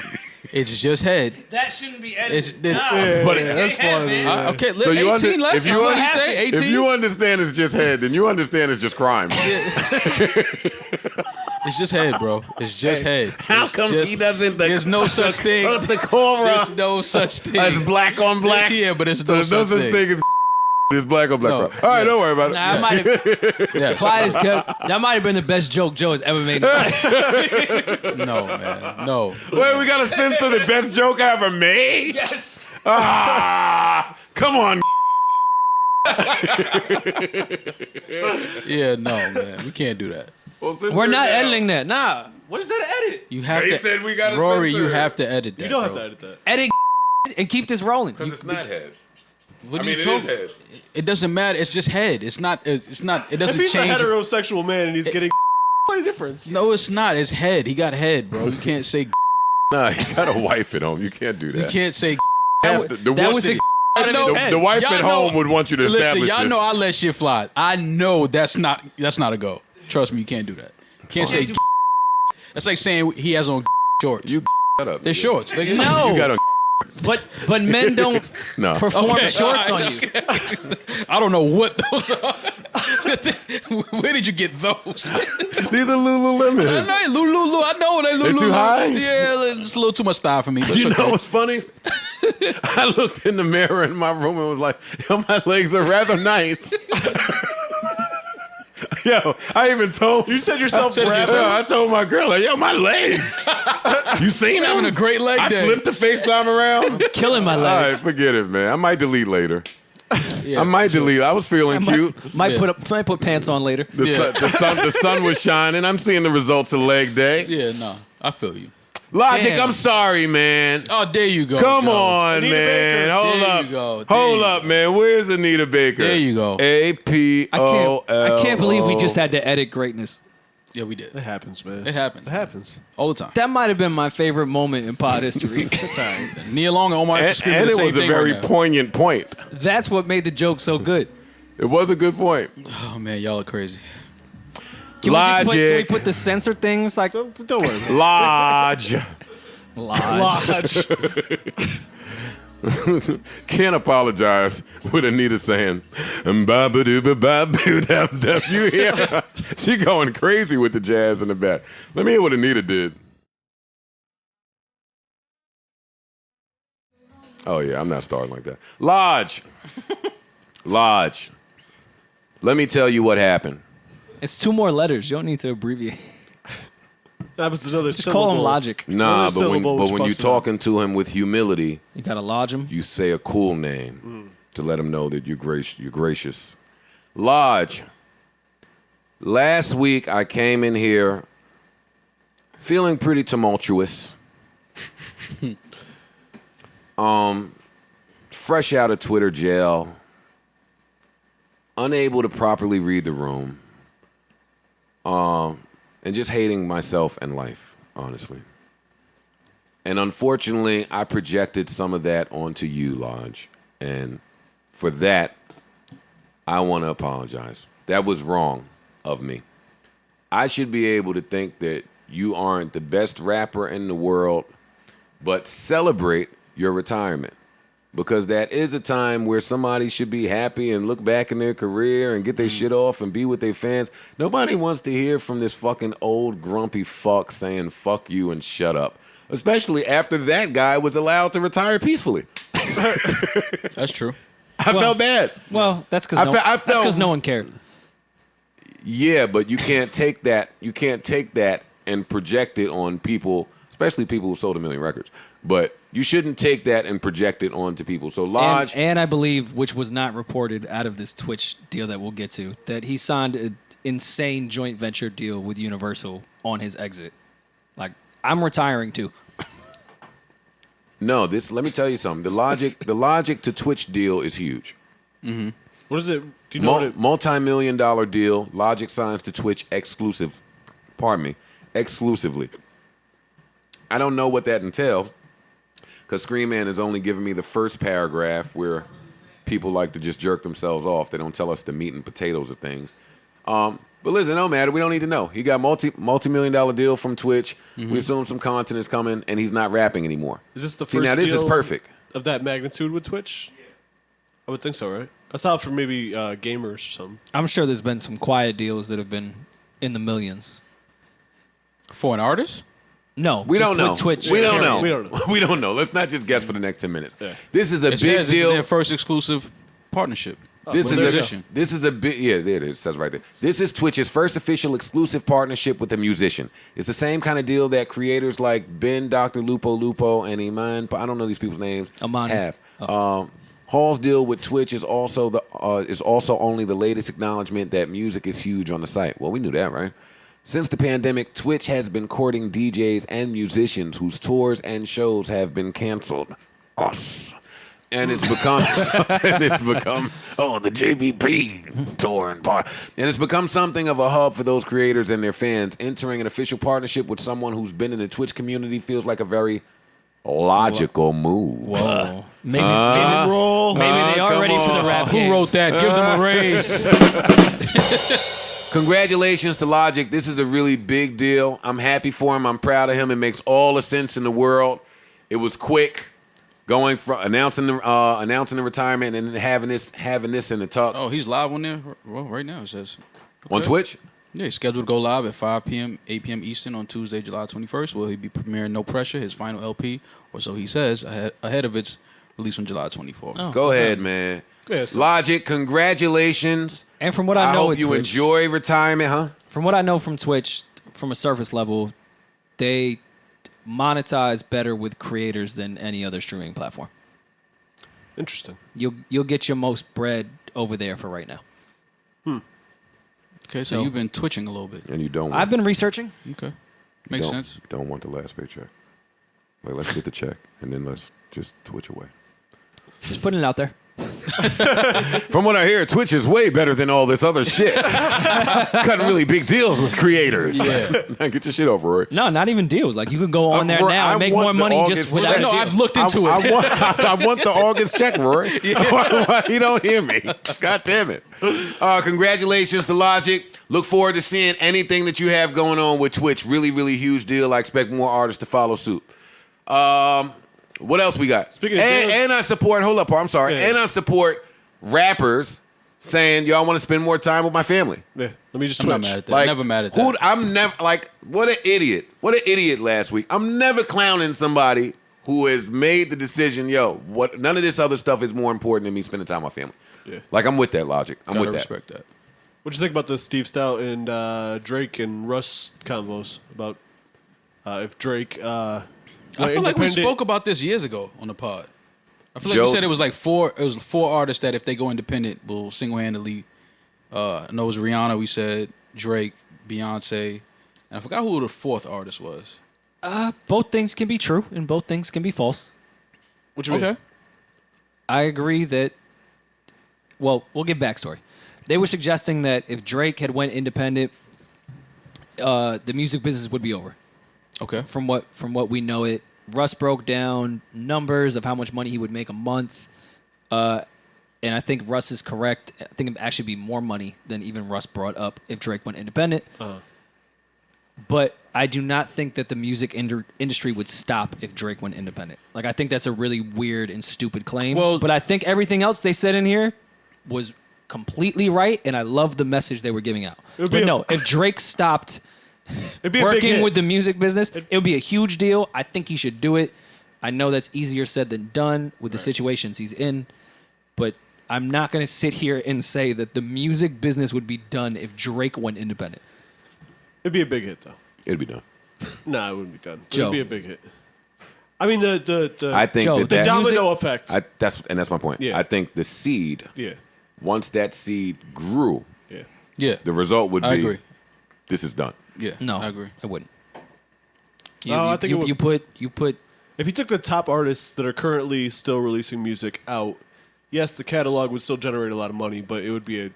It's just head. That shouldn't be It's, edited. but That's funny. okay, so 18 you left. if That's you, what he say. 18. if you understand it's just head, then you understand it's just crime. It's just head, bro. It's just head. How It's come just- he doesn't? There's no such thing. The camera. There's no such thing. It's black on black. Yeah, but it's So no there's no such such thing. thing as it's black on black. No. All right, don't worry about it. Nah, I might have. Yes. Quiet as kept. That might have been the best joke Joe has ever made. No, man. No. Wait, we gotta censor the best joke I ever made? Yes. Come on. Yeah, no, man. We can't do that. Well, censor We're it not now. editing that. Nah. What is there to edit? You have They to. said we gotta Rory, censor you it. have to edit that. You don't have bro. to edit that. Edit and keep this rolling. Because it's not head. What I are mean, you it is talking? head. It doesn't matter. It's just head. It's not. It's not. It If doesn't he's a change. heterosexual man and he's getting what's the difference? No, it's not. It's head. He got head, bro. You can't say. Nah, you got a wife at home. You can't do that. You can't say. The That was woman- the know. the wife Y'all at know- home would want you to Listen, establish y'all this. know I let shit fly. I know that's not a go. Trust me, you can't do that. Can't say. That's like saying he has on shorts. You shut up. They're shorts. Nigga. No. You got a But men don't no. perform Okay, shorts all on right, you. I don't know what those are. Where did you get those? These are Lululemon. Lulu. I know they Lulu. too high? Yeah, it's a little too much style for me. But You it's know okay. what's funny? I looked in the mirror in my room and was like, yo, my legs are rather nice. Yo, I even told You said yourself said rather. yourself. I told my girl, like, yo, my legs. You seen them? having a great leg I day. flipped the FaceTime around. Killing my All right, legs. forget it, man. I might delete later. Yeah, I might delete. I was feeling cute. Might Yeah. put pants on later. The sun was shining. I'm seeing the results of leg day. Yeah, no, I feel you. Logic, Damn. I'm sorry, man. Oh, there you go. Come Joe. on, Anita man. Baker. Hold There up. you go. There Hold you up, man. Where's Anita Baker? There you go. APOL. I can't believe we just had to edit greatness. Yeah, we did. It happens, man. It happens It happens. all the time. That might have been my favorite moment in pod history. It's all right. Nia Long and Omar And, screaming and the it same was a thing very right now. poignant point. That's what made the joke so good. It was a good point. Oh man, y'all are crazy. Can Logic. we we put the censor things like Don't worry. Man. Lodge. Lodge. Can't apologize with Anita saying, "Ba-ba-doo-ba-ba-boo-dub-dub." You hear her? She going crazy with the jazz in the back. Let me hear what Anita did. Oh, yeah, I'm not starting like that. Lodge. Lodge. Let me tell you what happened. It's 2 more letters. You don't need to abbreviate. That was another Just call him Logic. Nah, but when you're talking to him with humility, You gotta lodge him. you say a cool name to let him know that you're gracious. Lodge. Last week, I came in here feeling pretty tumultuous. Fresh out of Twitter jail. Unable to properly read the room. And just hating myself and life, honestly. And unfortunately, I projected some of that onto you, Lodge. And for that, I want to apologize. That was wrong of me. I should be able to think that you aren't the best rapper in the world, but celebrate your retirement. Because that is a time where somebody should be happy and look back in their career and get their shit off and be with their fans. Nobody wants to hear from this fucking old grumpy fuck saying fuck you and shut up. Especially after that guy was allowed to retire peacefully. That's true. I felt bad. Well, that's because no one cared. Yeah, but you can't take that. You can't take that and project it on people, especially people who sold 1 million records. But you shouldn't take that and project it onto people. So Lodge, and I believe, which was not reported out of this Twitch deal that we'll get to, that he signed an insane joint venture deal with Universal on his exit. Like, I'm retiring too. No, let me tell you something. The logic to Twitch deal is huge. Mm-hmm. What is it? Do you know what it? Multi-million-dollar deal. Logic signs to Twitch exclusively. I don't know what that entails because Scream Man has only given me the first paragraph where people like to just jerk themselves off. They don't tell us the meat and potatoes of things. But listen, no matter. We don't need to know. He got multi-million-dollar deal from Twitch. Mm-hmm. We assume some content is coming, and he's not rapping anymore. Is this the first now this deal is perfect. Of that magnitude with Twitch? Yeah. I would think so, right? I saw it for maybe gamers or something. I'm sure there's been some quiet deals that have been in the millions. For an artist? No. We don't know. Twitch. We don't know. We don't know. We don't know. Let's not just guess for the next 10 minutes. Yeah. This is a big deal. This is their first exclusive partnership. This is a big, yeah, there it is. It says right there. This is Twitch's first official exclusive partnership with a musician. It's the same kind of deal that creators like Ben, Dr. Lupo, and Iman, I don't know these people's names, have. Hall's deal with Twitch is also only the latest acknowledgement that music is huge on the site. Well, we knew that, right? Since the pandemic, Twitch has been courting DJs and musicians whose tours and shows have been canceled. Us. And it's become the JBP tour and part. And it's become something of a hub for those creators and their fans. Entering an official partnership with someone who's been in the Twitch community feels like a very logical move. Whoa. Maybe they are ready for the rap game. Who wrote that? Give them a raise. Congratulations to Logic. This is a really big deal. I'm happy for him. I'm proud of him. It makes all the sense in the world. It was quick. Going from announcing the retirement and then having this in the talk. Oh, he's live on there right now. It says on Twitch. Yeah, he's scheduled to go live at 5 p.m., 8 p.m. Eastern on Tuesday, July 21st. Will he be premiering No Pressure, his final LP, or so he says, ahead of its release on July 24th. Oh, go ahead, man. Logic, congratulations. And from what I know, I hope you Twitch, enjoy retirement, huh? From what I know from Twitch, from a surface level, they monetize better with creators than any other streaming platform. Interesting. You'll get your most bread over there for right now. Okay, so you've been twitching a little bit. And you don't. I've been researching. Okay. Makes sense. You don't want the last paycheck. Like, let's get the check, and then let's just Twitch away. Just putting it out there. From what I hear, Twitch is way better than all this other shit. Cutting really big deals with creators. Yeah. Get your shit over, Rory. No, not even deals. Like, you can go on there now and make more money just without No, I've looked into it. I want the August check, Rory. You don't hear me. God damn it. Congratulations to Logic. Look forward to seeing anything that you have going on with Twitch. Really, really huge deal. I expect more artists to follow suit. What else we got? Speaking of and I support. Hold up, I'm sorry. Yeah. And I support rappers saying, "Yo, I want to spend more time with my family." Yeah. Let me just I'm Twitch. not mad at that. Like, Never mad at that. I'm never like. What an idiot! What an idiot! Last week, I'm never clowning somebody who has made the decision, what? None of this other stuff is more important than me spending time with my family. Yeah. Like, I'm with that logic. I'm Gotta with that. respect that. What do you think about the Steve Stout and Drake and Russ combos about if Drake? I feel like we spoke about this years ago on the pod. I feel like we said it was like four. It was 4 artists that if they go independent will single handedly. I know it was Rihanna. We said Drake, Beyonce, and I forgot who the 4th artist was. Both things can be true and both things can be false. What do you mean? I agree that. Well, we'll give backstory. They were suggesting that if Drake had went independent, the music business would be over. Okay. From what we know it, Russ broke down numbers of how much money he would make a month, and I think Russ is correct. I think it'd actually be more money than even Russ brought up if Drake went independent. But I do not think that the music industry would stop if Drake went independent. Like, I think that's a really weird and stupid claim. Well, but I think everything else they said in here was completely right, and I love the message they were giving out. But no, if Drake stopped working with the music business, it would be a huge deal. I think he should do it. I know that's easier said than done with the situations he's in, but I'm not going to sit here and say that the music business would be done if Drake went independent. It'd be a big hit, though. It'd be done. Nah, it wouldn't be done. Joe. It'd be a big hit. I mean, I think Joe, that the domino effect. that's my point. Yeah. I think the seed. Yeah. Once that seed grew, Yeah. the result would be. I agree. This is done. Yeah. No, I agree. I wouldn't. I think you put If you took the top artists that are currently still releasing music out, yes, the catalog would still generate a lot of money, but it would be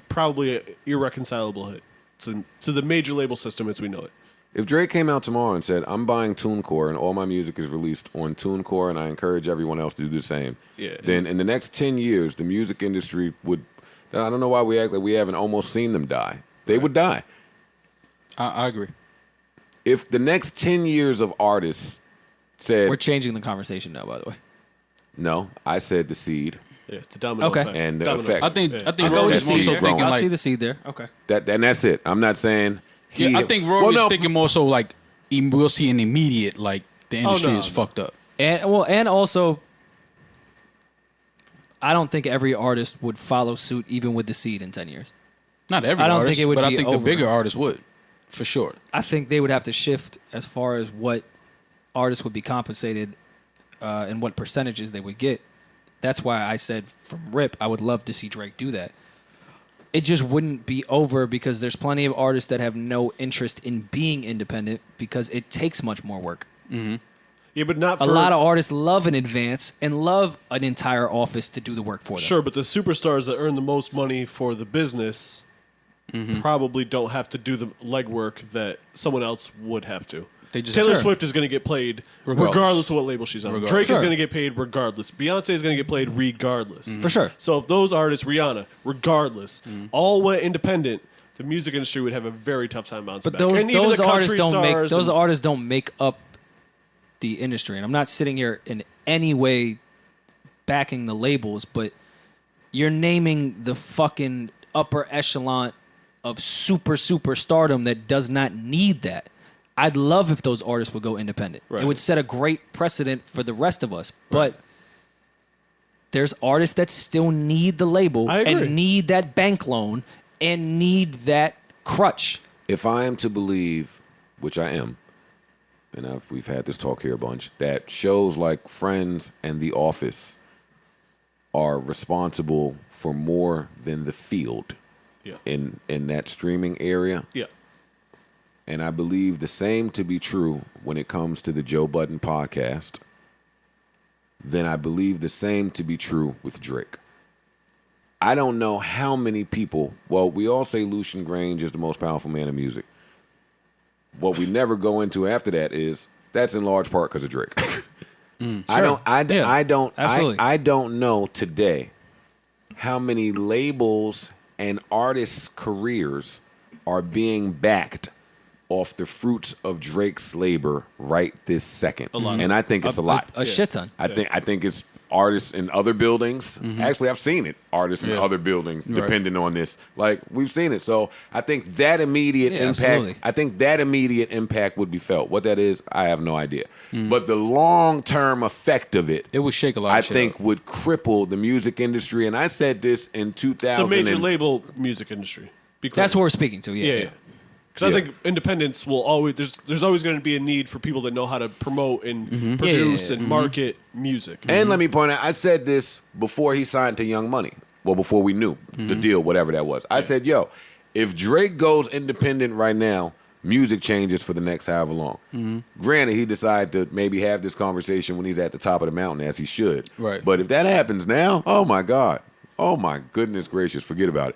probably an irreconcilable hit to the major label system as we know it. If Drake came out tomorrow and said, "I'm buying TuneCore and all my music is released on TuneCore and I encourage everyone else to do the same," then in the next 10 years, the music industry would. I don't know why we act like we haven't almost seen them die. They would die. I agree. If the next 10 years of artists said, we're changing the conversation now, by the way. no, I said the seed. Yeah, the domino Okay. effect. And the Domino effect. I think I Rory know is the more seed so growing. thinking I like see the seed there. Okay. And that's it. I'm not saying. I think Rory's thinking more so like we'll see an immediate like the industry is fucked up. And also, I don't think every artist would follow suit even with the seed in 10 years. Not every I don't artist, think it would but I be think over. the bigger artists would, for sure. I think they would have to shift as far as what artists would be compensated and what percentages they would get. That's why I said from RIP, I would love to see Drake do that. It just wouldn't be over because there's plenty of artists that have no interest in being independent because it takes much more work. Yeah, but not for... A lot of artists love an advance and love an entire office to do the work for them. Sure, but the superstars that earn the most money for the business probably don't have to do the legwork that someone else would have to. They just Taylor Sure. Swift is going to get played Regardless. regardless of what label she's on. Regardless. Drake is Sure. going to get paid regardless. Beyonce is going to get played regardless. For sure. So if those artists, Rihanna, regardless, all went independent, the music industry would have a very tough time bouncing But back. those And even those the artists country don't make stars those and- artists don't make up the industry. And I'm not sitting here in any way backing the labels, but you're naming the fucking upper echelon of super stardom that does not need that. I'd love if those artists would go independent. Right. It would set a great precedent for the rest of us. But there's artists that still need the label I agree. and need that bank loan and need that crutch. If I am to believe, which I am, and we've had this talk here a bunch, that shows like Friends and The Office are responsible for more than the field in that streaming area. Yeah. And I believe the same to be true when it comes to the Joe Budden podcast, then I believe the same to be true with Drake. I don't know how many people, well, we all say Lucian Grange is the most powerful man in music. What we never go into after that is that's in large part because of Drake. I don't know today how many labels and artists' careers are being backed off the fruits of Drake's labor right this second. And I think it's a lot. A shit ton. I think it's artists in other buildings. Actually, I've seen it. Artists in other buildings, depending on this. Like, we've seen it. So I think that immediate impact. Absolutely. I think that immediate impact would be felt. What that is, I have no idea. But the long-term effect of it, It would shake a lot. I of shit think, up. would cripple the music industry. And I said this in 2000. The major label music industry. Be clear. That's what we're speaking to. Yeah. Because I think independence will always there's always going to be a need for people that know how to promote and produce and market music. And let me point out, I said this before he signed to Young Money. Well, before we knew the deal, whatever that was. I said, yo, if Drake goes independent right now, music changes for the next however long. Granted, he decided to maybe have this conversation when he's at the top of the mountain, as he should. Right. But if that happens now, oh my God. Oh my goodness gracious, forget about it.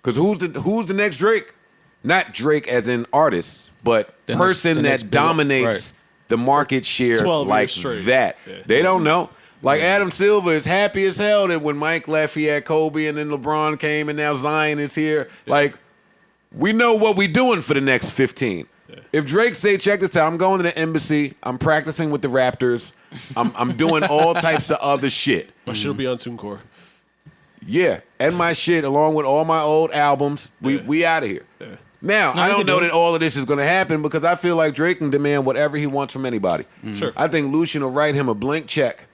Because who's the next Drake? Not Drake as in artist, but The person next that big- dominates the market share 12 like years straight. that. Yeah. They don't know. Like Adam Silver is happy as hell that when Mike left, he had Kobe, and then LeBron came, and now Zion is here. Like, we know what we doing for the next 15. If Drake say, check this out, I'm going to the embassy, I'm practicing with the Raptors, I'm doing all types of other shit. My shit'll be on TuneCore. Yeah, and my shit along with all my old albums, we out of here. Now, I don't know that all of this is going to happen because I feel like Drake can demand whatever he wants from anybody. Sure. I think Lucian will write him a blank check.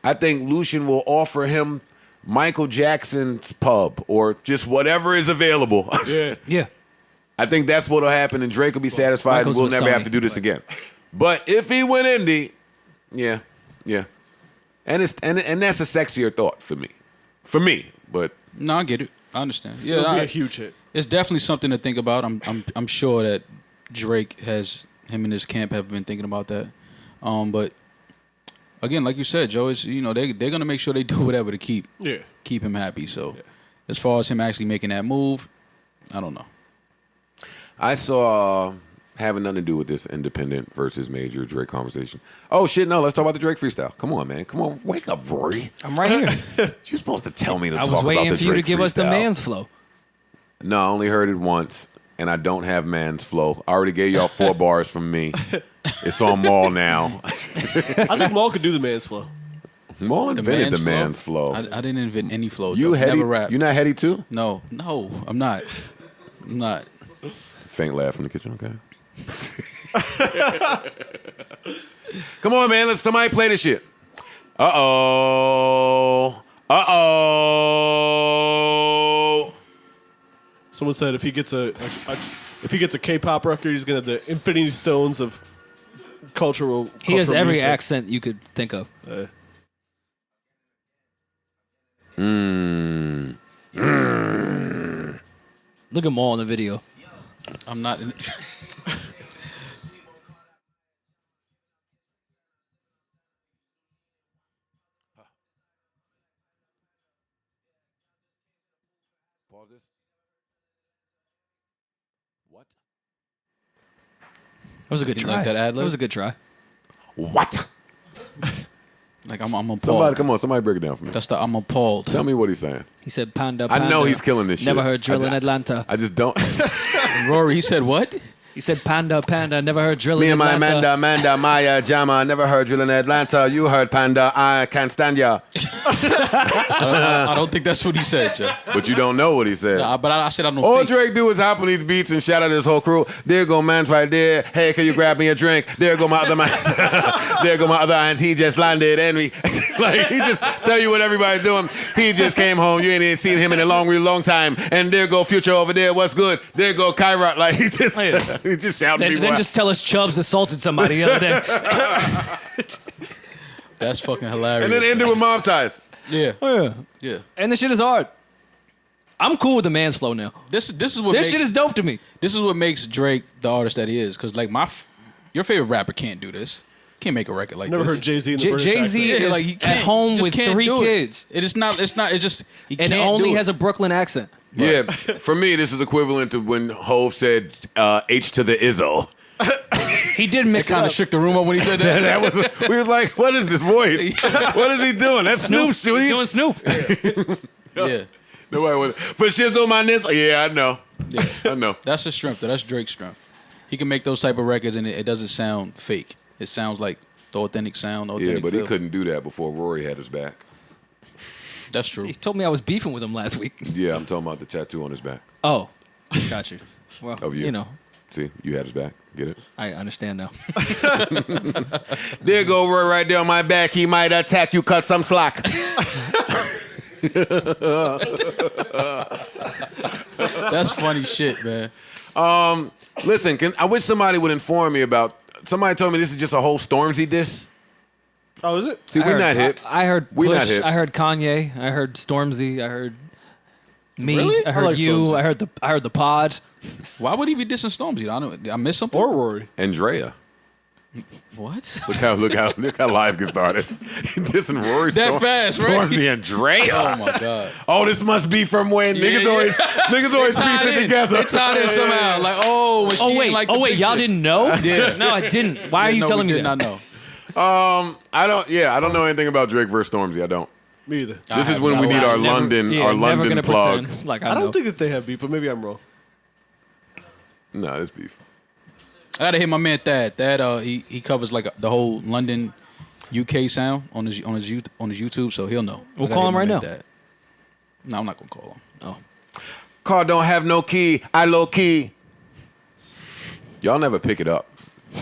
I think Lucian will offer him Michael Jackson's pub or just whatever is available. Yeah. Yeah. I think that's what'll happen, and Drake will be satisfied, Michael's and we'll with never have Sony. to do this again. But if he went indie, yeah, and that's a sexier thought for me. But No, I get it. I understand. Yeah, It'll be a huge hit. it's definitely something to think about. I'm sure that Drake him and his camp have been thinking about that. But again, like you said, Joe, it's they're gonna make sure they do whatever to keep him happy. So as far as him actually making that move, I don't know. I saw having nothing to do with this independent versus major Drake conversation. Oh shit, no, let's talk about the Drake freestyle. Come on, man. Come on, wake up, Rory. I'm right here. You're supposed to tell me to I talk was about waiting the for you to Drake give us the freestyle. man's flow. No, I only heard it once, and I don't have man's flow. I already gave y'all 4 bars from me. It's on Maul now. I think Maul could do the man's flow. Maul invented the man's flow. I didn't invent any flow. You Joe. heady? Never rap. You not heady too? No, I'm not. I'm not. Faint laugh in the kitchen, okay? Come on, man. Let's somebody play this shit. Uh-oh. Someone said if he gets a K-pop record, he's gonna have the Infinity Stones of cultural. He has cultural every music. accent you could think of. Look at Maul in the video. I'm not. Pause this. What? That was a good You try. like that ad-lib? That was a good try. What? Like I'm appalled. Somebody, come on. Somebody break it down for me. I'm appalled. Tell me what he's saying. He said panda, I panda. know he's killing this shit. Never heard drill in Atlanta. I just don't. Rory, he said what? He said panda, panda. Never heard drill Me in and my Atlanta. Amanda, Maya, Jama. Never heard drill in Atlanta. You heard Panda. I can't stand ya. I don't think that's what he said, Joe. But you don't know what he said. But I said I don't All think. Drake do is hop on these beats and shout out his whole crew. There go man's right there. Hey, can you grab me a drink? There go my other man. There go my other hands. He just landed and we like he just tell you what everybody's doing. He just came home. You ain't even seen him in a long time. And there go Future over there. What's good? There go Kyra. Like he just he just shouting people Then out. just tell us Chubbs assaulted somebody the other day. That's fucking hilarious. And then end it with mom ties. Yeah, Yeah. yeah. And this shit is hard. I'm cool with the man's flow now. This is what This makes, shit is dope to me. This is what makes Drake the artist that he is. Because like your favorite rapper can't do this. Can't make a record like Never this. heard Jay-Z in the British Jay-Z accent. is like, he at can't- home just with can't 3 do it. kids. It is not. It's not. It just. He And can't only do has it. a Brooklyn accent. Yeah, for me, this is equivalent to when Hov said H to the Izzo. He did mix it Kind up. of shook the room up when he said that. That was, we was like, what is this voice? What is he doing? That's Snoop, He's shooting. doing Snoop. Yeah, Nobody was. For shit on my nips. Yeah, I know. yeah. I know. That's his strength. Though. That's Drake's strength. He can make those type of records and it doesn't sound fake. It sounds like the authentic sound. Yeah, Authentic but feel. he couldn't do that before Rory had his back. That's true. He told me I was beefing with him last week. Yeah, I'm talking about the tattoo on his back. Oh, got you. Well, Of you. you know, See, you had his back. Get it? I understand now. There go Rory right there on my back. He might attack you. Cut some slack. That's funny shit, man. Listen, I wish somebody would inform me about. Somebody told me this is just a whole Stormzy diss. Oh, is it? See, we're not hit. I heard We not Push. hit. I heard Kanye. I heard Stormzy. I heard me. Really? I I heard like you. Stormzy. I heard the pod. Why would he be dissing Stormzy? Did I miss something? Or Rory. Andrea. What? Look how lies get started. Dissing Rory. That fast, right? Stormzy Andrea. Oh my god. Oh, this must be from when niggas yeah. always piece it together. It's tied in somehow. Like, oh, when she Oh wait. didn't like the Y'all picture. didn't know? Yeah. No, I didn't. Why are you No, telling we me did that? not know. I don't know anything about Drake versus Stormzy. I don't. Me either. This is have when no we need idea. our Never- London yeah, our never London gonna plug. pretend like I I know. don't think that they have beef, but maybe I'm wrong. Nah, it's beef. I gotta hit my man Thad. Thad, he covers like the whole London, UK sound on his YouTube, so he'll know. We'll I gotta call hit him my right man now. Thad. No, I'm not gonna call him. Oh. Car don't have no key. I low key. Y'all never pick it up.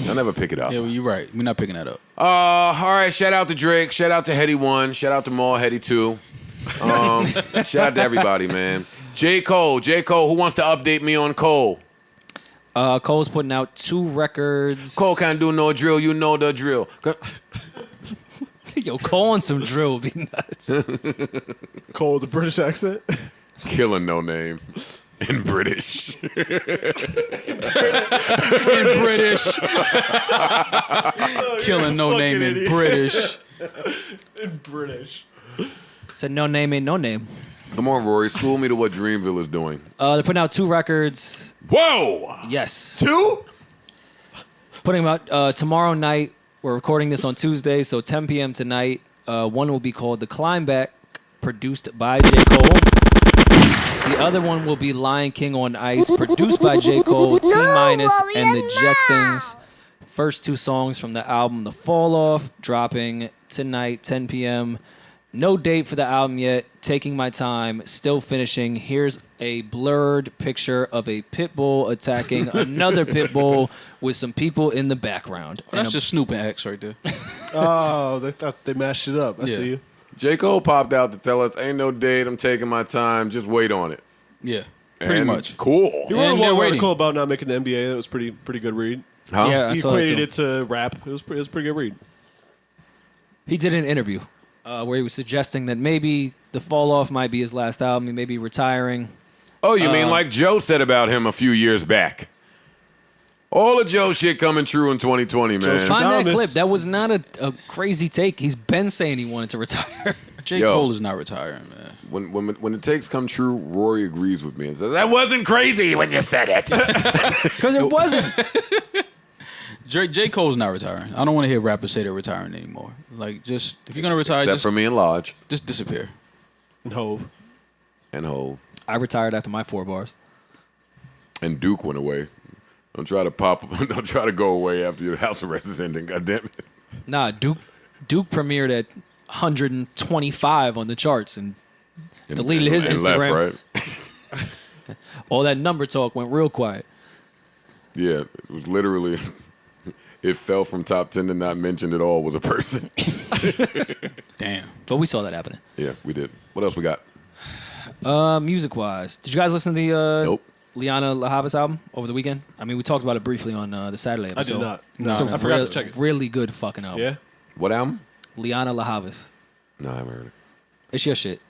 Y'all never pick it up. Yeah, well, you're right. We're not picking that up. All right. Shout out to Drake. Shout out to Hetty 1. Shout out to Maul Hetty 2. Shout out to everybody, man. J. Cole. Who wants to update me on Cole? Cole's putting out 2 records. Cole can't do no drill. You know the drill. Yo, Cole on some drill would be nuts. Cole with a British accent. Killing no name in British. In British. Killing no name in idiot. British. In British. Said no name ain't no name. Come on, Rory. School me to what Dreamville is doing. They're putting out 2 records. Whoa! Yes. 2? Putting them out tomorrow night. We're recording this on Tuesday, so 10 p.m. tonight. One will be called The Climb Back, produced by J. Cole. The other one will be Lion King on Ice, produced by J. Cole, T Minus, Rory and the and Jetsons. First 2 songs from the album The Fall Off, dropping tonight, 10 p.m. No date for the album yet. Taking my time, still finishing. Here's a blurred picture of a pit bull attacking another pit bull with some people in the background. Oh, that's just Snoop and X right there. Oh, they thought they mashed it up. I Yeah. see you. J. Cole popped out to tell us, ain't no date, I'm taking my time, just wait on it. Yeah, pretty And much. Cool. He wrote a And they're long waiting. article about not making the NBA. That was pretty good read. Huh? Yeah, I He saw that equated too. it to rap. It was pretty good read. He did an interview where he was suggesting that maybe The Fall Off might be his last album. He may be retiring. Oh, you mean like Joe said about him a few years back? All the Joe shit coming true in 2020, man. Joe's Find that Thomas. clip. That was not a crazy take. He's been saying he wanted to retire. J. Yo. Cole is not retiring, man. When the takes come true, Rory agrees with me and says, that wasn't crazy when you said it. Because it wasn't. J. Cole's not retiring. I don't want to hear rappers say they're retiring anymore. Like, just if you're gonna retire, Except just, for me and Lodge just disappear. No. and Hov. I retired after my 4 bars. And Duke went away. Don't try to don't try to go away after your house arrest is ending. God damn it. Nah, Duke premiered at 125 on the charts and deleted his and Instagram. Left, right? All that number talk went real quiet. Yeah, it was literally. It fell from top 10 to not mentioned at all was a person. Damn. But we saw that happening. Yeah, we did. What else we got? Music-wise, did you guys listen to the Nope. Liana La Havas album over the weekend? I mean, we talked about it briefly on the Saturday I episode. did not. It's a I forgot to check it. really good fucking album. Yeah? What album? Liana La Havas. No, I haven't heard it. It's your shit.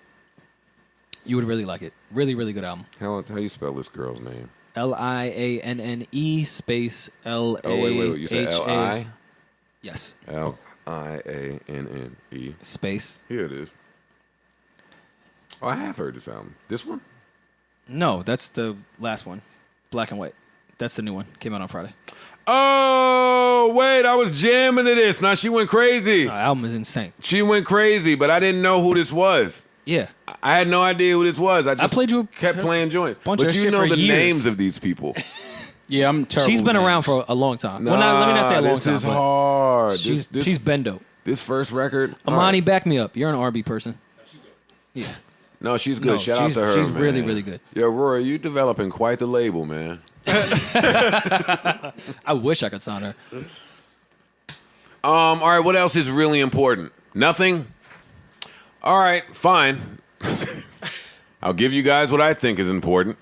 You would really like it. Really, really good album. How you spell this girl's name? Lianne space L A. Oh, wait. You said L-I? Yes. Lianne. Space. Here it is. Oh, I have heard this album. This one? No, that's the last one. Black and White. That's the new one. Came out on Friday. Oh, wait. I was jamming to this. Now she went crazy. The album is insane. She went crazy, but I didn't know who this was. Yeah. I had no idea who this was. I just played you kept playing joints. bunch But of you shit know for the years. names of these people. Yeah, I'm terrible. She's been with around names. for a long time. Well, let me not say a long this time. is but hard. She's been dope. This first record. Amani, back me up. You're an R&B person. Yeah. No, she's good. No, Shout out to her. She's man. really, really good. Yo, Rory, you developing quite the label, man. I wish I could sign her. All right, what else is really important? Nothing? All right, fine. I'll give you guys what I think is important.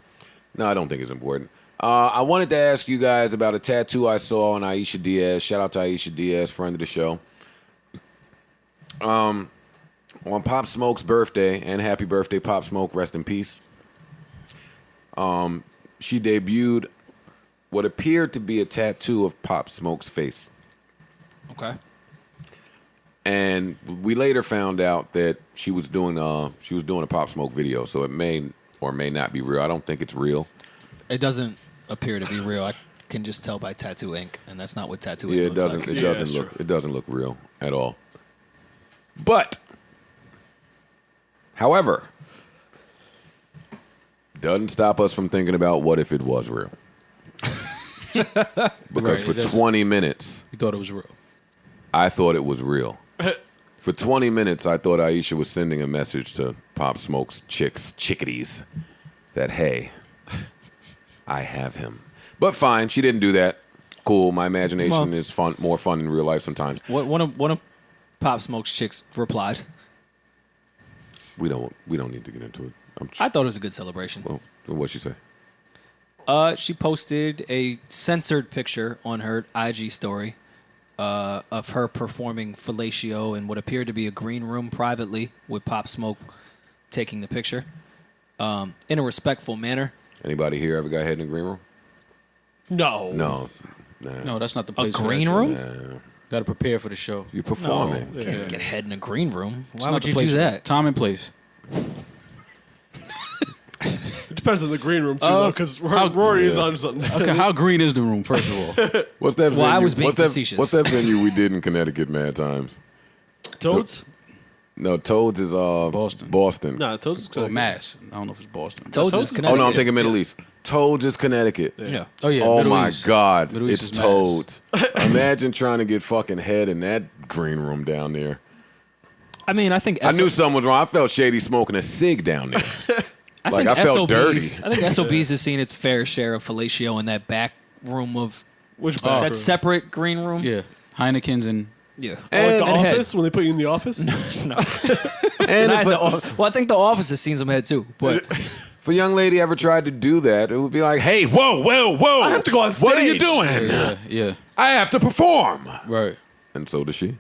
No, I don't think it's important. I wanted to ask you guys about a tattoo I saw on Aisha Diaz. Shout out to Aisha Diaz, friend of the show. On Pop Smoke's birthday, and happy birthday, Pop Smoke, rest in peace. She debuted what appeared to be a tattoo of Pop Smoke's face. Okay. And we later found out that she was doing a Pop Smoke video, so it may or may not be real. I don't think it's real. It doesn't appear to be real. I can just tell by Tattoo Ink, and that's not what Tattoo Ink Yeah, looks like. it doesn't look real at all. But, however, doesn't stop us from thinking about what if it was real. Because for 20 minutes, You thought it was real. I thought it was real. For 20 minutes, I thought Aisha was sending a message to Pop Smoke's chickadees that, hey, I have him. But fine, she didn't do that. Cool, my imagination is more fun in real life sometimes. One of Pop Smoke's chicks replied. We don't need to get into it. I thought it was a good celebration. Well, what'd she say? She posted a censored picture on her IG story of her performing fellatio in what appeared to be a green room privately with Pop Smoke taking the picture in a respectful manner. Anybody here ever got head in the green room? No. No. No, that's not the A place. green room? Got to prepare for the show. You're performing. You can't get head in a green room. It's Why not would the you place do for that? Time and place. It depends on the green room, too, though, because Rory is on something. Okay, how green is the room, first of all? What's that Well, I venue? was being facetious. What's that venue we did in Connecticut mad times? Toads? No, Toads is Boston. Nah, Toads is Or Connecticut. Mass. I don't know if it's Boston. Toads Toads is is- Oh Connecticut. no, I'm thinking Middle East. Toads is Connecticut. Yeah. Oh, yeah. Oh Middle my East. God, Middle East it's is Mass. Toads. Imagine trying to get fucking head in that green room down there. I mean, I think I knew something was wrong. I felt shady smoking a cig down there. Like, I felt dirty. I think SOBs has seen its fair share of fellatio in that back room of Which that back? separate green room. Yeah. Heineken's and... Yeah. Like the And head. office? When they put you in the office? And Not if in the well, I think the office has seen some head too. But if a young lady ever tried to do that, it would be like, hey, whoa. I have to go on What are you stage." doing? Yeah. I have to perform. Right. And so does she.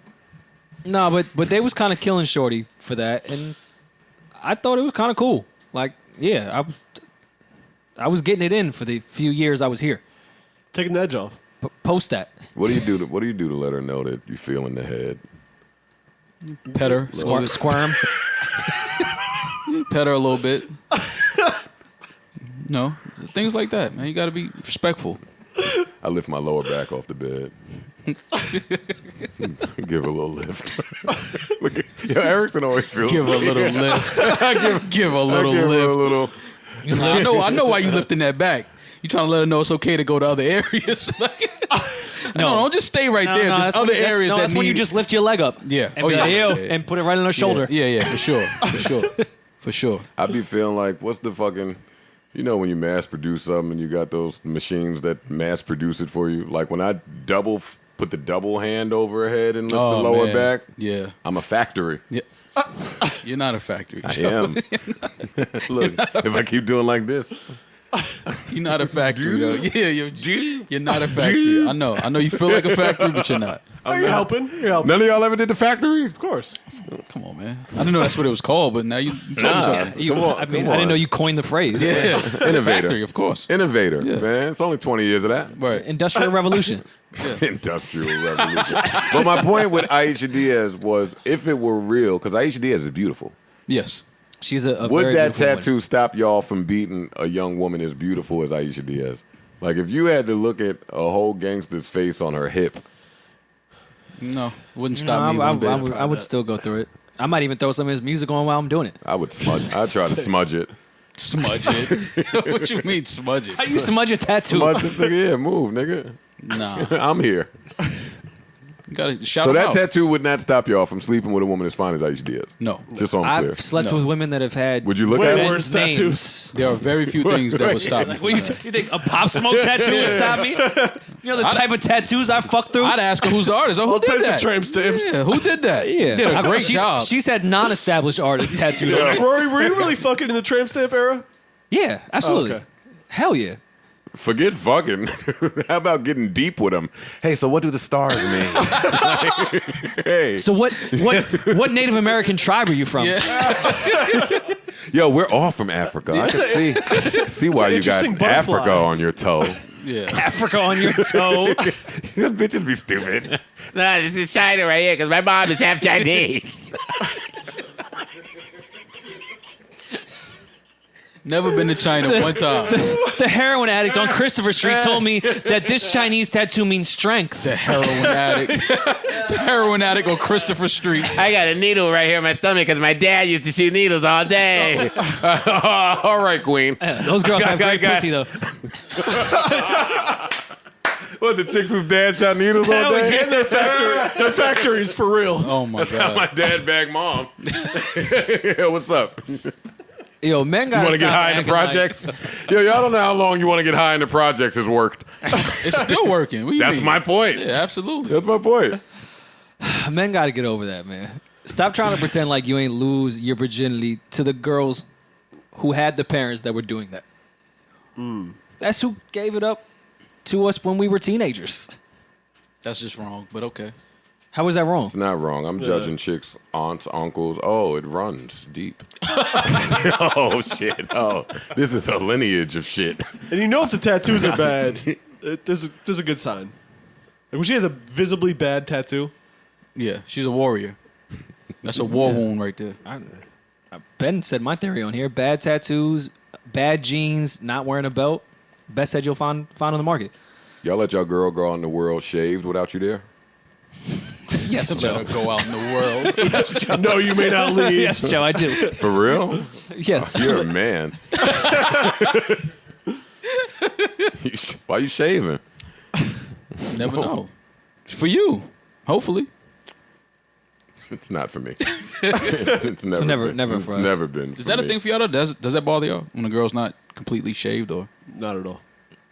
no, but they was kind of killing Shorty for that, and I thought it was kind of cool. Like, yeah, I was getting it in for the few years I was here. Taking the edge off. What Post that. do you do to let her know that you feel in the head? Pet her. Squirm. Pet her a little bit. No. Things like that, man. You got to be respectful. I lift my lower back off the bed. Give her a little lift. Look at, yo, Erickson always feels Give her a little lift. Give her a little give her lift. a little. I know why you lifting that back. You trying to let her know it's okay to go to other areas. No, don't just stay right there. There's other areas that that's need. when you just lift your leg up. Yeah. And be like, "Ew," and put it right on her shoulder. Yeah, for sure. I be feeling like, what's the fucking, you know, when you mass produce something and you got those machines that mass produce it for you. Like when I put the double hand over her head and lift the lower man. back. Yeah. I'm a factory. Yeah. You're not a factory. I am. Look, if I keep doing like this. You're not a factory, though. Yeah, you're not a factory. I know you feel like a factory, but you're not. You're helping. None of y'all ever did the factory? Of course. Come on, man. I didn't know that's what it was called, but now you told me something. I Come didn't on. know you coined the phrase. Yeah, Innovator. factory, of course. Innovator, Yeah. man. It's only 20 years of that. Right. Industrial Revolution. Industrial revolution. But my point with Aisha Diaz was, if it were real, because Aisha Diaz is beautiful. Yes. She's a Would very that beautiful woman. tattoo stop y'all from beating a young woman as beautiful as Aisha Diaz? Like, if you had to look at a whole gangster's face on her hip, No, wouldn't No, stop me one bit. I would still go through it. I might even throw some of his music on while I'm doing it. I would smudge. I'd try to smudge it. Smudge it. What you mean smudge it? How you smudge a tattoo? Smudge this nigga, yeah, move, nigga. Nah. I'm here. You gotta shout So him that out. tattoo would not stop y'all from sleeping with a woman as fine as Aisha Diaz. No. Just so I'm clear. I've slept No. with women that have had Would you look Way at it? worse men's tattoos. names. There are very few things that would stop me. What, you think a Pop Smoke tattoo would stop me? You know the type of tattoos I fucked through? I'd ask her who's the artist. Oh, who All did types that? of tramp stamps. Yeah, who did that? Yeah. Did a great she's, job. She's had non-established artists tattooed on her. Rory, were you really fucking in the tramp stamp era? Yeah, absolutely. Oh, okay. Hell yeah. Forget fucking. How about getting deep with them? Hey, so what do the stars mean? Hey. So what Native American tribe are you from? Yo, we're all from Africa. I can see why an you got interesting butterfly. Africa on your toe. Yeah. Africa on your toe. You bitches be stupid. No, this is China right here because my mom is half Chinese. Never been to China one time. The heroin addict on Christopher Street told me that this Chinese tattoo means strength. The heroin addict. The heroin addict on Christopher Street. I got a needle right here in my stomach because my dad used to shoot needles all day. All right, Queen. Those girls have great Got- pussy though. What, the chicks whose dad shot needles all Hell day? yeah. And their factories for real. Oh my That's how my god. dad bagged mom. Yeah, what's up? Yo, men got You want to get high in the projects? Yo, y'all don't know how long you want to get high in the projects has worked. It's still working. What do you That's mean? my point. Yeah, absolutely. That's my point. Men got to get over that, man. Stop trying to pretend like you ain't lose your virginity to the girls who had the parents that were doing that. That's who gave it up to us when we were teenagers. That's just wrong, but okay. How was that wrong? It's not wrong. I'm judging chicks, aunts, uncles. Oh, it runs deep. Oh, shit. Oh, this is a lineage of shit. And you know if the tattoos are bad, there's a good sign. Like when she has a visibly bad tattoo. Yeah, she's a warrior. That's a war wound right there. Ben said my theory on here. Bad tattoos, bad jeans, not wearing a belt. Best head you'll find on the market. Y'all let y'all girl go out in the world shaved without you there? Yes, Let Joe. her go out in the world. No, you may not leave. Yes, Joe, I do. For real? Yes. You're a man. Why you shaving? Never know. For you, hopefully. It's not for me. It's never been. never for It's us. never been. Is that a thing for y'all though? Does that bother y'all when a girl's not completely shaved or? Not at all.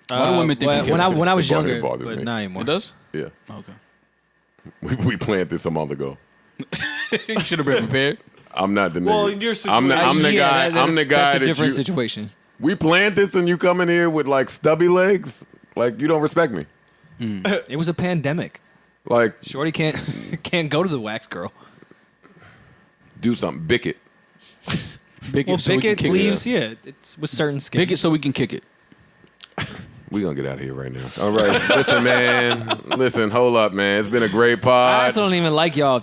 Why do women think we when care? I was It younger, bothers but me. not anymore. It does? Yeah. Okay. We planned this a month ago. You should have been prepared. I'm not the nigga. Well, in your I'm the situation- guy. I'm the guy That's a that different you. situation. We planned this and you come in here with like stubby legs. Like you don't respect me. It was a pandemic. Like Shorty can't go to the wax girl. do something. Bick it. Bick it Well, so we can Bickett kick leaves, it. yeah, it's with certain skin. Bick it so we can kick it. We gonna get out of here right now. All right. Listen, man. Listen, hold up, man. It's been a great I pod. also don't even like y'all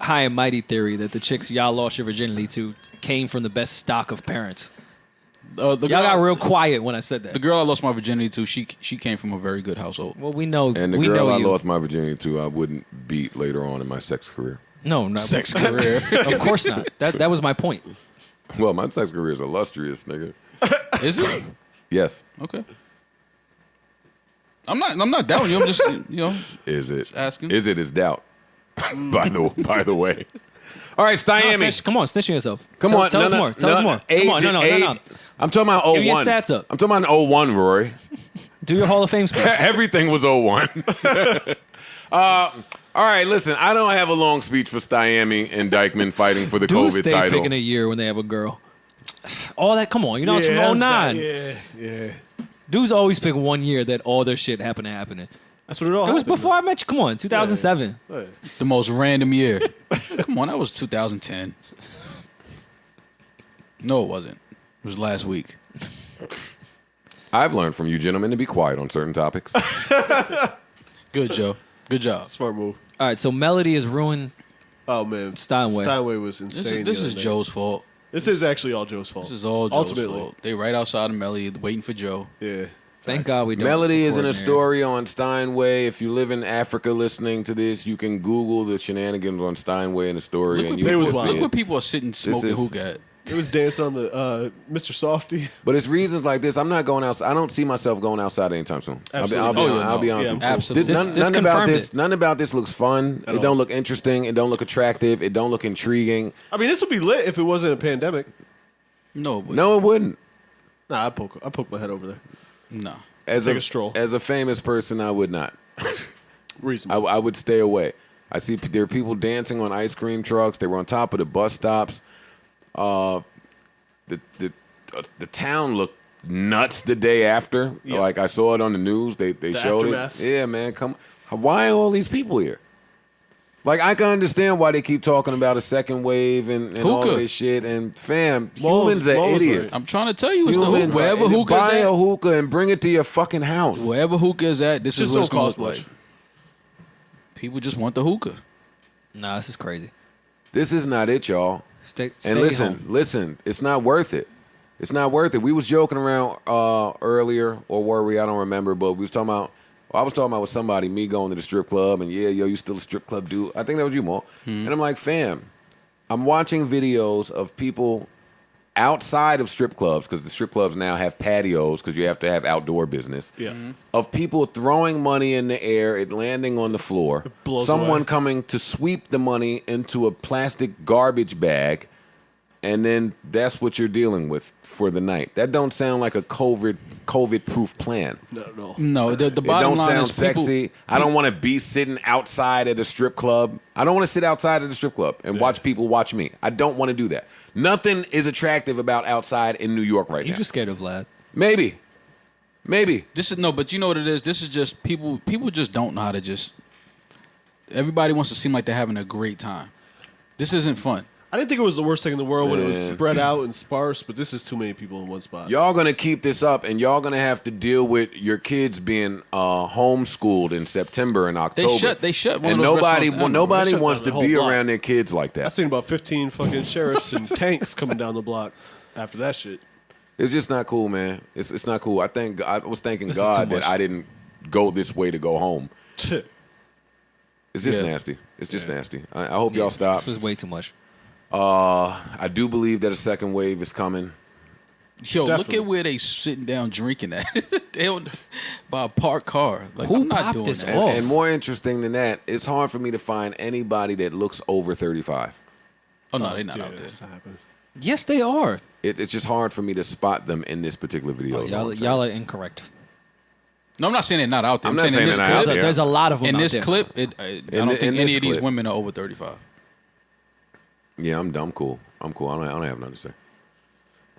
high and mighty theory that the chicks y'all lost your virginity to came from the best stock of parents. The Y'all got real quiet when I said that. The girl I lost my virginity to, she came from a very good household. Well, we know. And the we girl know I you. lost my virginity to, I wouldn't beat later on in my sex career. No, no. Sex career. Of course not. That was my point. Well, my sex career is illustrious, nigga. Is it? Yes. Okay. I'm not doubting you. I'm just Is it? asking. Is it is doubt. by the way. All right, No, Stayami. come on, snitch on yourself. Come Tell on. us more. Tell us more. Come on, no. I'm talking about 01. Give your stats up. I'm talking about 01, Rory. Do your Hall of Fame speech. Everything was 01. All right, listen. I don't have a long speech for Stayami and Dykeman fighting for the Dudes COVID stay title. picking a year when they have a girl. All that, come on. You know, it's that's from 09. bad. Yeah. Dudes always pick 1 year that all their shit happening. That's what it all It was happened. before I met you. Come on, 2007. The most random year. Come on, that was 2010. No, it wasn't. It was last week. I've learned from you gentlemen to be quiet on certain topics. Good, Joe. Good job. Smart move. All right, so Melody is ruined. Oh man, Steinway. Steinway was insane. This the is other night. Joe's fault. This is actually all Joe's fault. This is all Joe's Ultimately. fault. They right outside of Melly waiting for Joe. Yeah. Thank God we don't. Melody is in a record here. story on Steinway. If you live in Africa listening to this, you can Google the shenanigans on Steinway in the story. Look and what, you It was will wild. see look it. what people are sitting smoking is- hookah at. It was dancing on the Mr. Softy. But it's reasons like this. I'm not going outside. I don't see myself going outside anytime soon. Absolutely. I'll be honest. Yeah, with you. absolutely. None about this looks fun. It don't look interesting. It don't look attractive. It don't look intriguing. I mean, this would be lit if it wasn't a pandemic. No, but No, it wouldn't. Nah, I poke my head over there. no. Take a stroll. As a famous person, I would not. Reasonable. I would stay away. I see there are people dancing on ice cream trucks. They were on top of the bus stops. The town looked nuts the day after. Yeah. Like I saw it on the news. They showed aftermath. it. Yeah, man. Why are all these people here? Like I can understand why they keep talking about a second wave and all Hookah. this shit. And fam, Malls- humans are malls idiots. I'm trying to tell you, it's the Humans hookah. Wherever are- hookah buy is a at, hookah and bring it to your fucking house. wherever hookah is at, this is Just what it's don't going cost to look much. like. People just want the hookah. Nah, this is crazy. This is not it, y'all. Stay And listen, it's not worth it. It's not worth it. We was joking around earlier, or were we? I don't remember, but we was talking about. I was talking about with somebody, me going to the strip club, and you still a strip club dude. I think that was you, Mo. And I'm like, fam, I'm watching videos of people outside of strip clubs, because the strip clubs now have patios, because you have to have outdoor business. Yeah. Of people throwing money in the air, it landing on the floor. blows Someone away. coming to sweep the money into a plastic garbage bag, and then that's what you're dealing with for the night. That don't sound like a COVID-proof plan. Not at all. No, the It bottom don't line sound is people, sexy. I don't want to be sitting outside at a strip club. I don't want to sit outside at a strip club and watch people watch me. I don't want to do that. Nothing is attractive about outside in New York right You now. just scared of Vlad. Maybe. This is no, but you know what it is. This is just people. People just don't know how to just. Everybody wants to seem like they're having a great time. This isn't fun. I didn't think it was the worst thing in the world when it was spread out and sparse, but this is too many people in one spot. Y'all gonna keep this up, and y'all gonna have to deal with your kids being homeschooled in September and October. They shut one and of those nobody, restaurants down. nobody They shut wants down to the whole be block. around their kids like I that. seen about 15 fucking sheriffs and tanks coming down the block after that shit. It's just not cool, man. It's not cool. I was thanking This is too God that much. I didn't go this way to go home. It's just Yeah. nasty. It's just nasty. I hope y'all stop. This was way too much. I do believe that a second wave is coming. Yo, look Definitely. at where they sitting down drinking at. They by a parked car. Like Who I'm not popped doing this that. off? And more interesting than that, it's hard for me to find anybody that looks over 35. Oh no, they're not Yeah, out there. that's not happening. Yes, they are. It's just hard for me to spot them in this particular video. Oh, is all I'm saying. y'all are incorrect. No, I'm not saying they're not out there. I'm I'm, not saying in saying this they're not clip. out there. There's a lot of them In out this there. clip, I don't think in any this of these clip. women are over 35. Yeah, I'm dumb cool. I'm cool. I don't have nothing to say.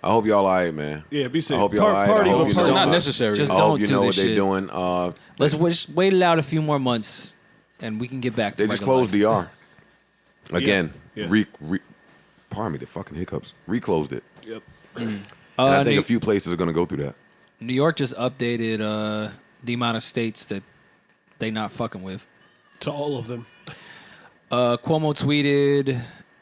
I hope y'all all right, man. Yeah, be safe. I hope y'all all right. Party, I hope but you It's know party. not what- necessary. Just I don't hope you do know this what they're shit. doing. Let's just wait it out a few more months, and we can get back to They just regular closed life. DR. Again. Yeah. Pardon me, the fucking hiccups. Reclosed it. Yep. And I think New, a few places are going to go through that. New York just updated the amount of states that they not fucking with. To all of them. Cuomo tweeted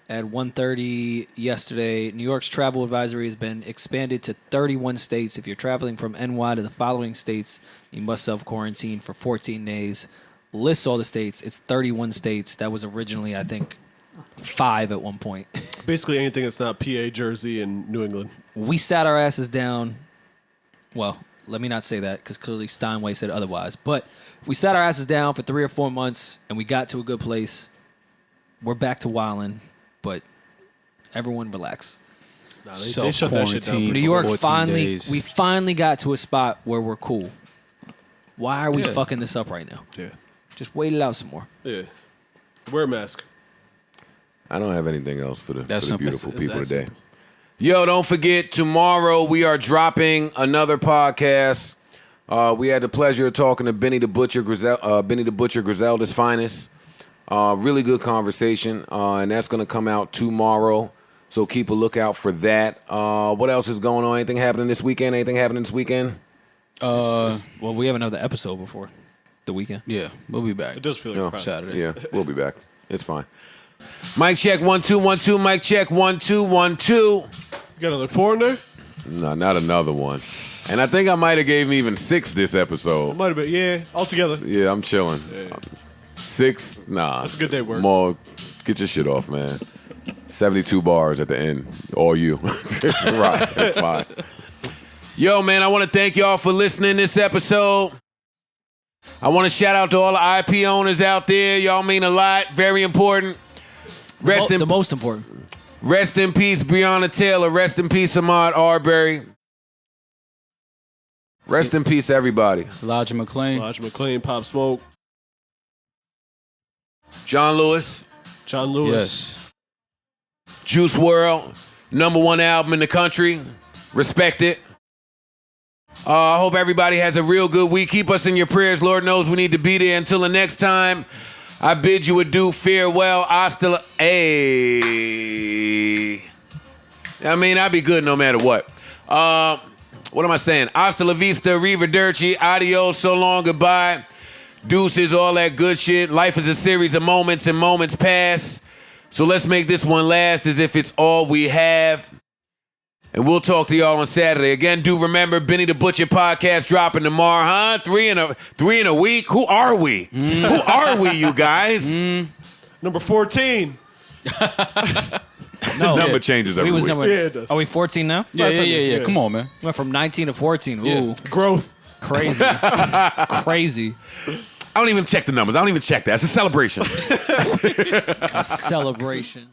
at 1:30 yesterday, New York's travel advisory has been expanded to 31 states. If you're traveling from NY to the following states, you must self-quarantine for 14 days. Lists all the states. It's 31 states. That was originally, I think, 5 at one point. Basically anything that's not PA, Jersey, and New England. We sat our asses down. Well, let me not say that because clearly Steinway said otherwise. But we sat our asses down for 3 or 4 months and we got to a good place. We're back to wildin', but everyone relax. Nah, they shut that shit down. Self-quarantine. New for York 14 days. we finally got to a spot where we're cool. Why are we Yeah. fucking this up right now? Yeah. Just wait it out some more. Yeah. Wear a mask. I don't have anything else for the That's for the simple. beautiful It's people that today. simple. Yo, don't forget, tomorrow we are dropping another podcast. We had the pleasure of talking to Benny the Butcher, Griselda's finest. Really good conversation, and that's going to come out tomorrow. So keep a lookout for that. What else is going on? Anything happening this weekend? Well, we have another episode before the weekend. Yeah, we'll be back. It does feel like No. Friday. Saturday. Yeah, we'll be back. It's fine. Mic check 1 2 1 2. Mic check 1 2 1 2. You got another 4 in there? No, not another one. And I think I might have gave me even 6 this episode. Might have been. Yeah, all together. Yeah, I'm chilling. 6, nah. That's a good day work. More, get your shit off, man. 72 bars at the end. All you. Right. It's fine. Yo, man, I want to thank y'all for listening this episode. I want to shout out to all the IP owners out there. Y'all mean a lot. Very important. The most important. Rest in peace, Breonna Taylor. Rest in peace, Ahmaud Arbery. Rest in peace, everybody. Elijah McClain, Pop Smoke. John Lewis. Yes. Juice WRLD. #1 album in the country. Respect it. I hope everybody has a real good week. Keep us in your prayers. Lord knows we need to be there. Until the next time, I bid you adieu. Farewell. Hasta. Hey. I mean, I'd be good no matter what. What am I saying? Hasta la vista, arrivederci, adios, so long, goodbye. Deuces, all that good shit. Life is a series of moments and moments pass. So let's make this one last as if it's all we have. And we'll talk to y'all on Saturday. Again, do remember, Benny the Butcher podcast dropping tomorrow, huh? Three in a week? Who are we? Who are we, you guys? Number 14. No, Number changes every week. Yeah, it does. Are we 14 now? Yeah. Come on, man. Went from 19 to 14. Ooh, Yeah. Growth. crazy. Crazy. I don't even check the numbers. I don't even check that. It's a celebration. A celebration.